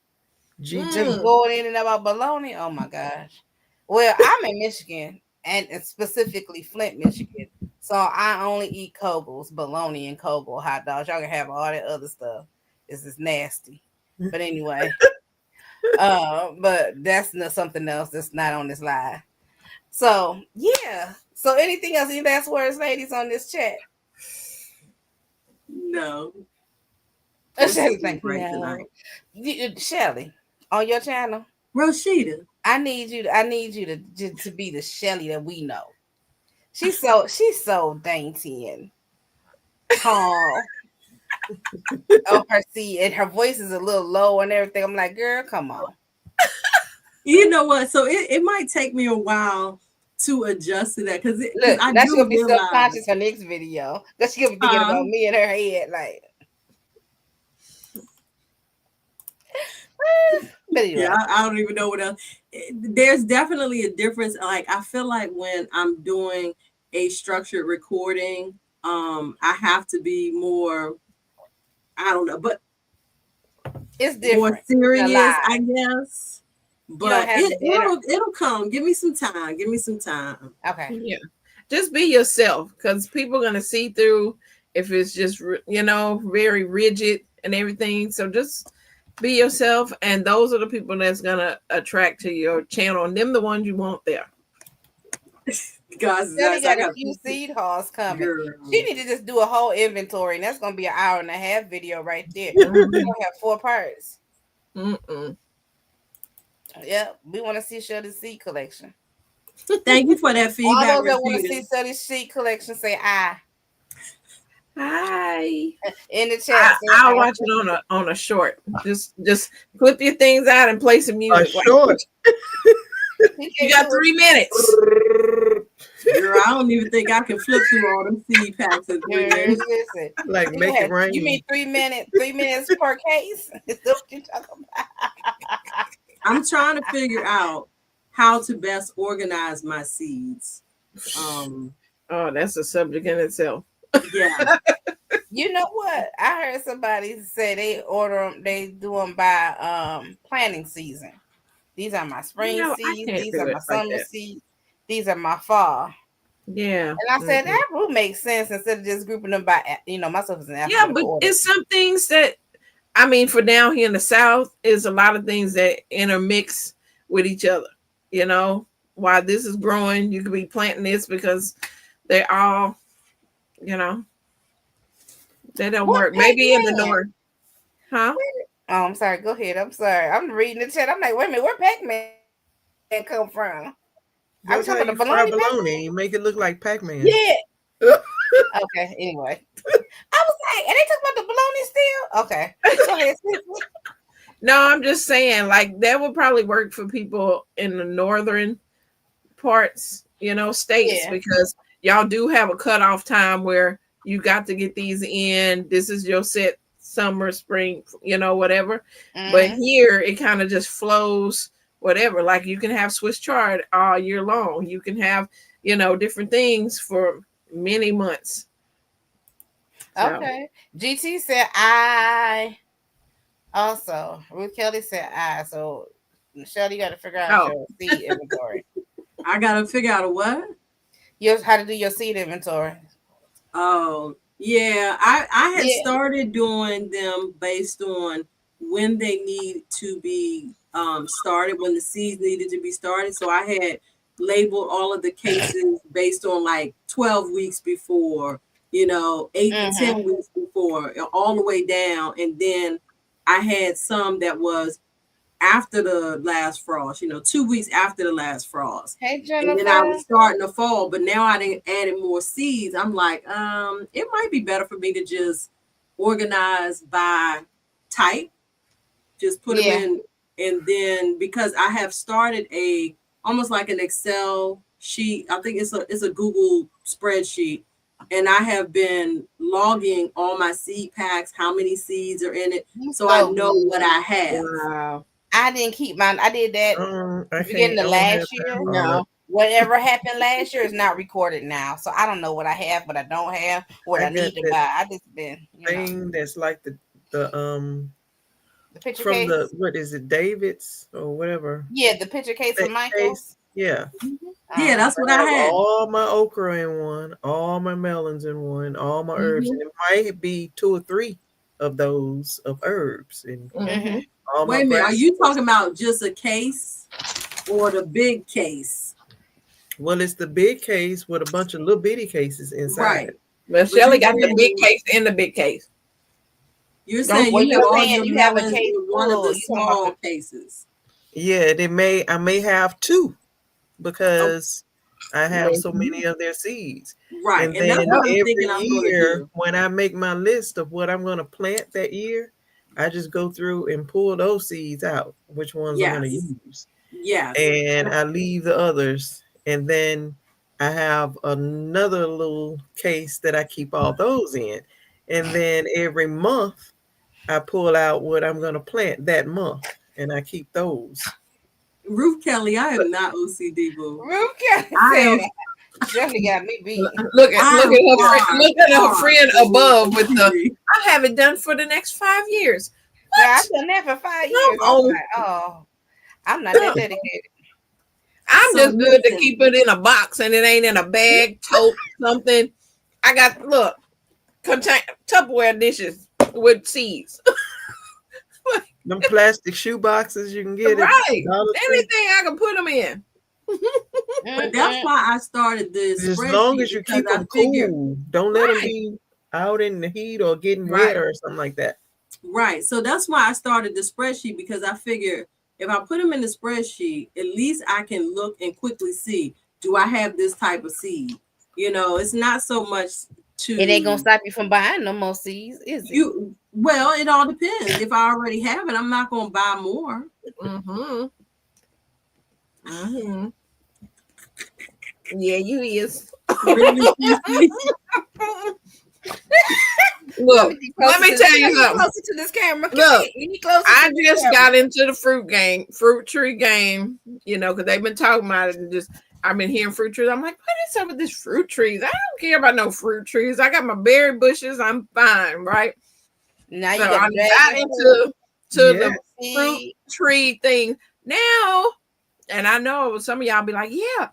Just GT. going in and about baloney. Oh my gosh. Well, I'm in Michigan and specifically Flint, Michigan. So I only eat Kogels, bologna and Kogel hot dogs. Y'all can have all that other stuff. This is nasty. But anyway. But that's something else that's not on this live. So yeah. So anything else? Any last words, ladies, on this chat? No. Shelly, thank you. Shelly, on your channel, Rashida. I need you to be the Shelly that we know. She's so dainty and calm. Oh, her see, and her voice is a little low and everything. I'm like, girl, come on. You know what? So it might take me a while to adjust to that because Look, I now she's do gonna be realize subconscious her next video because she's gonna be thinking about me in her head, like. But anyway. Yeah, I don't even know what else. There's definitely a difference. Like I feel like when I'm doing a structured recording, I have to be more, I don't know, but it's different, more serious, I guess. But it'll come. Give me some time. Okay. Yeah. Just be yourself, because people are gonna see through if it's just very rigid and everything. So just be yourself, and those are the people that's gonna attract to your channel, and them the ones you want there. Guys, I got a few seed hauls coming. Girl. She need to just do a whole inventory, and that's gonna be an 1.5-hour video right there. We're gonna have 4 parts. Yep, we want to see Shirley's seed collection. Thank you for that feedback. All those that want to see Shirley's seed collection, say "I." Hi. In the chat. I'll watch it on a short. Just clip your things out and play some music. A short. You got 3 minutes. Girl, I don't even think I can flip through all them seed packs. Listen, like make it rain. You mean 3 minutes? 3 minutes per case? Is that what you're talking about? I'm trying to figure out how to best organize my seeds. Oh, that's a subject in itself. Yeah. You know what? I heard somebody say they do them by planting season. These are my spring seeds. These are my summer seeds. These are my fall. Yeah. And I said that would make sense instead of just grouping them by, myself as an alphabetical Yeah, but order. it's some things that, I mean, for down here in the South, is a lot of things that intermix with each other. While this is growing, you could be planting this because they all, they don't work. Maybe in the north. Huh? Oh, I'm sorry. Go ahead. I'm sorry. I'm reading the chat. I'm like, wait a minute, where Pac-Man come from? Are we talking about the bologna That's how you Pac-Man? fry bologna. You make it look like Pac-Man. Yeah. Okay. Anyway, I was like, and they talking about the bologna still. Okay. Go ahead. Sis. No, I'm just saying, like that would probably work for people in the northern parts, states, Yeah. because y'all do have a cutoff time where you got to get these in. This is your set summer, spring, whatever. But Mm-hmm. here it kind of just flows, whatever. Like you can have Swiss chard all year long. You can have, different things for many months. So, Okay. GT said I. Also, Ruth Kelly said I. So, Michelle, you got to figure out oh, your seed inventory. I gotta figure out a what? How to do your seed inventory. Oh, yeah. I had Yeah. started doing them based on when they need to be started, when the seeds needed to be started. So I had labeled all of the cases based on like 12 weeks before, 8 to Mm-hmm. 10 weeks before, all the way down. And then I had some that was after the last frost, 2 weeks after the last frost. Hey, And then I was Jennifer. starting to fall, but now I didn't added more seeds. I'm like, it might be better for me to just organize by type, just put them Yeah. in, and then because I have started a almost like an Excel sheet. I think it's a Google spreadsheet, and I have been logging all my seed packs, how many seeds are in it, You so I so know good. what I have. wow. I didn't keep mine. I did that I beginning can't. I of don't have last time year. for all that. No. Whatever happened last year is not recorded now. So I don't know what I have, what I don't have, what I I got need to that buy. I just been, thing that's like the the picture from the case. what is it, David's or whatever Yeah, the picture case that from Michaels. case. Yeah, Yeah, Uh-huh. that's what I I have had. all my okra in one, all my melons in one, all my herbs, Mm-hmm. and it might be two or three of those of herbs and Mm-hmm. Mm-hmm. all my Wait a minute, are you brassicas. talking about just a case or the big case? Well, it's the big case with a bunch of little bitty cases inside. Right. But But Shelly got the big case in the big case. you're Don't saying Well, you you're have all saying your you have a melons case in one of full. the You talking about small the cases. Yeah, I may have two oh, because I have so mhm. many of their seeds. Right. And And that's then what I'm every thinking I'm going to year, do. when I make my list of what I'm going to plant that year, I just go through and pull those seeds out, which ones I'm going to Yes. use. Yes. And I leave the others. And then I have another little case that I keep all those in. And then every month, I pull out what I'm going to plant that month and I keep those. Ruth Kelly, I am not OCD, boo. Ruth Kelly I said am Shirley got me beat. I am Look at her far friend from being above with the OCD. I have it done for the next 5 years. Yeah, I've What? done that for 5 years. Come I was on. like, oh, I'm not that dedicated. I'm So just good to listen, keep it in a box and it ain't in a bag, tote, something. I got look, contain Tupperware dishes with seeds. Them plastic shoe boxes you can get at Right. Dollar Tree. Anything I can put them in. but that's Mm-mm. why I started this As long spreadsheet as you because keep I them figured, cool, don't let them Right. be out in the heat or getting wet Right. or something like that. right. So that's why I started the spreadsheet because I figured if I put them in the spreadsheet, at least I can look and quickly see, do I have this type of seed? It's not so much It ain't gonna to stop you from buying no more seeds, is it? well, it all depends. If I already have it, I'm not going to buy more. Mm-hmm. Mm-hmm. Yeah, you is. Really, Cece? Look, let me tell you something. Closer to this camera. Look, You need closer I to this just camera. got into the fruit tree game, because they've been talking about it and I've been hearing fruit trees. I'm like, what is up with this fruit trees? I don't care about no fruit trees. I got my berry bushes. I'm fine, right? Now you So got I to drag got your into Yeah. the fruit seed. tree thing now, and I know some of y'all be like, yeah,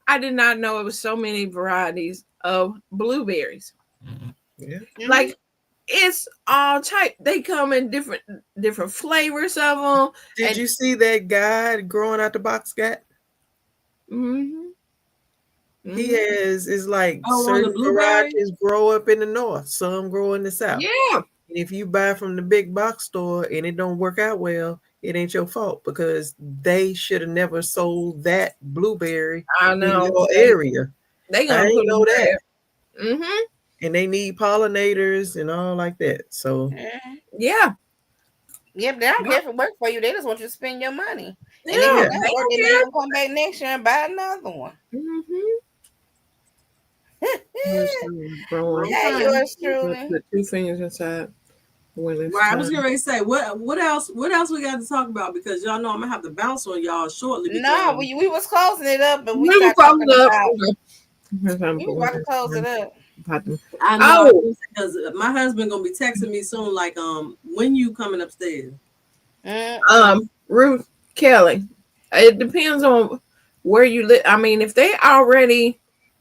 I did not know it was so many varieties of blueberries. Yeah. Like it's all type. They come in different flavors of them. Did And you see that guy growing out the box got? mm-hmm, He mm-hmm. has is like Oh, on the certain blueberry? varieties grow up in the north, some grow in the south. Yeah, And if you buy from the big box store and it don't work out well, it ain't your fault because they should have never sold that blueberry I in know your area. they I gonna put ain't them know that. there. Mm-hmm. And they need pollinators and all like that. So Mhm. Yeah. Yeah, but they don't care if it work for you. They just want you to spend your money. And if Yeah. it yeah, don't They work, don't they know you're care. gonna come back next year and buy another one. Mm-hmm. Yes, growing. Hey, Okay. yours Let's truly. put 2 fingers inside when it's Right, I was time. gonna say what else we got to talk about because y'all know I'm gonna have to bounce on y'all shortly because No, we was closing it up, but we We will started close talking it up. about Okay. It's time we for was when about to it's close it time. up. About to- I know Oh, because my husband gonna be texting me soon like when you coming upstairs. Mm-mm. Ruth Kelly. It depends on where you live. I mean, if they already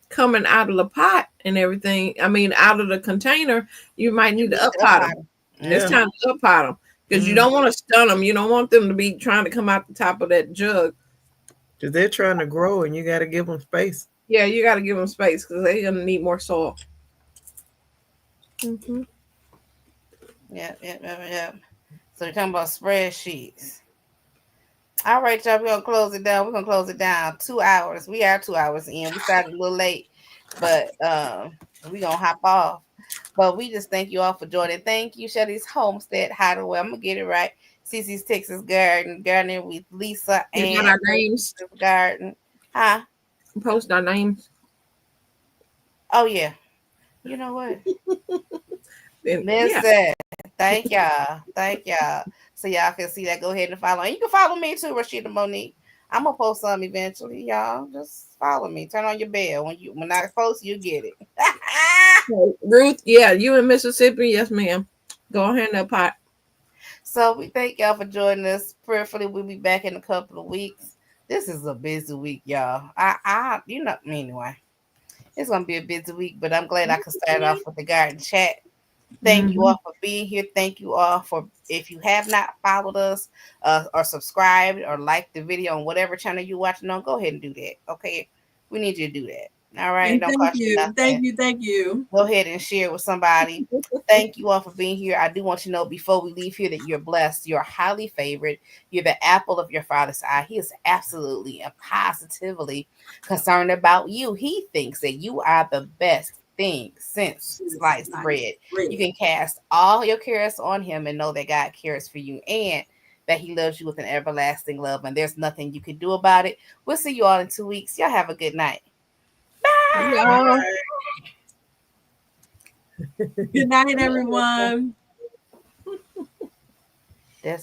coming out of the pot and everything, I mean, out of the container, you might You need to need up to up pot high. them. And it's yeah. time to up pot them because you Mm. don't want to stun them. You don't want them to be trying to come out the top of that jug. Because they're trying to grow and you got to give them space. Yeah, you got to give them space because they're gonna need more soil. Mm-hmm. Yep. So we're talking about spreadsheets. All right, y'all. We're gonna close it down. We're gonna close it down. 2 hours. We are 2 hours in. We started a little late, but we're gonna hop off. But we just thank you all for joining. Thank you, Shelly's Homestead Hideaway. I'm gonna get it right. Cece's Texas Garden, gardening with Lisa We and got our names. Texas Garden. Huh? Post our names. Oh yeah. You know what? And yeah, Listen, thank y'all. Thank y'all. So y'all can see that. Go ahead and follow. And you can follow me too, Rashida Monique. I'm gonna post some eventually, y'all. Just follow me. Turn on your bell. When I post, you get it. Ruth. Yeah, you in Mississippi? Yes, ma'am. Go ahead and pot. So we thank y'all for joining us. Prayerfully, we'll be back in a couple of weeks. This is a busy week, y'all. Anyway, it's gonna be a busy week, but I'm glad I could start off with the garden chat. Thank you Mm-hmm. all for being here. Thank you all for if you have not followed us or subscribed or liked the video on whatever channel you're watching on, go ahead and do that. Okay. We need you to do that. All right. It And don't thank cost you you, nothing. thank you. Go ahead and share with somebody. Thank you all for being here. I do want you to know before we leave here that you're blessed. You're highly favored. You're the apple of your father's eye. He is absolutely and positively concerned about you. He thinks that you are the best thing since Since sliced sliced bread. You bread. can cast all your cares on him and know that God cares for you and that he loves you with an everlasting love. And there's nothing you can do about it. We'll see you all in 2 weeks. Y'all have a good night. Bye. Yeah. Good night, everyone. That's